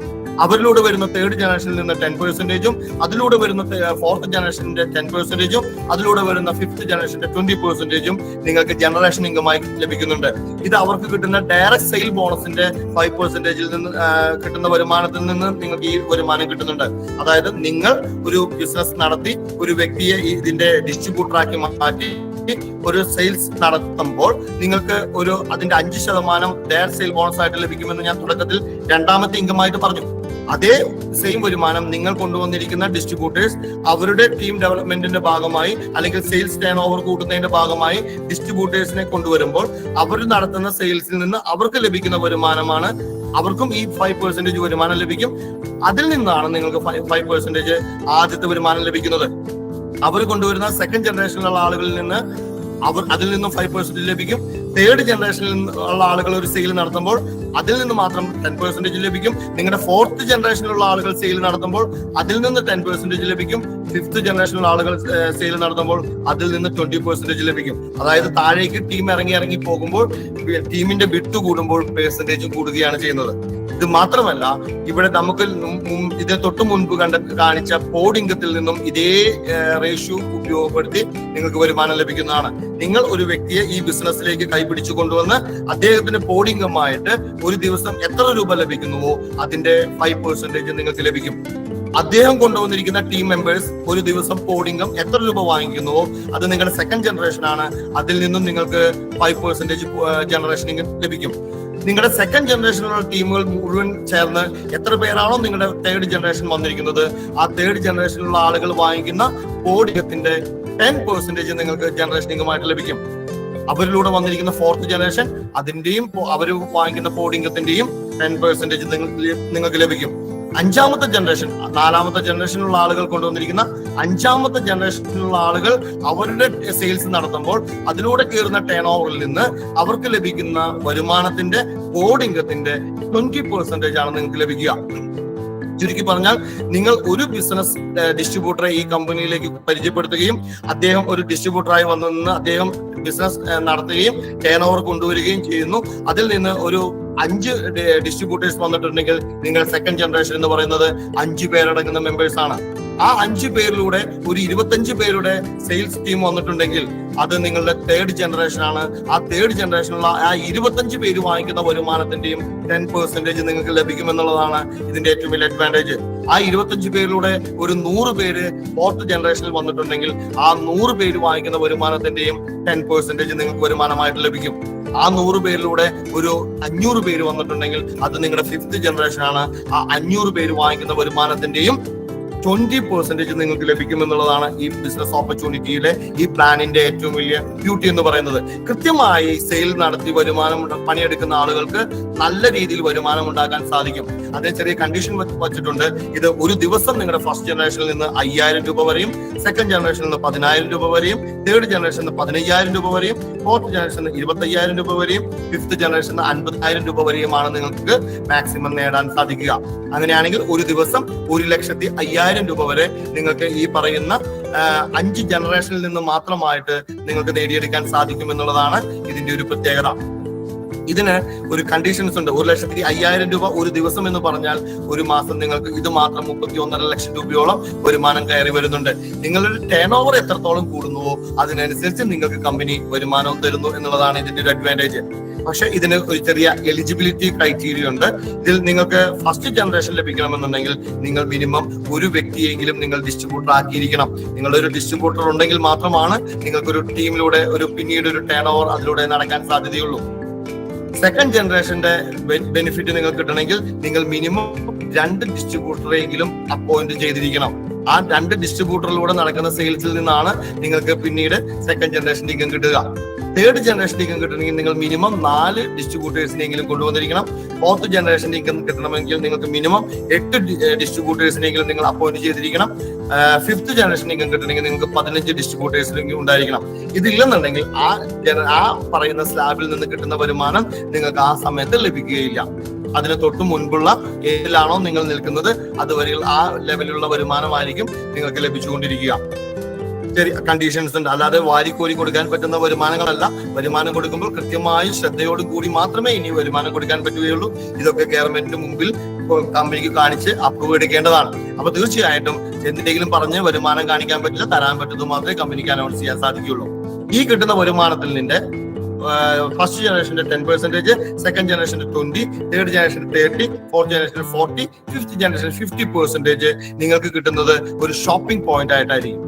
അവരിലൂടെ വരുന്ന തേർഡ് ജനറേഷനിൽ നിന്ന് 10%, അതിലൂടെ വരുന്ന ഫോർത്ത് ജനറേഷന്റെ 10%, അതിലൂടെ വരുന്ന ഫിഫ്ത് ജനറേഷന്റെ 20% നിങ്ങൾക്ക് ജനറേഷൻ ഇൻകമായി ലഭിക്കുന്നുണ്ട്. ഇത് അവർക്ക് കിട്ടുന്ന ഡയറക്ട് സെയിൽ ബോണസിന്റെ 5%-ൽ നിന്ന് കിട്ടുന്ന വരുമാനത്തിൽ നിന്ന് നിങ്ങൾക്ക് ഈ വരുമാനം കിട്ടുന്നുണ്ട്. അതായത് നിങ്ങൾ ഒരു ബിസിനസ് നടത്തി ഒരു വ്യക്തിയെ ഇതിന്റെ ഡിസ്ട്രിബ്യൂട്ടറാക്കി മാറ്റി ഒരു സെയിൽസ് നടത്തുമ്പോൾ നിങ്ങൾക്ക് അതിന്റെ 5% ഡയറക്ട് സെയിൽ ബോണസ് ആയിട്ട് ലഭിക്കുമെന്ന് ഞാൻ തുടക്കത്തിൽ രണ്ടാമത്തെ ഇൻകമായിട്ട് പറഞ്ഞു. അതേ സെയിം വരുമാനം നിങ്ങൾ കൊണ്ടുവന്നിരിക്കുന്ന ഡിസ്ട്രിബ്യൂട്ടേഴ്സ് അവരുടെ ടീം ഡെവലപ്മെന്റിന്റെ ഭാഗമായി അല്ലെങ്കിൽ സെയിൽസ് ടേൺ ഓവർ കൂട്ടുന്നതിന്റെ ഭാഗമായി ഡിസ്ട്രിബ്യൂട്ടേഴ്സിനെ കൊണ്ടുവരുമ്പോൾ അവർ നടത്തുന്ന സെയിൽസിൽ നിന്ന് അവർക്ക് ലഭിക്കുന്ന വരുമാനമാണ്, അവർക്കും ഈ 5% വരുമാനം ലഭിക്കും. അതിൽ നിന്നാണ് നിങ്ങൾക്ക് 5% ആദ്യത്തെ വരുമാനം ലഭിക്കുന്നത്. അവർ കൊണ്ടുവരുന്ന സെക്കൻഡ് ജനറേഷനിലുള്ള ആളുകളിൽ നിന്ന് അതിൽ നിന്നും 5% ലഭിക്കും. തേർഡ് ജനറേഷനിൽ ഉള്ള ആളുകൾ ഒരു സെയിൽ നടത്തുമ്പോൾ അതിൽ നിന്ന് മാത്രം 10% ലഭിക്കും. നിങ്ങളുടെ ഫോർത്ത് ജനറേഷനിലുള്ള ആളുകൾ സെയിൽ നടത്തുമ്പോൾ അതിൽ നിന്ന് 10% ലഭിക്കും. ഫിഫ്ത് ജനറേഷനിലുള്ള ആളുകൾ സെയിൽ നടത്തുമ്പോൾ അതിൽ നിന്ന് 20% ലഭിക്കും. അതായത് താഴേക്ക് ടീം ഇറങ്ങി പോകുമ്പോൾ ടീമിന്റെ വിട്ട് കൂടുമ്പോൾ പെർസെന്റേജും കൂടുകയാണ് ചെയ്യുന്നത്. ഇത് മാത്രമല്ല, ഇവിടെ നമുക്ക് ഇതിന് തൊട്ട് മുൻപ് കാണിച്ച പോഡിംഗത്തിൽ നിന്നും ഇതേ റേഷ്യോ ഉപയോഗപ്പെടുത്തി നിങ്ങൾക്ക് വരുമാനം ലഭിക്കുന്നതാണ്. നിങ്ങൾ ഒരു വ്യക്തിയെ ഈ ബിസിനസ്സിലേക്ക് കൈപിടിച്ചു കൊണ്ടുവന്ന് അദ്ദേഹത്തിന് പോഡിംഗുമായിട്ട് ഒരു ദിവസം എത്ര രൂപ ലഭിക്കുന്നുവോ അതിന്റെ 5% നിങ്ങൾക്ക് ലഭിക്കും. അദ്ദേഹം കൊണ്ടുവന്നിരിക്കുന്ന ടീം മെമ്പേഴ്സ് ഒരു ദിവസം പോഡിംഗം എത്ര രൂപ വാങ്ങിക്കുന്നുവോ അത് നിങ്ങളുടെ സെക്കൻഡ് ജനറേഷൻ ആണ്. അതിൽ നിന്നും നിങ്ങൾക്ക് 5% ജനറേഷൻ ലഭിക്കും. നിങ്ങളുടെ സെക്കൻഡ് ജനറേഷനിലുള്ള ടീമുകൾ മുഴുവൻ ചേർന്ന് എത്ര പേരാണോ നിങ്ങളുടെ തേർഡ് ജനറേഷൻ വന്നിരിക്കുന്നത് ആ തേർഡ് ജനറേഷനിലുള്ള ആളുകൾ വാങ്ങിക്കുന്ന പോഡിംഗത്തിന്റെ 10% നിങ്ങൾക്ക് ജനറേഷൻ ഇൻകമായിട്ട് ലഭിക്കും. അവരിലൂടെ വന്നിരിക്കുന്ന ഫോർത്ത് ജനറേഷൻ അതിന്റെയും അവർ വാങ്ങിക്കുന്ന പോഡിംഗത്തിന്റെയും 10% നിങ്ങൾക്ക് ലഭിക്കും. അഞ്ചാമത്തെ ജനറേഷൻ, നാലാമത്തെ ജനറേഷനിലുള്ള ആളുകൾ കൊണ്ടുവന്നിരിക്കുന്ന അഞ്ചാമത്തെ ജനറേഷനിലുള്ള ആളുകൾ അവരുടെ സെയിൽസ് നടത്തുമ്പോൾ അതിലൂടെ കയറുന്ന ടേൺ ഓവറിൽ നിന്ന് അവർക്ക് ലഭിക്കുന്ന വരുമാനത്തിന്റെ പോഡിംഗത്തിന്റെ 20% ആണ് നിങ്ങൾക്ക് ലഭിക്കുക. ചുരുക്കി പറഞ്ഞാൽ നിങ്ങൾ ഒരു ബിസിനസ് ഡിസ്ട്രിബ്യൂട്ടറെ ഈ കമ്പനിയിലേക്ക് പരിചയപ്പെടുത്തുകയും അദ്ദേഹം ഒരു ഡിസ്ട്രിബ്യൂട്ടറായി വന്നു നിന്ന് അദ്ദേഹം ബിസിനസ് നടത്തുകയും ടേൺ ഓവർ കൊണ്ടുവരികയും ചെയ്യുന്നു. അതിൽ നിന്ന് ഒരു 5 ഡിസ്ട്രിബ്യൂട്ടേഴ്സ് വന്നിട്ടുണ്ടെങ്കിൽ നിങ്ങൾ സെക്കൻഡ് ജനറേഷൻ എന്ന് പറയുന്നത് 5 പേരടങ്ങുന്ന മെമ്പേഴ്സ് ആണ്. ആ 5 പേരിലൂടെ ഒരു 25 പേരുടെ സെയിൽസ് ടീം വന്നിട്ടുണ്ടെങ്കിൽ അത് നിങ്ങളുടെ തേർഡ് ജനറേഷൻ ആണ്. ആ തേർഡ് ജനറേഷനുള്ള ആ 25 പേര് വാങ്ങിക്കുന്ന വരുമാനത്തിന്റെയും 10% നിങ്ങൾക്ക് ലഭിക്കുമെന്നുള്ളതാണ് ഇതിന്റെ ഏറ്റവും വലിയ അഡ്വാൻറ്റേജ്. ആ 25 പേരിലൂടെ ഒരു 100 പേര് ഫോർത്ത് ജനറേഷനിൽ വന്നിട്ടുണ്ടെങ്കിൽ ആ 100 പേര് വാങ്ങിക്കുന്ന വരുമാനത്തിന്റെയും 10% നിങ്ങൾക്ക് വരുമാനമായിട്ട് ലഭിക്കും. ആ 100 പേരിലൂടെ ഒരു 500 പേര് വന്നിട്ടുണ്ടെങ്കിൽ അത് നിങ്ങളുടെ ഫിഫ്ത് ജനറേഷൻ ആണ്. ആ 500 പേര് വാങ്ങിക്കുന്ന വരുമാനത്തിന്റെയും 20% നിങ്ങൾക്ക് ലഭിക്കുമെന്നുള്ളതാണ് ഈ ബിസിനസ് ഓപ്പർച്യൂണിറ്റിയിലെ ഈ പ്ലാനിന്റെ ഏറ്റവും വലിയ ബ്യൂട്ടി എന്ന് പറയുന്നത്. കൃത്യമായി സെയിൽ നടത്തി വരുമാനം പണിയെടുക്കുന്ന ആളുകൾക്ക് നല്ല രീതിയിൽ വരുമാനം ഉണ്ടാക്കാൻ സാധിക്കും. അതിന് ചെറിയ കണ്ടീഷൻ വച്ചിട്ടുണ്ട്. ഇത് ഒരു ദിവസം നിങ്ങളുടെ ഫസ്റ്റ് ജനറേഷനിൽ നിന്ന് 5000 രൂപ വരെയും സെക്കൻഡ് ജനറേഷനിൽ നിന്ന് 10000 രൂപ വരെയും തേർഡ് ജനറേഷനിൽ നിന്ന് 15000 രൂപ വരെയും ഫോർത്ത് ജനറേഷനിൽ നിന്ന് 25000 രൂപ വരെയും ഫിഫ്ത് ജനറേഷനിൽ നിന്ന് 50000 രൂപ വരെയുമാണ് നിങ്ങൾക്ക് മാക്സിമം നേടാൻ സാധിക്കുക. അങ്ങനെയാണെങ്കിൽ ഒരു ദിവസം 1,50,000 രൂപ വരെ നിങ്ങൾക്ക് ഈ പറയുന്ന 5 ജനറേഷനിൽ നിന്ന് മാത്രമായിട്ട് നിങ്ങൾക്ക് നേടിയെടുക്കാൻ സാധിക്കുമെന്നുള്ളതാണ് ഇതിന്റെ ഒരു പ്രത്യേകത. ഇതിന് ഒരു കണ്ടീഷൻസ് ഉണ്ട്. 1,50,000 രൂപ ഒരു ദിവസം എന്ന് പറഞ്ഞാൽ ഒരു മാസം നിങ്ങൾക്ക് ഇത് മാത്രം 31.5 ലക്ഷം രൂപയോളം വരുമാനം കയറി വരുന്നുണ്ട്. നിങ്ങളുടെ ടേൺ ഓവർ എത്രത്തോളം കൂടുന്നുവോ അതിനനുസരിച്ച് നിങ്ങൾക്ക് കമ്പനി വരുമാനം തരുന്നു എന്നുള്ളതാണ് ഇതിന്റെ ഒരു അഡ്വാൻറ്റേജ്. പക്ഷെ ഇതിന് ഒരു ചെറിയ എലിജിബിലിറ്റി ക്രൈറ്റീരിയ ഉണ്ട്. ഇതിൽ നിങ്ങൾക്ക് ഫസ്റ്റ് ജനറേഷൻ ലഭിക്കണമെന്നുണ്ടെങ്കിൽ നിങ്ങൾ മിനിമം ഒരു വ്യക്തിയെങ്കിലും നിങ്ങൾ ഡിസ്ട്രിബ്യൂട്ടർ ആക്കിയിരിക്കണം. നിങ്ങളൊരു ഡിസ്ട്രിബ്യൂട്ടർ ഉണ്ടെങ്കിൽ മാത്രമാണ് നിങ്ങൾക്കൊരു ടീമിലൂടെ പിന്നീട് ഒരു ടേൺ ഓവർ അതിലൂടെ നടക്കാൻ സാധ്യതയുള്ളൂ. സെക്കൻഡ് ജനറേഷന്റെ ബെനിഫിറ്റ് നിങ്ങൾക്ക് കിട്ടണമെങ്കിൽ നിങ്ങൾ മിനിമം 2 ഡിസ്ട്രിബ്യൂട്ടറെങ്കിലും അപ്പോയിന്റ് ചെയ്തിരിക്കണം. ആ 2 ഡിസ്ട്രിബ്യൂട്ടറിലൂടെ നടക്കുന്ന സെയിൽസിൽ നിന്നാണ് നിങ്ങൾക്ക് പിന്നീട് സെക്കൻഡ് ജനറേഷൻ ഇൻകം കിട്ടുക. തേർഡ് ജനറേഷൻ ഇൻകം കിട്ടണമെങ്കിൽ നിങ്ങൾ മിനിമം 4 ഡിസ്ട്രിബ്യൂട്ടേഴ്സിനെങ്കിലും കൊണ്ടുവന്നിരിക്കണം. ഫോർത്ത് ജനറേഷൻ ഇൻകം കിട്ടണമെങ്കിൽ നിങ്ങൾക്ക് മിനിമം 8 ഡിസ്ട്രിബ്യൂട്ടേഴ്സിനെങ്കിലും നിങ്ങൾ അപ്പോയിന്റ് ചെയ്തിരിക്കണം. ഫിഫ്ത്ത് ജനറേഷൻ ഇൻകം കിട്ടണമെങ്കിൽ നിങ്ങൾക്ക് 15 ഡിസ്ട്രിബ്യൂട്ടേഴ്സിനെങ്കിലും ഉണ്ടായിരിക്കണം. ഇതില്ലെന്നുണ്ടെങ്കിൽ ആ പറയുന്ന സ്ലാബിൽ നിന്ന് കിട്ടുന്ന വരുമാനം നിങ്ങൾക്ക് ആ സമയത്ത് ലഭിക്കുകയില്ല. അതിന് തൊട്ട് മുൻപുള്ള ഏതിലാണോ നിങ്ങൾ നിൽക്കുന്നത് അതുവരെ ആ ലെവലിലുള്ള വരുമാനമായിരിക്കും നിങ്ങൾക്ക് ലഭിച്ചുകൊണ്ടിരിക്കുക. ചെറിയ കണ്ടീഷൻസ് ഉണ്ട്, അല്ലാതെ വാരിക്കോരി കൊടുക്കാൻ പറ്റുന്ന വരുമാനങ്ങളല്ല. വരുമാനം കൊടുക്കുമ്പോൾ കൃത്യമായി ശ്രദ്ധയോട് കൂടി മാത്രമേ ഇനി വരുമാനം കൊടുക്കാൻ പറ്റുകയുള്ളൂ. ഇതൊക്കെ ഗവൺമെന്റിന് മുമ്പിൽ കമ്പനിക്ക് കാണിച്ച് അപ്രൂവ് എടുക്കേണ്ടതാണ്. അപ്പൊ തീർച്ചയായിട്ടും എന്തെങ്കിലും പറഞ്ഞ് വരുമാനം കാണിക്കാൻ പറ്റില്ല, തരാൻ പറ്റുന്നത് മാത്രമേ കമ്പനിക്ക് അനൗൺസ് ചെയ്യാൻ സാധിക്കുകയുള്ളൂ. ഈ കിട്ടുന്ന വരുമാനത്തിൽ നിന്റെ ഫസ്റ്റ് ജനറേഷന്റെ 10%, സെക്കൻഡ് ജനറേഷന്റെ 20%, third generation 30%, fourth generation 40%, fifth generation 50% നിങ്ങൾക്ക് കിട്ടുന്നത് ഒരു ഷോപ്പിംഗ് പോയിന്റ് ആയിട്ടായിരിക്കും.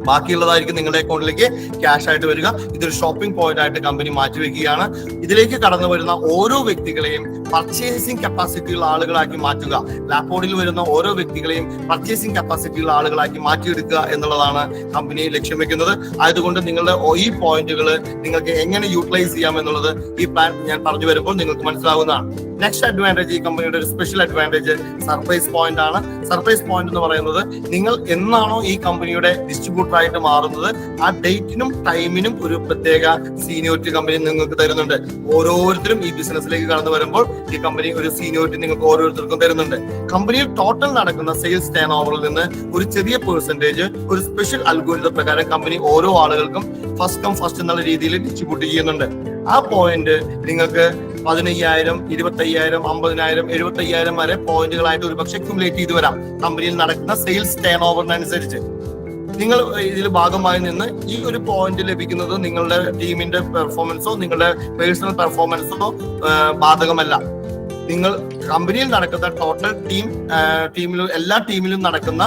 ബാക്കിയുള്ളതായിരിക്കും നിങ്ങളുടെ അക്കൗണ്ടിലേക്ക് ക്യാഷ് ആയിട്ട് വരിക. ഇതൊരു ഷോപ്പിംഗ് പോയിന്റ് ആയിട്ട് കമ്പനി മാറ്റിവെക്കുകയാണ്. ഇതിലേക്ക് കടന്നു വരുന്ന ഓരോ വ്യക്തികളെയും പർച്ചേസിംഗ് കപ്പാസിറ്റിയുള്ള ആളുകളാക്കി മാറ്റുക. ലാപ്പോഡിൽ വരുന്ന ഓരോ വ്യക്തികളെയും പർച്ചേസിംഗ് കപ്പാസിറ്റിയുള്ള ആളുകളാക്കി മാറ്റിയെടുക്കുക എന്നുള്ളതാണ് കമ്പനി ലക്ഷ്യം വെക്കുന്നത്. ആയതുകൊണ്ട് നിങ്ങളുടെ ഈ പോയിന്റുകൾ നിങ്ങൾക്ക് എങ്ങനെ യൂട്ടിലൈസ് ചെയ്യാം എന്നുള്ളത് ഈ പ്ലാൻ ഞാൻ പറഞ്ഞു വരുമ്പോൾ നിങ്ങൾക്ക് മനസ്സിലാവുന്നതാണ്. നെക്സ്റ്റ് അഡ്വാൻറ്റേജ്, ഈ കമ്പനിയുടെ ഒരു സ്പെഷ്യൽ അഡ്വാൻറ്റേജ് സർപ്രൈസ് പോയിന്റ് ആണ്. സർപ്രൈസ് പോയിന്റ് എന്ന് പറയുന്നത് നിങ്ങൾ എന്നാണോ ഈ കമ്പനിയുടെ ഡിസ്ട്രിബ്യൂട്ടർ ആയിട്ട് മാറുന്നത് ആ ഡേറ്റിനും ടൈമിനും ഒരു പ്രത്യേക സീനിയോറിറ്റി കമ്പനി നിങ്ങൾക്ക് തരുന്നുണ്ട്. ഓരോരുത്തരും ഈ ബിസിനസ്സിലേക്ക് കടന്നു വരുമ്പോൾ ഈ കമ്പനി ഒരു സീനിയോറിറ്റി നിങ്ങൾക്ക് ഓരോരുത്തർക്കും തരുന്നുണ്ട്. കമ്പനിയിൽ ടോട്ടൽ നടക്കുന്ന സെയിൽസ് ടേൺ ഓവറിൽ നിന്ന് ഒരു ചെറിയ പെർസെന്റേജ് ഒരു സ്പെഷ്യൽ അൽഗോരിതം പ്രകാരം കമ്പനി ഓരോ ആളുകൾക്കും ഫസ്റ്റ് കം ഫസ്റ്റ് എന്നുള്ള രീതിയിൽ ഡിസ്ട്രിബ്യൂട്ട് ചെയ്യുന്നുണ്ട്. ആ പോയിന്റ് നിങ്ങൾക്ക് 15,000, 25,000, 50,000, 75,000 വരെ പോയിന്റുകളായിട്ട് ഒരുപക്ഷെ അക്യുമുലേറ്റ് ചെയ്ത് വരാം. കമ്പനിയിൽ നടക്കുന്ന സെയിൽസ് ടേൺ ഓവറിനനുസരിച്ച് നിങ്ങൾ ഇതിൽ ഭാഗമായി നിന്ന് ഈ ഒരു പോയിന്റ് ലഭിക്കുന്നത് നിങ്ങളുടെ ടീമിന്റെ പെർഫോമൻസോ നിങ്ങളുടെ പേഴ്സണൽ പെർഫോമൻസോ ബാധകമല്ല. നിങ്ങൾ കമ്പനിയിൽ നടക്കുന്ന ടോട്ടൽ ടീമിലും എല്ലാ ടീമിലും നടക്കുന്ന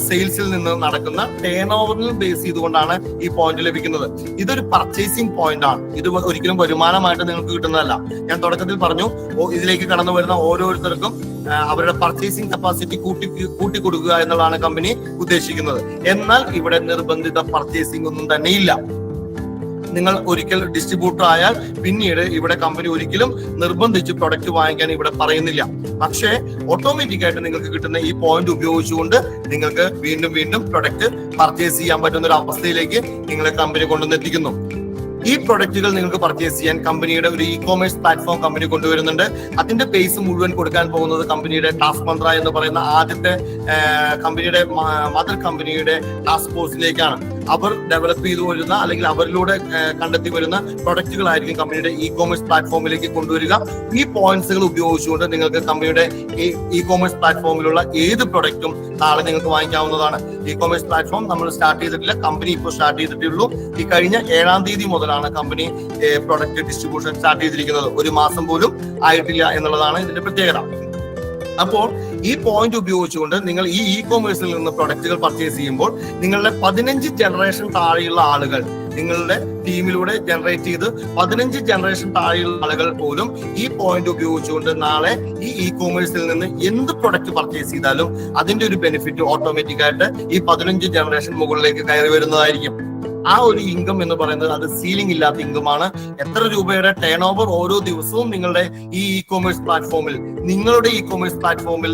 സെയിൽസിൽ നിന്ന് നടക്കുന്ന ടേൺ ഓവറിൽ ബേസ് ചെയ്തുകൊണ്ടാണ് ഈ പോയിന്റ് ലഭിക്കുന്നത്. ഇതൊരു പർച്ചേസിംഗ് പോയിന്റ് ആണ്. ഇത് ഒരിക്കലും വരുമാനമായിട്ട് നിങ്ങൾക്ക് കിട്ടുന്നതല്ല. ഞാൻ തുടക്കത്തിൽ പറഞ്ഞു, ഇതിലേക്ക് കടന്നു വരുന്ന ഓരോരുത്തർക്കും അവരുടെ പർച്ചേസിംഗ് കപ്പാസിറ്റി കൂട്ടി കൊടുക്കുക എന്നുള്ളതാണ് കമ്പനി ഉദ്ദേശിക്കുന്നത്. എന്നാൽ ഇവിടെ നിർബന്ധിത പർച്ചേസിംഗ് ഒന്നും തന്നെയില്ല. നിങ്ങൾ ഒരിക്കൽ ഡിസ്ട്രിബ്യൂട്ടർ ആയാൽ പിന്നീട് ഇവിടെ കമ്പനി ഒരിക്കലും നിർബന്ധിച്ച് പ്രൊഡക്റ്റ് വാങ്ങിക്കാൻ ഇവിടെ പറയുന്നില്ല. പക്ഷേ ഓട്ടോമാറ്റിക് ആയിട്ട് നിങ്ങൾക്ക് കിട്ടുന്ന ഈ പോയിന്റ് ഉപയോഗിച്ചുകൊണ്ട് നിങ്ങൾക്ക് വീണ്ടും വീണ്ടും പ്രൊഡക്റ്റ് പർച്ചേസ് ചെയ്യാൻ പറ്റുന്ന ഒരു അവസ്ഥയിലേക്ക് നിങ്ങളെ കമ്പനി കൊണ്ടുവന്നെത്തിക്കുന്നു. ഈ പ്രൊഡക്റ്റുകൾ നിങ്ങൾക്ക് പർച്ചേസ് ചെയ്യാൻ കമ്പനിയുടെ ഒരു ഇ കോമേഴ്സ് പ്ലാറ്റ്ഫോം കമ്പനി കൊണ്ടുവരുന്നുണ്ട്. അതിന്റെ പേസ് മുഴുവൻ കൊടുക്കാൻ പോകുന്നത് കമ്പനിയുടെ ടാസ്ക് മന്ത്ര എന്ന് പറയുന്ന ആദ്യത്തെ കമ്പനിയുടെ മദർ കമ്പനിയുടെ ടാസ്ക് ഫോഴ്സിലേക്കാണ്. അവർ ഡെവലപ്പ് ചെയ്തു വരുന്ന അല്ലെങ്കിൽ അവരിലൂടെ കണ്ടെത്തി വരുന്ന പ്രൊഡക്റ്റുകളായിരിക്കും കമ്പനിയുടെ ഇ കോമേഴ്സ് പ്ലാറ്റ്ഫോമിലേക്ക് കൊണ്ടുവരിക. ഈ പോയിന്റ്സുകൾ ഉപയോഗിച്ചുകൊണ്ട് നിങ്ങൾക്ക് കമ്പനിയുടെ ഇ കോമേഴ്സ് പ്ലാറ്റ്ഫോമിലുള്ള ഏത് പ്രൊഡക്റ്റും നാളെ നിങ്ങൾക്ക് വാങ്ങിക്കാവുന്നതാണ്. ഇ കോമേഴ്സ് പ്ലാറ്റ്ഫോം നമ്മൾ സ്റ്റാർട്ട് ചെയ്തിട്ടില്ല, കമ്പനി ഇപ്പോൾ സ്റ്റാർട്ട് ചെയ്തിട്ടുള്ളൂ. ഈ കഴിഞ്ഞ 7-ാം തീയതി മുതലാണ് കമ്പനി പ്രൊഡക്റ്റ് ഡിസ്ട്രിബ്യൂഷൻ സ്റ്റാർട്ട് ചെയ്തിരിക്കുന്നത്. ഒരു മാസം പോലും ആയിട്ടില്ല എന്നുള്ളതാണ് ഇതിന്റെ പ്രത്യേകത. അപ്പോൾ ഈ പോയിന്റ് ഉപയോഗിച്ചുകൊണ്ട് നിങ്ങൾ ഈ ഇ കോമേഴ്സിൽ നിന്ന് പ്രൊഡക്റ്റുകൾ പർച്ചേസ് ചെയ്യുമ്പോൾ നിങ്ങളുടെ 15 ജനറേഷൻ താഴെയുള്ള ആളുകൾ നിങ്ങളുടെ ടീമിലൂടെ ജനറേറ്റ് ചെയ്ത് 15 ജനറേഷൻ താഴെയുള്ള ആളുകൾ പോലും ഈ പോയിന്റ് ഉപയോഗിച്ചുകൊണ്ട് നാളെ ഈ ഇ കോമേഴ്സിൽ നിന്ന് എന്ത് പ്രൊഡക്റ്റ് പർച്ചേസ് ചെയ്താലും അതിന്റെ ഒരു ബെനിഫിറ്റ് ഓട്ടോമാറ്റിക് ആയിട്ട് ഈ 15 ജനറേഷൻ മുകളിലേക്ക് കയറി വരുന്നതായിരിക്കും. ആ ഒരു ഇൻകം എന്ന് പറയുന്നത് അത് സീലിംഗ് ഇല്ലാത്ത ഇൻകമാണ്. എത്ര രൂപയുടെ ടേൺ ഓവർ ഓരോ ദിവസവും നിങ്ങളുടെ ഈ ഇ കോമേഴ്സ് പ്ലാറ്റ്ഫോമിൽ നിങ്ങളുടെ ഇ കോമേഴ്സ് പ്ലാറ്റ്ഫോമിൽ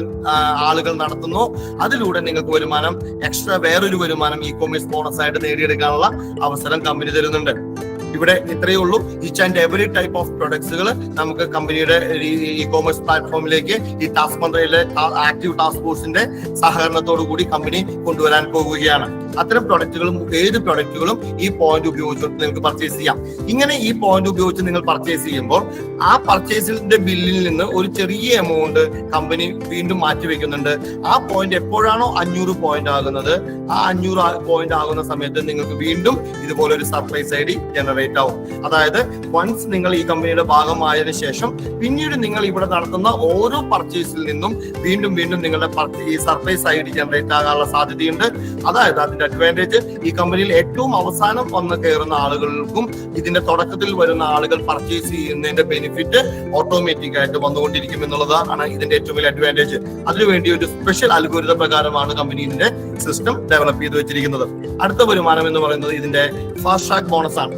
ആളുകൾ നടത്തുന്നു, അതിലൂടെ നിങ്ങൾക്ക് വരുമാനം എക്സ്ട്രാ വേറൊരു വരുമാനം ഇ കോമേഴ്സ് ബോണസ് ആയിട്ട് നേടിയെടുക്കാനുള്ള അവസരം കമ്പനി തരുന്നുണ്ട്. ഇവിടെ ഇത്രയേ ഉള്ളൂ. Each and every type of പ്രൊഡക്ട്സുകൾ നമുക്ക് കമ്പനിയുടെ ഇ കോമേഴ്സ് പ്ലാറ്റ്ഫോമിലേക്ക് ഈ ടാസ്ക് മന്ത്രയിലെ ആക്റ്റീവ് ടാസ്ക് ഫോഴ്സിന്റെ സഹകരണത്തോടു കൂടി കമ്പനി കൊണ്ടുവരാൻ പോകുകയാണ്. അത്തരം പ്രൊഡക്റ്റുകളും ഏത് പ്രൊഡക്റ്റുകളും ഈ പോയിന്റ് ഉപയോഗിച്ചുകൊണ്ട് നിങ്ങൾക്ക് പർച്ചേസ് ചെയ്യാം. ഇങ്ങനെ ഈ പോയിന്റ് ഉപയോഗിച്ച് നിങ്ങൾ പർച്ചേസ് ചെയ്യുമ്പോൾ ആ പർച്ചേസിന്റെ ബില്ലിൽ നിന്ന് ഒരു ചെറിയ എമൗണ്ട് കമ്പനി വീണ്ടും മാറ്റിവെക്കുന്നുണ്ട്. ആ പോയിന്റ് എപ്പോഴാണോ 500 പോയിന്റ് ആകുന്നത്, ആ 500 പോയിന്റ് ആകുന്ന സമയത്ത് നിങ്ങൾക്ക് വീണ്ടും ഇതുപോലെ ഒരു സർപ്രൈസ് ഐ ഡി ജനറേറ്റ് ആവും. അതായത് വൺസ് നിങ്ങൾ ഈ കമ്പനിയുടെ ഭാഗമായതിനു ശേഷം പിന്നീട് നിങ്ങൾ ഇവിടെ നടത്തുന്ന ഓരോ പർച്ചേസിൽ നിന്നും വീണ്ടും വീണ്ടും നിങ്ങളുടെ ഈ സർപ്രൈസ് ഐ ഡി ജനറേറ്റ് ആകാനുള്ള സാധ്യതയുണ്ട്. അതായത് അതിന്റെ അഡ്വാൻറ്റേജ് ഈ കമ്പനിയിൽ ഏറ്റവും അവസാനം വന്ന് കയറുന്ന ആളുകൾക്കും ഇതിന്റെ തുടക്കത്തിൽ വരുന്ന ആളുകൾ പർച്ചേസ് ചെയ്യുന്നതിന്റെ ബെനിഫിറ്റ് ഓട്ടോമാറ്റിക് ആയിട്ട് വന്നുകൊണ്ടിരിക്കും എന്നുള്ളതാണ് ഇതിന്റെ ഏറ്റവും വലിയ അഡ്വാൻറ്റേജ്. അതിനുവേണ്ടി ഒരു സ്പെഷ്യൽ അൽഗോരിത പ്രകാരമാണ് കമ്പനി ഇതിന്റെ സിസ്റ്റം ഡെവലപ്പ് ചെയ്ത് വെച്ചിരിക്കുന്നത്. അടുത്ത വരുമാനം എന്ന് പറയുന്നത് ഇതിന്റെ ഫാസ്റ്റ് ട്രാക്ക് ബോണസ് ആണ്.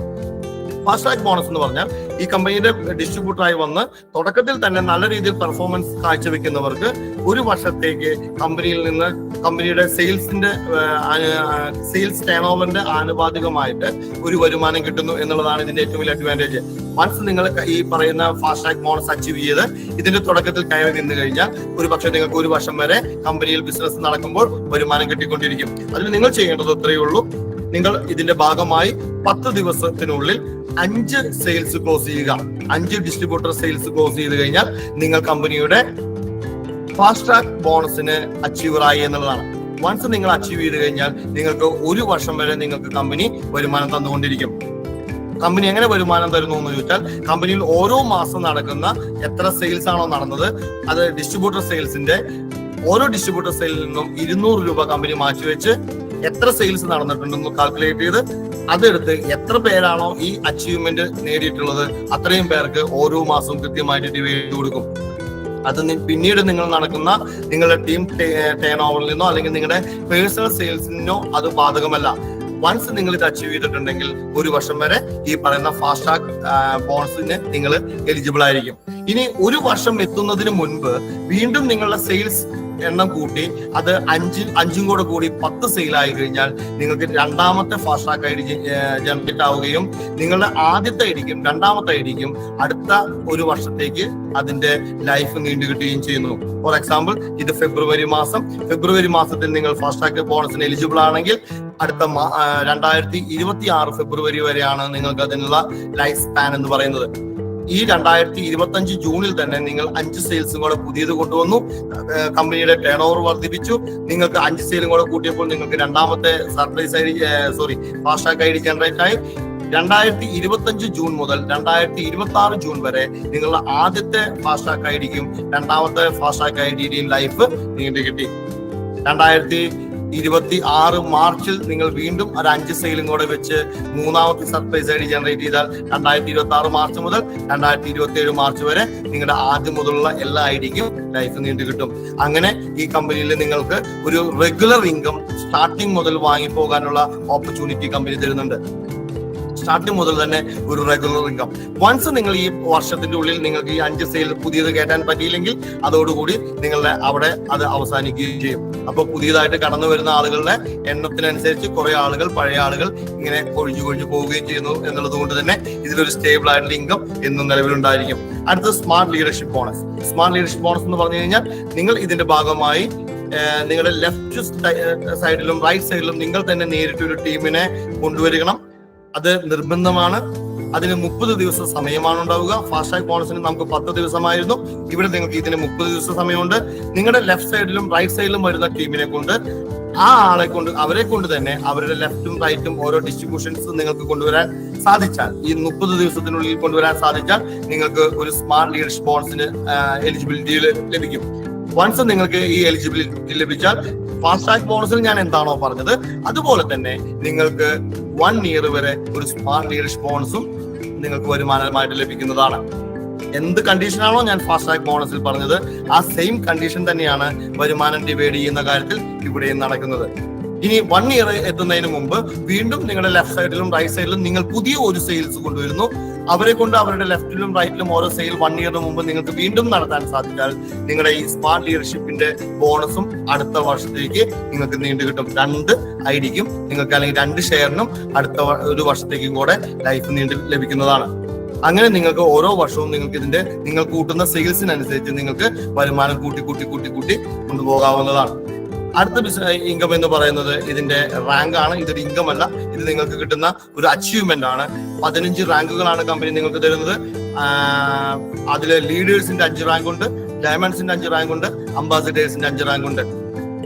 ഫാസ്റ്റ് ട്രാക്ക് ബോണസ് എന്ന് പറഞ്ഞാൽ ഈ കമ്പനിയുടെ ഡിസ്ട്രിബ്യൂട്ടറായി വന്ന് തുടക്കത്തിൽ തന്നെ നല്ല രീതിയിൽ പെർഫോമൻസ് കാഴ്ചവെക്കുന്നവർക്ക് ഒരു വർഷത്തേക്ക് കമ്പനിയിൽ നിന്ന് കമ്പനിയുടെ സെയിൽസ് ടേൺ ഓവറിന്റെ ആനുപാതികമായിട്ട് ഒരു വരുമാനം കിട്ടുന്നു എന്നുള്ളതാണ് ഇതിന്റെ ഏറ്റവും വലിയ അഡ്വാൻറ്റേജ്. വൺസ് നിങ്ങൾ ഈ പറയുന്ന ഫാസ്റ്റ് ട്രാക്ക് ബോണസ് അച്ചീവ് ചെയ്ത് ഇതിന്റെ തുടക്കത്തിൽ കയറി നിന്ന് കഴിഞ്ഞാൽ ഒരു പക്ഷേ നിങ്ങൾക്ക് ഒരു വർഷം വരെ കമ്പനിയിൽ ബിസിനസ് നടക്കുമ്പോൾ വരുമാനം കിട്ടിക്കൊണ്ടിരിക്കും. അതിന് നിങ്ങൾ ചെയ്യേണ്ടത് ഇത്രയേ ഉള്ളൂ. നിങ്ങൾ ഇതിന്റെ ഭാഗമായി 10 ദിവസത്തിനുള്ളിൽ 5 സെയിൽസ് ക്ലോസ് ചെയ്യുക. 5 ഡിസ്ട്രിബ്യൂട്ടർ സെയിൽസ് ക്ലോസ് ചെയ്ത് കഴിഞ്ഞാൽ നിങ്ങൾ കമ്പനിയുടെ ഫാസ്റ്റ് ട്രാക്ക് ബോണസിന് അച്ചീവർ ആയി എന്നുള്ളതാണ്. വൺസ് നിങ്ങൾ അച്ചീവ് ചെയ്ത് കഴിഞ്ഞാൽ നിങ്ങൾക്ക് ഒരു വർഷം വരെ നിങ്ങൾക്ക് കമ്പനി വരുമാനം തന്നുകൊണ്ടിരിക്കും. കമ്പനി എങ്ങനെ വരുമാനം തരുന്നു എന്ന് ചോദിച്ചാൽ കമ്പനിയിൽ ഓരോ മാസം നടക്കുന്ന എത്ര സെയിൽസ് ആണോ നടന്നത് അത് ഡിസ്ട്രിബ്യൂട്ടർ സെയിൽസിന്റെ ഓരോ ഡിസ്ട്രിബ്യൂട്ടർ സെയിലിൽ നിന്നും 200 രൂപ കമ്പനി മാറ്റിവെച്ച് എത്ര സെയിൽസ് നടന്നിട്ടുണ്ടെന്ന് കാൽക്കുലേറ്റ് ചെയ്ത് അതെടുത്ത് എത്ര പേരാണോ ഈ അച്ചീവ്മെന്റ് നേടിയിട്ടുള്ളത് അത്രയും പേർക്ക് ഓരോ മാസവും കൃത്യമായിട്ട് ഡിവൈഡ് ചെയ്ത് കൊടുക്കും. അത് പിന്നീട് നിങ്ങൾ നടക്കുന്ന നിങ്ങളുടെ ടീം ടേൺ ഓവറിൽ നിന്നോ അല്ലെങ്കിൽ നിങ്ങളുടെ പേഴ്സണൽ സെയിൽസിനോ അത് ബാധകമല്ല. വൺസ് നിങ്ങൾ ഇത് അച്ചീവ് ചെയ്തിട്ടുണ്ടെങ്കിൽ ഒരു വർഷം വരെ ഈ പറയുന്ന ഫാസ്റ്റ് ട്രാക്ക് ബോണസിന് നിങ്ങൾ എലിജിബിൾ ആയിരിക്കും. ഇനി ഒരു വർഷം എത്തുന്നതിന് മുൻപ് വീണ്ടും നിങ്ങളുടെ സെയിൽസ് എണ്ണം കൂട്ടി അത് 5 കൂടി 10 സെയിൽ ആയി കഴിഞ്ഞാൽ നിങ്ങൾക്ക് രണ്ടാമത്തെ fast track I D generate ആവുകയും നിങ്ങളുടെ ആദ്യത്തെ ഐഡിക്കും രണ്ടാമത്തെ ഐഡിക്കും അടുത്ത ഒരു വർഷത്തേക്ക് അതിന്റെ ലൈഫ് നീണ്ടു കിട്ടുകയും ചെയ്യുന്നു. ഫോർ എക്സാമ്പിൾ ഇത് ഫെബ്രുവരി മാസത്തിൽ നിങ്ങൾ ഫാസ്റ്റ് ട്രാക്ക് ബോണസിന് എലിജിബിൾ ആണെങ്കിൽ അടുത്ത 2026 ഫെബ്രുവരി വരെയാണ് നിങ്ങൾക്ക് അതിനുള്ള ലൈഫ് സ്പാൻ എന്ന് പറയുന്നത്. ഈ 2025 ജൂണിൽ തന്നെ നിങ്ങൾ 5 സെയിൽസും കൂടെ പുതിയത് കൊണ്ടുവന്നു, കമ്പനിയുടെ ടേൺ ഓവർ വർദ്ധിപ്പിച്ചു. നിങ്ങൾക്ക് 5 സെയിലും കൂടെ കൂട്ടിയപ്പോൾ നിങ്ങൾക്ക് രണ്ടാമത്തെ fast track I D generate ആയി. 2025 ജൂൺ മുതൽ 2026 ജൂൺ വരെ നിങ്ങളുടെ ആദ്യത്തെ ഫാസ്റ്റ് ട്രാക്ക് ഐ ഡിക്കും രണ്ടാമത്തെ ഫാസ്റ്റ് ട്രാക്ക് ഐ ഡിയുടെയും ലൈഫ് നീണ്ടു കിട്ടി. 2026 മാർച്ചിൽ നിങ്ങൾ വീണ്ടും ഒരു 5 സെയിലും കൂടെ വെച്ച് മൂന്നാമത്തെ സർപ്രൈസ് ഐ ഡി ജനറേറ്റ് ചെയ്താൽ 2026 മാർച്ച് മുതൽ 2027 മാർച്ച് വരെ നിങ്ങളുടെ ആദ്യം മുതലുള്ള എല്ലാ ഐ ഡിക്കും ലൈഫ് നീണ്ടു കിട്ടും. അങ്ങനെ ഈ കമ്പനിയിൽ നിങ്ങൾക്ക് ഒരു റെഗുലർ ഇൻകം സ്റ്റാർട്ടിങ് മുതൽ വാങ്ങിപ്പോകാനുള്ള ഓപ്പർച്യൂണിറ്റി കമ്പനി തരുന്നുണ്ട്. സ്റ്റാർട്ടിങ് മുതൽ തന്നെ ഒരു റെഗുലർ ഇൻകം. വൺസ് നിങ്ങൾ ഈ വർഷത്തിന്റെ ഉള്ളിൽ നിങ്ങൾക്ക് ഈ 5 സെയിൽ പുതിയത് കയറ്റാൻ പറ്റിയില്ലെങ്കിൽ അതോടുകൂടി നിങ്ങളുടെ അവിടെ അത് അവസാനിക്കുകയും ചെയ്യും. അപ്പൊ പുതിയതായിട്ട് കടന്നു വരുന്ന ആളുകളുടെ എണ്ണത്തിനനുസരിച്ച് കുറെ ആളുകൾ പഴയ ആളുകൾ ഇങ്ങനെ കൊഴിഞ്ഞു പോവുകയും ചെയ്യുന്നു എന്നുള്ളത് കൊണ്ട് തന്നെ ഇതിലൊരു സ്റ്റേബിൾ ആയിട്ടുള്ള ഇൻകം എന്നും നിലവിലുണ്ടായിരിക്കും. അടുത്ത smart leadership bonus. Smart leadership bonus എന്ന് പറഞ്ഞു കഴിഞ്ഞാൽ നിങ്ങൾ ഇതിന്റെ ഭാഗമായി നിങ്ങളുടെ ലെഫ്റ്റ് സൈഡിലും റൈറ്റ് സൈഡിലും നിങ്ങൾ തന്നെ നേരിട്ട് ഒരു ടീമിനെ കൊണ്ടുവരികണം. അത് നിർബന്ധമാണ്. അതിന് 30 ദിവസം സമയമാണ് ഉണ്ടാവുക. ഫാസ്റ്റ് ട്രാക്ക് ബോണസിന് നമുക്ക് 10 ദിവസമായിരുന്നു. ഇവിടെ നിങ്ങൾക്ക് ഇതിന് 30 ദിവസം സമയമുണ്ട്. നിങ്ങളുടെ ലെഫ്റ്റ് സൈഡിലും റൈറ്റ് സൈഡിലും വരുന്ന ടീമിനെ കൊണ്ട് അവരെ കൊണ്ട് തന്നെ അവരുടെ ലെഫ്റ്റും റൈറ്റും ഓരോ ഡിസ്ട്രിബ്യൂഷൻസ് നിങ്ങൾക്ക് കൊണ്ടുവരാൻ സാധിച്ചാൽ, ഈ 30 ദിവസത്തിനുള്ളിൽ കൊണ്ടുവരാൻ സാധിച്ചാൽ നിങ്ങൾക്ക് ഒരു സ്മാർട്ട് ലീഡർഷിപ്പ് ബോണസിന് എലിജിബിലിറ്റി ലഭിക്കും. വൺസ് നിങ്ങൾക്ക് ഈ എലിജിബിലിറ്റി ലഭിച്ചാൽ ഫാസ്റ്റ് ട്രാക്ക് ബോണസിൽ ഞാൻ എന്താണോ പറഞ്ഞത് അതുപോലെ തന്നെ നിങ്ങൾക്ക് 1 ഇയർ വരെ ഒരു സ്മാർട്ട് ലീഡർഷിപ്പ് ബോണസും നിങ്ങൾക്ക് വരുമാനമായിട്ട് ലഭിക്കുന്നതാണ്. എന്ത് കണ്ടീഷനാണോ ഞാൻ ഫാസ്റ്റ് ട്രാക്ക് ബോണസിൽ പറഞ്ഞത് ആ സെയിം കണ്ടീഷൻ തന്നെയാണ് വരുമാനം ഡിവൈഡ് ചെയ്യുന്ന കാര്യത്തിൽ ഇവിടെയും നടക്കുന്നത്. ഇനി 1 ഇയർ എത്തുന്നതിന് മുമ്പ് വീണ്ടും നിങ്ങളുടെ ലെഫ്റ്റ് സൈഡിലും റൈറ്റ് സൈഡിലും നിങ്ങൾ പുതിയ ഒരു സെയിൽസ് കൊണ്ടുവരുന്നു. അവരെ കൊണ്ട് അവരുടെ ലെഫ്റ്റിലും റൈറ്റിലും ഓരോ സെയിൽ 1 ഇയറിന് മുമ്പ് നിങ്ങൾക്ക് വീണ്ടും നടത്താൻ സാധിച്ചാൽ നിങ്ങളുടെ ഈ സ്മാർട്ട് ലീഡർഷിപ്പിന്റെ ബോണസും അടുത്ത വർഷത്തേക്ക് നിങ്ങൾക്ക് നീണ്ടു കിട്ടും. 2 ഐ ഡിക്കും നിങ്ങൾക്ക് അല്ലെങ്കിൽ 2 ഷെയറിനും അടുത്ത ഒരു വർഷത്തേക്കും കൂടെ ലൈഫ് നീണ്ടു ലഭിക്കുന്നതാണ്. അങ്ങനെ നിങ്ങൾക്ക് ഓരോ വർഷവും നിങ്ങൾ കൂട്ടുന്ന സെയിൽസിനനുസരിച്ച് നിങ്ങൾക്ക് വരുമാനം കൂട്ടി കൊണ്ടുപോകാവുന്നതാണ്. അടുത്ത ഇൻകം എന്ന് പറയുന്നത് ഇതിന്റെ റാങ്ക് ആണ്. ഇതൊരു ഇൻകം അല്ല, ഇത് നിങ്ങൾക്ക് കിട്ടുന്ന ഒരു അച്ചീവ്മെന്റ് ആണ്. 15 റാങ്കുകളാണ് കമ്പനി നിങ്ങൾക്ക് തരുന്നത്. അതില് ലീഡേഴ്സിന്റെ 5 റാങ്ക് ഉണ്ട്, ഡയമണ്ട്സിന്റെ 5 റാങ്ക് ഉണ്ട്, അംബാസിഡേഴ്സിന്റെ 5 റാങ്ക് ഉണ്ട്.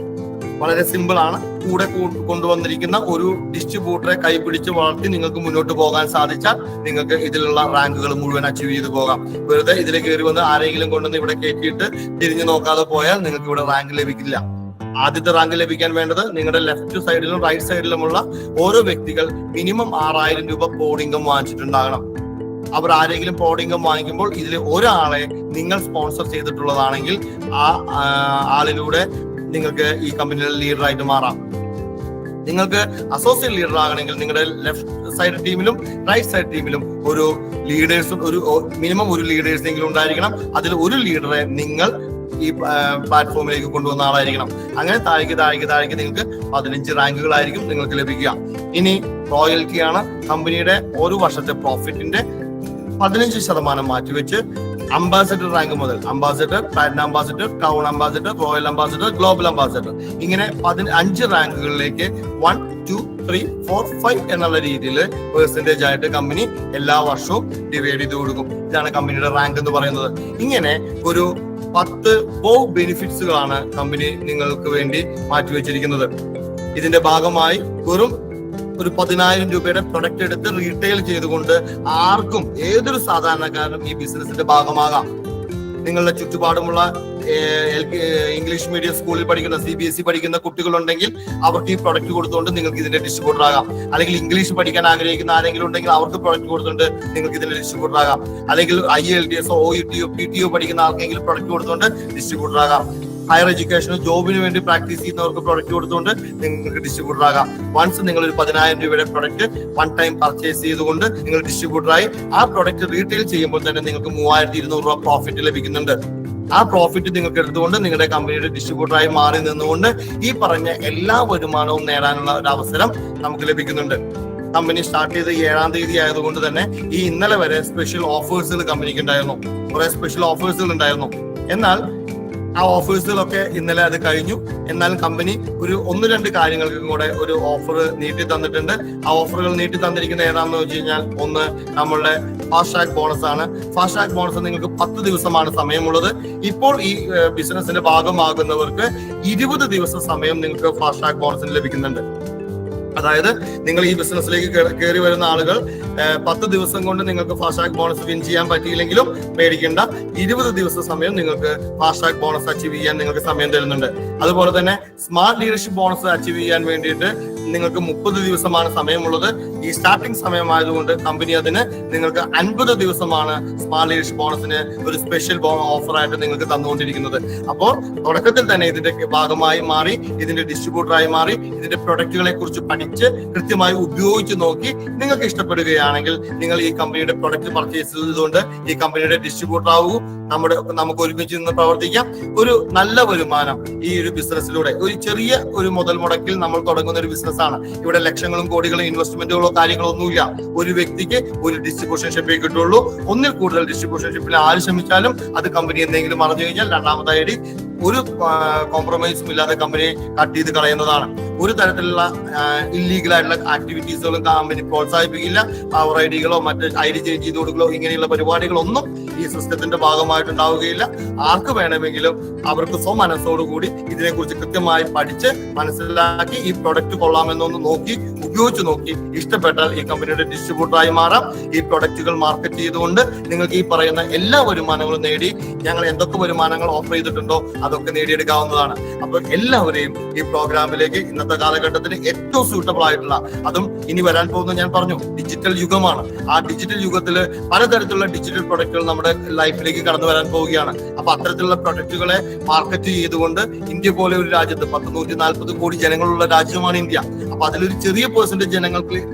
വളരെ സിമ്പിൾ ആണ്. കൂടെ കൊണ്ടുവന്നിരിക്കുന്ന ഒരു ഡിസ്ട്രിബ്യൂട്ടറെ കൈപിടിച്ച് വളർത്തി നിങ്ങൾക്ക് മുന്നോട്ട് പോകാൻ സാധിച്ചാൽ നിങ്ങൾക്ക് ഇതിലുള്ള റാങ്കുകൾ മുഴുവൻ അച്ചീവ് ചെയ്ത് പോകാം. വെറുതെ ഇതിൽ കയറി വന്ന് ആരെങ്കിലും കൊണ്ടുവന്ന് ഇവിടെ കയറ്റിയിട്ട് തിരിഞ്ഞു നോക്കാതെ പോയാൽ നിങ്ങൾക്ക് ഇവിടെ റാങ്ക് ലഭിക്കില്ല. ആദ്യത്തെ റാങ്ക് ലഭിക്കാൻ വേണ്ടത് നിങ്ങളുടെ ലെഫ്റ്റ് സൈഡിലും റൈറ്റ് സൈഡിലുമുള്ള ഓരോ വ്യക്തികൾ മിനിമം 6000 രൂപ പോഡിംഗം വാങ്ങിച്ചിട്ടുണ്ടാകണം. അവർ ആരെങ്കിലും പോഡിംഗം വാങ്ങിക്കുമ്പോൾ ഇതിൽ ഒരാളെ നിങ്ങൾ സ്പോൺസർ ചെയ്തിട്ടുള്ളതാണെങ്കിൽ ആ ആളിലൂടെ നിങ്ങൾക്ക് ഈ കമ്പനിയുടെ ലീഡറായിട്ട് മാറാം. നിങ്ങൾക്ക് അസോസിയേറ്റ് ലീഡർ ആകണമെങ്കിൽ നിങ്ങളുടെ ലെഫ്റ്റ് സൈഡ് ടീമിലും റൈറ്റ് സൈഡ് ടീമിലും ഒരു ലീഡേഴ്സും മിനിമം ഒരു ലീഡേഴ്സെങ്കിലും ഉണ്ടായിരിക്കണം. അതിൽ ഒരു ലീഡറെ നിങ്ങൾ ഈ പ്ലാറ്റ്ഫോമിലേക്ക് കൊണ്ടുവന്ന ആളായിരിക്കണം. അങ്ങനെ താഴേക്ക് നിങ്ങൾക്ക് 15 റാങ്കുകളായിരിക്കും നിങ്ങൾക്ക് ലഭിക്കുക. ഇനി റോയൽറ്റിയാണ്. കമ്പനിയുടെ ഒരു വർഷത്തെ പ്രോഫിറ്റിന്റെ 15% മാറ്റിവെച്ച് അംബാസഡർ റാങ്ക് മുതൽ ambassador, platinum ambassador, crown ambassador, royal ambassador, global ambassador, ഇങ്ങനെ 5 റാങ്കുകളിലേക്ക് 1, 2, 3, 4, 5 എന്നുള്ള രീതിയിൽ പെർസെന്റേജ് ആയിട്ട് കമ്പനി എല്ലാ വർഷവും ഡിവൈഡ് ചെയ്ത് കൊടുക്കും. ഇതാണ് കമ്പനിയുടെ റാങ്ക് എന്ന് പറയുന്നത്. ഇങ്ങനെ ഒരു 10 ബെനിഫിറ്റ്സുകളാണ് കമ്പനി നിങ്ങൾക്ക് വേണ്ടി മാറ്റിവെച്ചിരിക്കുന്നത്. ഇതിന്റെ ഭാഗമായി വെറും ഒരു 10,000 രൂപയുടെ പ്രൊഡക്റ്റ് എടുത്ത് റീറ്റെയിൽ ചെയ്തുകൊണ്ട് ആർക്കും, ഏതൊരു സാധാരണക്കാരനും ഈ ബിസിനസിന്റെ ഭാഗമാകാം. നിങ്ങളുടെ ചുറ്റുപാടുമുള്ള ഇംഗ്ലീഷ് മീഡിയം സ്കൂളിൽ പഠിക്കുന്ന CBSE പഠിക്കുന്ന കുട്ടികളുണ്ടെങ്കിൽ അവർക്ക് ഈ പ്രൊഡക്റ്റ് കൊടുത്തുകൊണ്ട് നിങ്ങൾക്ക് ഇതിന്റെ ഡിസ്ട്രിബ്യൂട്ടർ ആകാം. അല്ലെങ്കിൽ ഇംഗ്ലീഷ് പഠിക്കാൻ ആഗ്രഹിക്കുന്ന ആരെങ്കിലും ഉണ്ടെങ്കിൽ അവർക്ക് പ്രൊഡക്റ്റ് കൊടുത്തുകൊണ്ട് നിങ്ങൾക്ക് ഇതിന്റെ ഡിസ്ട്രിബ്യൂട്ടർ ആകാം. അല്ലെങ്കിൽ IELTS, OETO, PTO പഠിക്കുന്ന ആർക്കെങ്കിലും പ്രൊഡക്റ്റ് കൊടുത്തുകൊണ്ട് ഡിസ്ട്രിബ്യൂട്ടർ ആകാം. ഹയർ എഡ്യൂക്കേഷനും ജോബിന് വേണ്ടി പ്രാക്ടീസ് ചെയ്യുന്നവർക്ക് പ്രൊഡക്റ്റ് കൊടുത്തുകൊണ്ട് നിങ്ങൾക്ക് ഡിസ്ട്രിബ്യൂട്ടർ ആകാം. വൺസ് നിങ്ങൾ ഒരു 10,000 രൂപയുടെ പ്രൊഡക്റ്റ് 1 ടൈം പർച്ചേസ് ചെയ്തുകൊണ്ട് നിങ്ങൾ ഡിസ്ട്രിബ്യൂട്ടറായി ആ പ്രൊഡക്റ്റ് റീറ്റെയിൽ ചെയ്യുമ്പോൾ തന്നെ നിങ്ങൾക്ക് 3,200 രൂപ പ്രോഫിറ്റ് ലഭിക്കുന്നുണ്ട്. ആ പ്രോഫിറ്റ് നിങ്ങൾക്ക് എടുത്തുകൊണ്ട് നിങ്ങളുടെ കമ്പനിയുടെ ഡിസ്ട്രിബ്യൂട്ടറായി മാറി നിന്നുകൊണ്ട് ഈ പറഞ്ഞ എല്ലാ വരുമാനവും നേടാനുള്ള ഒരു അവസരം നമുക്ക് ലഭിക്കുന്നുണ്ട്. കമ്പനി സ്റ്റാർട്ട് ചെയ്ത് 7-ാം തീയതി ആയതുകൊണ്ട് തന്നെ ഈ ഇന്നലെ വരെ സ്പെഷ്യൽ ഓഫേഴ്സുകൾ കമ്പനിക്ക് ഉണ്ടായിരുന്നു. കുറെ സ്പെഷ്യൽ ഓഫേഴ്സുകൾ ഉണ്ടായിരുന്നു. എന്നാൽ ആ ഓഫേഴ്സുകളൊക്കെ ഇന്നലെ അത് കഴിഞ്ഞു. എന്നാലും കമ്പനി ഒരു 1-2 കാര്യങ്ങൾക്കും കൂടെ ഒരു ഓഫർ നീട്ടി തന്നിട്ടുണ്ട്. ആ ഓഫറുകൾ നീട്ടി തന്നിരിക്കുന്ന ഏതാണെന്ന് വെച്ച് കഴിഞ്ഞാൽ, ഒന്ന് നമ്മളുടെ ഫാസ്റ്റ് ട്രാക്ക് ബോണസ് ആണ്. ഫാസ്റ്റ് ട്രാക്ക് ബോണസ് നിങ്ങൾക്ക് 10 ദിവസമാണ് സമയമുള്ളത്. ഇപ്പോൾ ഈ ബിസിനസിന്റെ ഭാഗമാകുന്നവർക്ക് 20 ദിവസം സമയം നിങ്ങൾക്ക് ഫാസ്റ്റ് ട്രാക്ക് ബോണസിന് ലഭിക്കുന്നുണ്ട്. അതായത് നിങ്ങൾ ഈ ബിസിനസ്സിലേക്ക് കയറി വരുന്ന ആളുകൾ 10 ദിവസം കൊണ്ട് നിങ്ങൾക്ക് ഫാസ്റ്റ് ട്രാക്ക് ബോണസ് വിൻ ചെയ്യാൻ പറ്റിയില്ലെങ്കിലും പേടിക്കേണ്ട, 20 ദിവസം സമയം നിങ്ങൾക്ക് ഫാസ്റ്റ് ട്രാക്ക് ബോണസ് അച്ചീവ് ചെയ്യാൻ നിങ്ങൾക്ക് സമയം തരുന്നുണ്ട്. അതുപോലെ തന്നെ സ്മാർട്ട് ലീഡർഷിപ്പ് ബോണസ് അച്ചീവ് ചെയ്യാൻ വേണ്ടിയിട്ട് നിങ്ങൾക്ക് 30 ദിവസമാണ് സമയമുള്ളത്. ഈ സ്റ്റാർട്ടിംഗ് സമയമായതുകൊണ്ട് കമ്പനി അതിന് നിങ്ങൾക്ക് 50 ദിവസമാണ് സ്മാർട്ട് ലീഡർഷിപ്പ് ബോണസിന് ഒരു സ്പെഷ്യൽ ഓഫർ ആയിട്ട് നിങ്ങൾക്ക് തന്നുകൊണ്ടിരിക്കുന്നത്. അപ്പോൾ തുടക്കത്തിൽ തന്നെ ഇതിന്റെ ഭാഗമായി മാറി, ഇതിന്റെ ഡിസ്ട്രിബ്യൂട്ടറായി മാറി, ഇതിന്റെ പ്രൊഡക്റ്റുകളെ കുറിച്ച് പഠിച്ച് കൃത്യമായി ഉപയോഗിച്ച് നോക്കി നിങ്ങൾക്ക് ഇഷ്ടപ്പെടുകയാണെങ്കിൽ നിങ്ങൾ ഈ കമ്പനിയുടെ പ്രൊഡക്റ്റ് പർച്ചേസ് ചെയ്തുകൊണ്ട് ഈ കമ്പനിയുടെ ഡിസ്ട്രിബ്യൂട്ടർ ആവൂ. നമുക്ക് ഒരുമിച്ച് നിന്ന് പ്രവർത്തിക്കാം. ഒരു നല്ല വരുമാനം ഈ ഒരു ബിസിനസ്സിലൂടെ, ഒരു ചെറിയ ഒരു മുതൽ മുടക്കിൽ നമ്മൾ തുടങ്ങുന്ന ഒരു ബിസിനസ് ആണ്. ഇവിടെ ലക്ഷങ്ങളും കോടികളും ഇൻവെസ്റ്റ്മെന്റുകളോ കാര്യങ്ങളോ ഒന്നുമില്ല. ഒരു വ്യക്തിക്ക് ഒരു ഡിസ്ട്രിബ്യൂഷൻ ഷിപ്പേ കിട്ടുള്ളൂ. ഒന്നിൽ കൂടുതൽ ഡിസ്ട്രിബ്യൂഷൻ ഷിപ്പിൽ ആര് ശ്രമിച്ചാലും അത് കമ്പനി എന്തെങ്കിലും അറിഞ്ഞു കഴിഞ്ഞാൽ രണ്ടാമതായി ഒരു കോംപ്രമൈസും ഇല്ലാതെ കമ്പനിയെ കട്ട് ചെയ്ത് കളയുന്നതാണ്. ഒരു തരത്തിലുള്ള ഇല്ലീഗൽ ആയിട്ടുള്ള ആക്ടിവിറ്റീസുകളും കമ്പനി പ്രോത്സാഹിപ്പിക്കില്ല. പവർ ഐഡികളോ മറ്റ് ID ചേഞ്ച് ചെയ്ത് കൊടുക്കലോ ഇങ്ങനെയുള്ള പരിപാടികളൊന്നും ഈ സിസ്റ്റത്തിന്റെ ഭാഗമായിട്ടുണ്ടാവുകയില്ല. ആർക്ക് വേണമെങ്കിലും അവർക്ക് സ്വമനസ്സോടുകൂടി ഇതിനെക്കുറിച്ച് കൃത്യമായി പഠിച്ച് മനസ്സിലാക്കി ഈ പ്രൊഡക്റ്റ് കൊള്ളാമെന്നൊന്ന് നോക്കി ഉപയോഗിച്ച് നോക്കി ഇഷ്ടപ്പെട്ടാൽ ഈ കമ്പനിയുടെ ഡിസ്ട്രിബ്യൂട്ടറായി മാറാം. ഈ പ്രൊഡക്റ്റുകൾ മാർക്കറ്റ് ചെയ്തുകൊണ്ട് നിങ്ങൾക്ക് ഈ പറയുന്ന എല്ലാ വരുമാനങ്ങളും നേടി, ഞങ്ങൾ എന്തൊക്കെ വരുമാനങ്ങൾ ഓഫർ ചെയ്തിട്ടുണ്ടോ അതൊക്കെ നേടിയെടുക്കാവുന്നതാണ്. അപ്പോൾ എല്ലാവരെയും ഈ പ്രോഗ്രാമിലേക്ക് ഇന്നത്തെ കാലഘട്ടത്തിൽ ഏറ്റവും സൂട്ടബിൾ ആയിട്ടുള്ള, അതും ഇനി വരാൻ പോകുന്ന ഞാൻ പറഞ്ഞു ഡിജിറ്റൽ യുഗമാണ്. ആ ഡിജിറ്റൽ യുഗത്തിൽ പലതരത്തിലുള്ള ഡിജിറ്റൽ പ്രൊഡക്റ്റുകൾ നമ്മുടെ ലൈഫിലേക്ക് കടന്നു വരാൻ പോവുകയാണ്. അപ്പൊ അത്തരത്തിലുള്ള പ്രൊഡക്റ്റുകളെ മാർക്കറ്റ് ചെയ്തുകൊണ്ട് ഇന്ത്യ പോലെ ഒരു രാജ്യത്ത് 140 കോടി ജനങ്ങളുള്ള രാജ്യമാണ് ഇന്ത്യ. അപ്പൊ അതിലൊരു ചെറിയ പെർസെന്റേജ്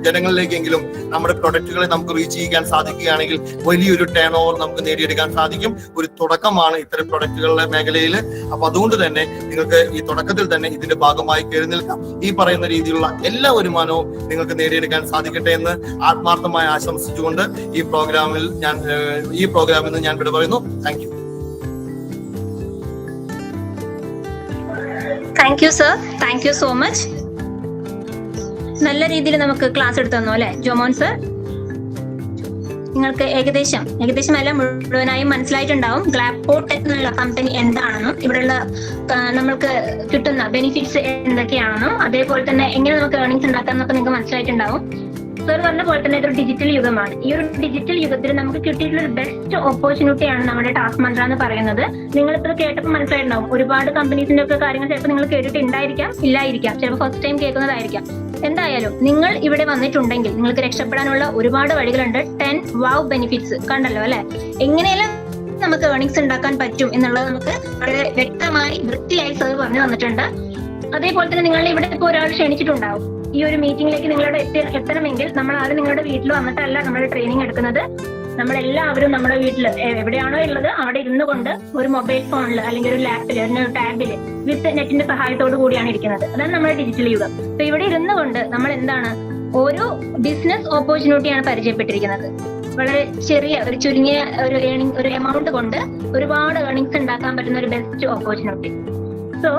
ജനങ്ങളിലേക്കെങ്കിലും നമ്മുടെ പ്രൊഡക്റ്റുകളെ നമുക്ക് റീച്ച് ചെയ്യാൻ സാധിക്കുകയാണെങ്കിൽ വലിയൊരു ടേൺ ഓവർ നമുക്ക് നേടിയെടുക്കാൻ സാധിക്കും. ഒരു തുടക്കമാണ് ഇത്തരം പ്രൊഡക്റ്റുകളുടെ മേഖലയിൽ. അപ്പൊ അതുകൊണ്ട് തന്നെ നിങ്ങൾക്ക് ഈ തുടക്കത്തിൽ തന്നെ ഇതിന്റെ ഭാഗമായി കയറി നിൽക്കാം. ഈ പറയുന്ന രീതിയിലുള്ള എല്ലാ വരുമാനവും നിങ്ങൾക്ക് നേടിയെടുക്കാൻ സാധിക്കട്ടെ എന്ന് ആത്മാർത്ഥമായി ആശംസിച്ചുകൊണ്ട് ഈ പ്രോഗ്രാമിൽ നിന്ന് ഞാൻ വിട പറയുന്നു. Thank you. Thank you sir, thank you so much. നല്ല രീതിയിൽ നമുക്ക് ക്ലാസ് എടുത്തു തന്നു അല്ലെ ജോമോൻ സർ? നിങ്ങൾക്ക് ഏകദേശം എല്ലാം മുഴുവനായും മനസ്സിലായിട്ടുണ്ടാവും ഗ്ലാപ്പോർട്ട് എന്നുള്ള കമ്പനി എന്താണെന്നും ഇവിടെയുള്ള നമ്മൾക്ക് കിട്ടുന്ന ബെനിഫിറ്റ്സ് എന്തൊക്കെയാണെന്നും അതേപോലെ തന്നെ എങ്ങനെ നമുക്ക് ഏർണിങ്സ് ഉണ്ടാക്കാമെന്നൊക്കെ നിങ്ങൾക്ക് മനസ്സിലായിട്ടുണ്ടാവും. സർ പറഞ്ഞ പോലെ തന്നെ ഇതൊരു ഡിജിറ്റൽ യുഗമാണ്. ഈ ഒരു ഡിജിറ്റൽ യുഗത്തിൽ നമുക്ക് കിട്ടിയിട്ടുള്ള ഒരു ബെസ്റ്റ് ഓപ്പർച്യൂണിറ്റിയാണ് നമ്മുടെ ടാസ്ക് മന്ത്ര എന്ന് പറയുന്നത്. നിങ്ങളിപ്പോൾ കേട്ടപ്പോൾ മനസ്സിലായിട്ടുണ്ടാവും ഒരുപാട് കമ്പനീസിന്റെ ഒക്കെ കാര്യങ്ങൾ ചിലപ്പോൾ നിങ്ങൾ കേട്ടിട്ടുണ്ടായിരിക്കാം, ഇല്ലായിരിക്കാം, ചിലപ്പോൾ ഫസ്റ്റ് ടൈം കേൾക്കുന്നതായിരിക്കാം. എന്തായാലും നിങ്ങൾ ഇവിടെ വന്നിട്ടുണ്ടെങ്കിൽ നിങ്ങൾക്ക് രക്ഷപ്പെടാനുള്ള ഒരുപാട് വഴികളുണ്ട്. 10 വാവ് ബെനിഫിറ്റ്സ് കണ്ടല്ലോ അല്ലെ? എങ്ങനെയെല്ലാം നമുക്ക് ഏർണിങ്സ് ഉണ്ടാക്കാൻ പറ്റും എന്നുള്ളത് നമുക്ക് വളരെ വ്യക്തമായി വൃത്തിയായി സർ പറഞ്ഞു തന്നിട്ടുണ്ട്. അതേപോലെ തന്നെ നിങ്ങളുടെ ഇവിടെ ഇപ്പോൾ ഒരാൾ ക്ഷണിച്ചിട്ടുണ്ടാവും. ഈ ഒരു മീറ്റിംഗിലേക്ക് നിങ്ങളുടെ എത്തണമെങ്കിൽ നമ്മൾ ആദ്യം നിങ്ങളുടെ വീട്ടിൽ വന്നിട്ടല്ല നമ്മൾ ട്രെയിനിങ് എടുക്കുന്നത്. നമ്മളെല്ലാവരും നമ്മുടെ വീട്ടിൽ എവിടെയാണോ ഉള്ളത് അവിടെ ഇരുന്നു കൊണ്ട് ഒരു മൊബൈൽ ഫോണിൽ അല്ലെങ്കിൽ ഒരു ലാപ്പിൽ ടാബിൽ വിത്ത് നെറ്റിന്റെ സഹായത്തോടു കൂടിയാണ് ഇരിക്കുന്നത്. അതാണ് നമ്മുടെ ഡിജിറ്റൽ യുഗം. അപ്പൊ ഇവിടെ ഇരുന്നു കൊണ്ട് നമ്മൾ എന്താണ് ഓരോ ബിസിനസ് ഓപ്പർച്യൂണിറ്റിയാണ് പരിചയപ്പെട്ടിരിക്കുന്നത്. വളരെ ചെറിയ ഒരു ചുരുങ്ങിയ ഒരു എമൗണ്ട് കൊണ്ട് ഒരുപാട് ഏർണിങ്സ് ഉണ്ടാക്കാൻ പറ്റുന്ന ഒരു ബെസ്റ്റ് ഓപ്പർച്യൂണിറ്റി. സോ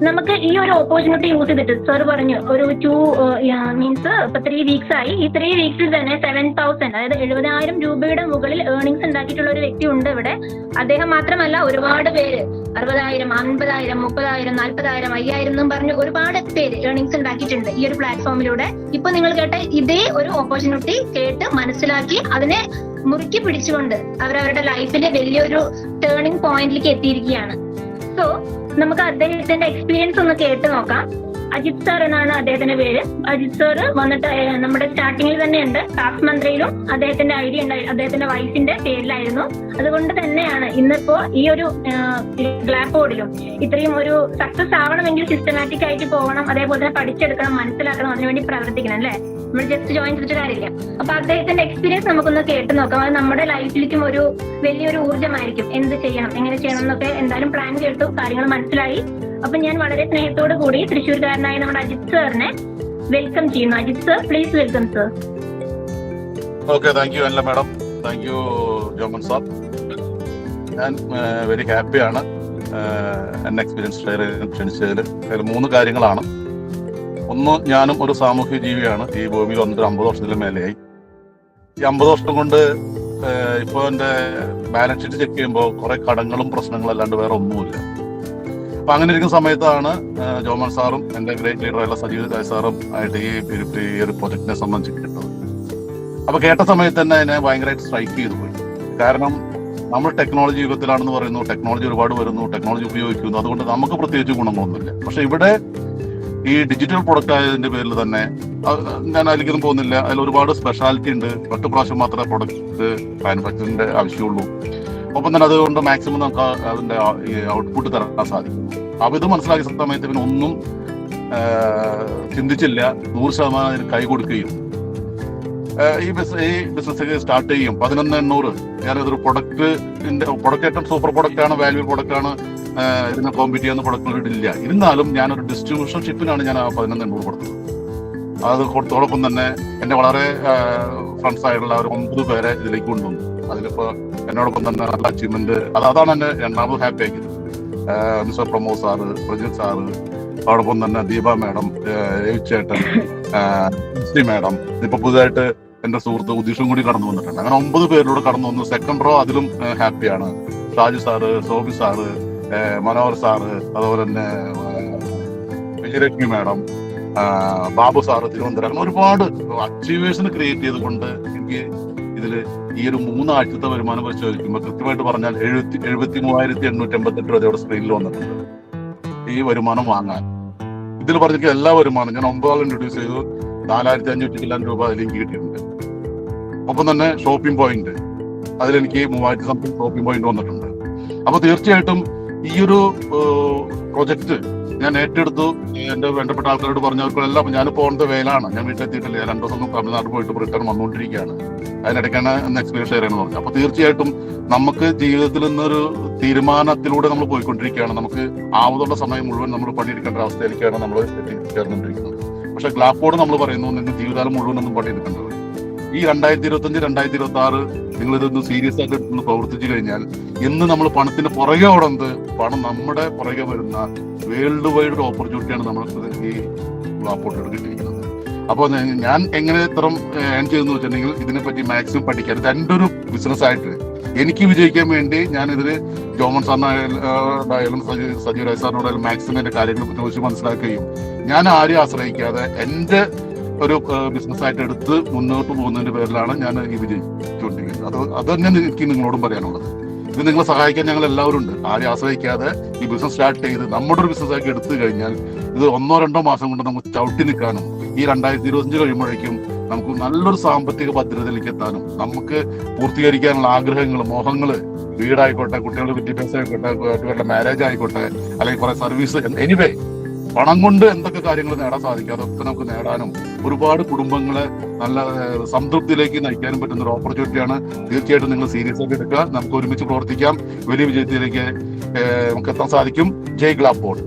നമുക്ക് ഈ ഒരു ഓപ്പർച്യൂണിറ്റി യൂസ് ചെയ്തിട്ട് സാർ പറഞ്ഞു ഒരു 3 വീക്സ് ആയി. ഈ 3 വീക്സിൽ തന്നെ 7,000 അതായത് 70,000 രൂപയുടെ മുകളിൽ ഏർണിങ്സ് ഉണ്ടാക്കിയിട്ടുള്ള ഒരു വ്യക്തി ഉണ്ട് ഇവിടെ. അദ്ദേഹം മാത്രമല്ല ഒരുപാട് പേര് 60,000, 50,000, 30,000, 40,000, 5,000 എന്നും പറഞ്ഞ് ഒരുപാട് പേര് ഏർണിങ്സ് ഉണ്ടാക്കിയിട്ടുണ്ട് ഈ ഒരു പ്ലാറ്റ്ഫോമിലൂടെ. ഇപ്പൊ നിങ്ങൾ കേട്ട ഇതേ ഒരു ഓപ്പർച്യൂണിറ്റി കേട്ട് മനസ്സിലാക്കി അതിനെ മുറുക്കി പിടിച്ചുകൊണ്ട് അവരവരുടെ ലൈഫിലെ വലിയൊരു ടേണിംഗ് പോയിന്റിലേക്ക് എത്തിയിരിക്കുകയാണ്. സോ നമുക്ക് അദ്ദേഹത്തിന്റെ എക്സ്പീരിയൻസ് ഒന്ന് കേട്ട് നോക്കാം. അജിത് സാർ എന്നാണ് അദ്ദേഹത്തിന്റെ പേര്. അജിത് സാർ വന്നിട്ട് നമ്മുടെ സ്റ്റാർട്ടിങ്ങിൽ തന്നെ ഉണ്ട്. ടാസ്ക് മന്ത്രിയിലും അദ്ദേഹത്തിന്റെ ഐഡിയ ഉണ്ടായി, അദ്ദേഹത്തിന്റെ വൈഫിന്റെ പേരിലായിരുന്നു. അതുകൊണ്ട് തന്നെയാണ് ഇന്നിപ്പോ ഈ ഒരു ഗ്ലാപ്പ് ബോർഡിലും ഇത്രയും ഒരു സക്സസ് ആവണമെങ്കിൽ സിസ്റ്റമാറ്റിക് ആയിട്ട് പോകണം, അതേപോലെ തന്നെ പഠിച്ചെടുക്കണം, മനസ്സിലാക്കണം, അതിനുവേണ്ടി പ്രവർത്തിക്കണം അല്ലെ. നമ്മൾ ജസ്റ്റ് ജോയിൻ ചെയ്തിട്ട് കാര്യമില്ല. അപ്പൊ അദ്ദേഹത്തിന്റെ എക്സ്പീരിയൻസ് നമുക്കൊന്ന് കേട്ട് നോക്കാം. അത് നമ്മുടെ ലൈഫിലേക്കും ഒരു വലിയൊരു ഊർജ്ജമായിരിക്കും. എന്ത് ചെയ്യണം, എങ്ങനെ ചെയ്യണം എന്നൊക്കെ എന്തായാലും പ്ലാൻ കേട്ടു, കാര്യങ്ങൾ മനസ്സിലായി. അപ്പൊ ഞാൻ വളരെ സ്നേഹത്തോടു കൂടി തൃശ്ശൂർക്കാരനായ നമ്മുടെ അജിത് സാറിനെ വെൽക്കം ചെയ്യുന്നു. Ajith sir, please welcome sir. Okay, thank you അല്ല madam, thank you Jomon sir. ഞാൻ വെരി ഹാപ്പിയാണ് എന്റെ എക്സ്പീരിയൻസ് ഷെയർ ക്ഷണിച്ചതിൽ. 3 കാര്യങ്ങളാണ്. ഒന്ന്, ഞാനും ഒരു സാമൂഹ്യ ജീവിയാണ്. ഈ ഭൂമിയിൽ വന്നിട്ട് 50 വർഷത്തിന് മേലെയായി. ഈ 50 വർഷം കൊണ്ട് ഇപ്പോൾ എൻ്റെ ബാലൻസ് ഷീറ്റ് ചെക്ക് ചെയ്യുമ്പോൾ കുറെ കടങ്ങളും പ്രശ്നങ്ങളും അല്ലാണ്ട് വേറെ ഒന്നുമില്ല. അപ്പൊ അങ്ങനെ ഇരിക്കുന്ന സമയത്താണ് ജോമൻ സാറും എന്റെ ഗ്രേറ്റ് ലീഡറായുള്ള സജീവ് സാറും ആയിട്ട് ഈ ഒരു പ്രൊജക്ടിനെ സംബന്ധിച്ച് കേട്ടത്. അപ്പൊ കേട്ട സമയത്ത് തന്നെ അതിനെ ഭയങ്കരമായിട്ട് സ്ട്രൈക്ക് ചെയ്തു പോയി. കാരണം നമ്മൾ ടെക്നോളജി യുഗത്തിലാണെന്ന് പറയുന്നു, ടെക്നോളജി ഒരുപാട് വരുന്നു, ടെക്നോളജി ഉപയോഗിക്കുന്നു, അതുകൊണ്ട് നമുക്ക് പ്രത്യേകിച്ച് ഗുണങ്ങളൊന്നുമില്ല. പക്ഷെ ഇവിടെ ഈ ഡിജിറ്റൽ പ്രൊഡക്റ്റ് ആയതിന്റെ പേരിൽ തന്നെ ഞാൻ അതിലേക്കൊന്നും പോകുന്നില്ല. അതിൽ ഒരുപാട് സ്പെഷ്യാലിറ്റി ഉണ്ട്. 8 പ്രാവശ്യം മാത്രമേ പ്രൊഡക്റ്റ് മാനുഫാക്ചറിന്റെ ആവശ്യമുള്ളൂ. ഒപ്പം തന്നെ അതുകൊണ്ട് മാക്സിമം നമുക്ക് അതിന്റെ ഔട്ട്പുട്ട് തരാൻ സാധിക്കും. അപ്പൊ ഇത് മനസ്സിലാക്കിയ സമയത്ത് പിന്നെ ഒന്നും ചിന്തിച്ചില്ല, 100% കൈ കൊടുക്കുകയും ഈ ബിസിനസ് സ്റ്റാർട്ട് ചെയ്യും. 11,800 ഞാനതൊരു പ്രൊഡക്റ്റ് ഏറ്റവും സൂപ്പർ പ്രൊഡക്റ്റ് ആണ്, വാല്യൂ പ്രൊഡക്റ്റ് ആണ്, ഇതിനെ കോമ്പീറ്റ് ചെയ്യുന്ന പ്രൊഡക്റ്റുകൾ ഇല്ല. ഇരുന്നാലും ഞാനൊരു ഡിസ്ട്രിബ്യൂഷൻ ഷിപ്പിനാണ് ഞാൻ ആ 11,800 കൊടുത്തത്. അത് കൊടുത്തോടൊപ്പം തന്നെ എന്റെ വളരെ ഫ്രണ്ട്സ് ആയിട്ടുള്ള ഒരു 9 പേരെ ഇതിലേക്ക് കൊണ്ടുവന്നു. അതിലിപ്പോ എന്നോടൊപ്പം തന്നെ നല്ല അച്ചീവ്മെന്റ്, അതാണ് എന്നെ രണ്ടാമത് ഹാപ്പി ആക്കിയത്. Mister Pramod sir, Prajith sir, അതോടൊപ്പം തന്നെ ദീപ മാഡം, രവിചേട്ടൻ, മാഡം, ഇപ്പൊ പുതുതായിട്ട് എന്റെ സുഹൃത്ത് ഉദീഷും കൂടി കടന്നു വന്നിട്ടുണ്ട്. അങ്ങനെ 9 പേരിലൂടെ കടന്നു വന്നു. സെക്കൻഡ് റോ അതിലും ഹാപ്പിയാണ്. Shaju sir, Sobi sir, Manohar sir, അതുപോലെ തന്നെ വിജയലക്ഷ്മി മാഡം, ബാബു സാറ്, തിരുവനന്തപുരം. അങ്ങനെ ഒരുപാട് അച്ചീവേഴ്സിന് ക്രിയേറ്റ് ചെയ്തുകൊണ്ട് എനിക്ക് ഇതില് ഈ ഒരു 3 ആഴ്ചത്തെ വരുമാനം വെച്ച് ചോദിക്കുമ്പോൾ കൃത്യമായിട്ട് പറഞ്ഞാൽ 73,888 രൂപയുടെ സ്ക്രീനിൽ വന്നിട്ടുണ്ട് ഈ വരുമാനം വാങ്ങാൻ. ഇതിൽ പറഞ്ഞിട്ട് എല്ലാ വരുമാനം ഞാൻ 9 ഇൻട്രൊഡ്യൂസ് ചെയ്തു. 4,500 രൂപ അതിലേക്ക് കിട്ടിയിട്ടുണ്ട്. ഒപ്പം തന്നെ ഷോപ്പിംഗ് പോയിന്റ്, അതിലെനിക്ക് 3,000 സംതിങ് ഷോപ്പിംഗ് പോയിന്റ് വന്നിട്ടുണ്ട്. അപ്പൊ തീർച്ചയായിട്ടും ഈ ഒരു പ്രൊജക്ട് ഞാൻ ഏറ്റെടുത്തു. എന്റെ വേണ്ടപ്പെട്ട ആൾക്കാരോട് പറഞ്ഞവർക്കെല്ലാം ഞാനിപ്പോ ഓൺ ദ വേലാണ്, ഞാൻ വീട്ടിലെത്തിയിട്ടില്ല. 2 ദിവസം തമിഴ്നാട് പോയിട്ട് റിട്ടേൺ വന്നുകൊണ്ടിരിക്കുകയാണ്. അതിനിടയ്ക്കാണ് എക്സ്പീരിയൻസ് ഷെയർ ചെയ്യുന്നത് പറഞ്ഞു. അപ്പൊ തീർച്ചയായിട്ടും നമുക്ക് ജീവിതത്തിൽ നിന്നൊരു തീരുമാനത്തിലൂടെ നമ്മൾ പോയിക്കൊണ്ടിരിക്കുകയാണ്. നമുക്ക് ആവതുള്ള സമയം മുഴുവൻ നമ്മൾ പണിയെടുക്കേണ്ട അവസ്ഥയിലേക്കാണ് നമ്മൾ എത്തിച്ചേർന്നുകൊണ്ടിരിക്കുന്നത്. പക്ഷെ ഗ്ലാപ്പ് ബോർഡ് നമ്മൾ പറയുന്നു നിങ്ങൾ ജീവിതകാലം മുഴുവനൊന്നും പണിയെടുക്കേണ്ടത്. ഈ 2025, 2026 നിങ്ങൾ ഇതൊന്ന് സീരിയസ് ആയിട്ട് ഒന്ന് പ്രവർത്തിച്ചു കഴിഞ്ഞാൽ ഇന്ന് നമ്മൾ പണത്തിന് പുറകെ ഓടുന്നത്, പണം നമ്മുടെ പുറകെ വരുന്ന വേൾഡ് വൈഡ് ഓപ്പർച്യൂണിറ്റിയാണ് നമ്മൾക്ക് ഈ ഗ്ലാപ്പ് ബോർഡ് കിട്ടിയിരിക്കുന്നത്. അപ്പോൾ ഞാൻ എങ്ങനെ ഇത്രയും ഏൺ ചെയ്തെന്ന് വെച്ചിട്ടുണ്ടെങ്കിൽ ഇതിനെപ്പറ്റി മാക്സിമം പഠിക്കാൻ, ഇത് എൻ്റെ ഒരു ബിസിനസ് ആയിട്ട് എനിക്ക് വിജയിക്കാൻ വേണ്ടി ഞാനിതിൽ ജോമൻ സാറിനായാലും സജീവ് രാജ് സാറിനോടായാലും മാക്സിമം എൻ്റെ കാര്യങ്ങളെ ചോദിച്ച് മനസ്സിലാക്കുകയും ഞാൻ ആരെയും ആശ്രയിക്കാതെ എൻ്റെ ഒരു ബിസിനസ് ആയിട്ട് എടുത്ത് മുന്നോട്ട് പോകുന്നതിന്റെ പേരിലാണ് ഞാൻ ഈ വിജയിച്ചുകൊണ്ടിരിക്കുന്നത്. അത് തന്നെ എനിക്ക് നിങ്ങളോടും പറയാനുള്ളത്. ഇത് നിങ്ങളെ സഹായിക്കാൻ ഞങ്ങൾ എല്ലാവരും ഉണ്ട്. ആരെയും ആശ്രയിക്കാതെ ഈ ബിസിനസ് സ്റ്റാർട്ട് ചെയ്ത് നമ്മുടെ ഒരു ബിസിനസ് ആക്കി എടുത്തു കഴിഞ്ഞാൽ ഇത് 1-2 മാസം കൊണ്ട് നമുക്ക് ചവിട്ടി നിൽക്കാനും ഈ 2025 കഴിയുമ്പോഴേക്കും നമുക്ക് നല്ലൊരു സാമ്പത്തിക ഭദ്രതയിലേക്ക് എത്താനും നമുക്ക് പൂർത്തീകരിക്കാനുള്ള ആഗ്രഹങ്ങൾ, മോഹങ്ങൾ, വീടായിക്കോട്ടെ, കുട്ടികളുടെ വിദ്യാഭ്യാസം ആയിക്കോട്ടെ, കുട്ടികളുടെ മാരേജ് ആയിക്കോട്ടെ, അല്ലെങ്കിൽ കുറെ സർവീസ്, എനിവേ പണം കൊണ്ട് എന്തൊക്കെ കാര്യങ്ങൾ നേടാൻ സാധിക്കും. അതൊക്കെ നമുക്ക് നേടാനും ഒരുപാട് കുടുംബങ്ങളെ നല്ല സംതൃപ്തിയിലേക്ക് നയിക്കാനും പറ്റുന്ന ഒരു ഓപ്പർച്യൂണിറ്റിയാണ്. തീർച്ചയായിട്ടും നിങ്ങൾ സീരിയസ് ആയിട്ട് എടുക്കുക. നമുക്ക് ഒരുമിച്ച് പ്രവർത്തിക്കാം. വലിയ വിജയത്തിലേക്ക് നമുക്ക് എത്താൻ സാധിക്കും. ജയ് ഗ്ലാബ് ബോർഡ്.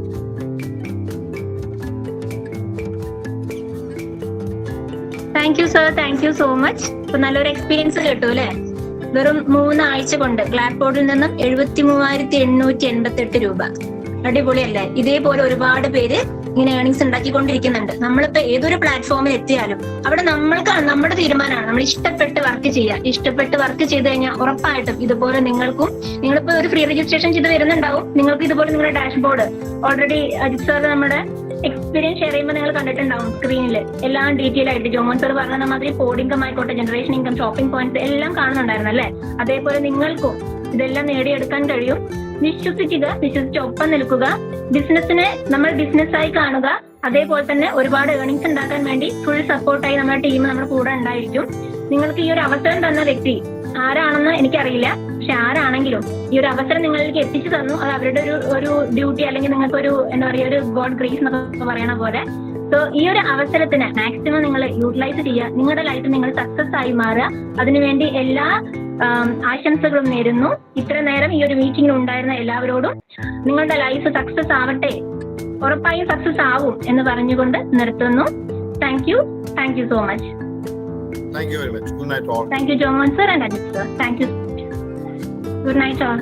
Thank you sir, thank you so much. ഇപ്പൊ നല്ലൊരു എക്സ്പീരിയൻസ് കേട്ടു അല്ലെ? വെറും 3 ആഴ്ച കൊണ്ട് ഗ്ലാഡ് ബോർഡിൽ നിന്നും 73,888 രൂപ. അടിപൊളിയല്ലേ? ഇതേപോലെ ഒരുപാട് പേര് ഇങ്ങനെ ഏർണിങ്സ് ഉണ്ടാക്കിക്കൊണ്ടിരിക്കുന്നുണ്ട്. നമ്മളിപ്പോ ഏതൊരു പ്ലാറ്റ്ഫോമിൽ എത്തിയാലും അവിടെ നമ്മൾക്കാണ്, നമ്മുടെ തീരുമാനമാണ്. നമ്മൾ ഇഷ്ടപ്പെട്ട് വർക്ക് ചെയ്യുക. ഇഷ്ടപ്പെട്ട് വർക്ക് ചെയ്ത് കഴിഞ്ഞാൽ ഉറപ്പായിട്ടും ഇതുപോലെ നിങ്ങളിപ്പോ ഒരു ഫ്രീ രജിസ്ട്രേഷൻ ചെയ്ത് വരുന്നുണ്ടാവും. നിങ്ങൾക്ക് ഇതുപോലെ നിങ്ങളുടെ ഡാഷ്ബോർഡ് ഓൾറെഡി അജിത് സാർ നമ്മുടെ എക്സ്പീരിയൻസ് ഷെയർ ചെയ്യുമ്പോൾ നിങ്ങൾ കണ്ടിട്ടുണ്ടാവും സ്ക്രീനിൽ എല്ലാം ഡീറ്റെയിൽ ആയിട്ട്. ജോമോൻ സാർ പറഞ്ഞ മാതിരി കോഡ് ഇൻകം ആയിക്കോട്ടെ, ജനറേഷൻ ഇൻകം, ഷോപ്പിംഗ് പോയിന്റ്സ് എല്ലാം കാണുന്നുണ്ടായിരുന്നു അല്ലേ? അതേപോലെ നിങ്ങൾക്കും ഇതെല്ലാം നേടിയെടുക്കാൻ കഴിയും. വിശ്വസിക്കുക, വിശ്വസിച്ച് ഒപ്പം നിൽക്കുക. ബിസിനസിനെ നമ്മൾ ബിസിനസ്സായി കാണുക. അതേപോലെ തന്നെ ഒരുപാട് ഏർണിങ്സ് ഉണ്ടാക്കാൻ വേണ്ടി ഫുൾ സപ്പോർട്ടായി നമ്മുടെ ടീം നമ്മുടെ കൂടെ ഉണ്ടായിരിക്കും. നിങ്ങൾക്ക് ഈ ഒരു അവസരം തന്ന വ്യക്തി ആരാണെന്ന് എനിക്കറിയില്ല, പക്ഷെ ആരാണെങ്കിലും ഈ ഒരു അവസരം നിങ്ങളിലേക്ക് എത്തിച്ചു തന്നു. അത് അവരുടെ ഒരു ഡ്യൂട്ടി, അല്ലെങ്കിൽ നിങ്ങൾക്ക് ഒരു എന്താ പറയുക, ഒരു ഗോഡ് ഗ്രേസ് എന്നൊക്കെ പറയണ പോലെ. സോ ഈ ഒരു അവസരത്തിന് മാക്സിമം നിങ്ങൾ യൂട്ടിലൈസ് ചെയ്യുക. നിങ്ങളുടെ ലൈഫ് നിങ്ങൾ സക്സസ് ആയി മാറുക. അതിനുവേണ്ടി എല്ലാ ആശംസകളും നേരുന്നു. ഇത്ര നേരം ഈ ഒരു മീറ്റിംഗിൽ ഉണ്ടായിരുന്ന എല്ലാവരോടും നിങ്ങളുടെ ലൈഫ് സക്സസ് ആവട്ടെ, ഉറപ്പായും സക്സസ് ആവും എന്ന് പറഞ്ഞുകൊണ്ട് നിർത്തുന്നു. Thank you so much. Thank you very much. Good night all. Thank you, Jomon sir and Ajit sir. Thank you. Good night all.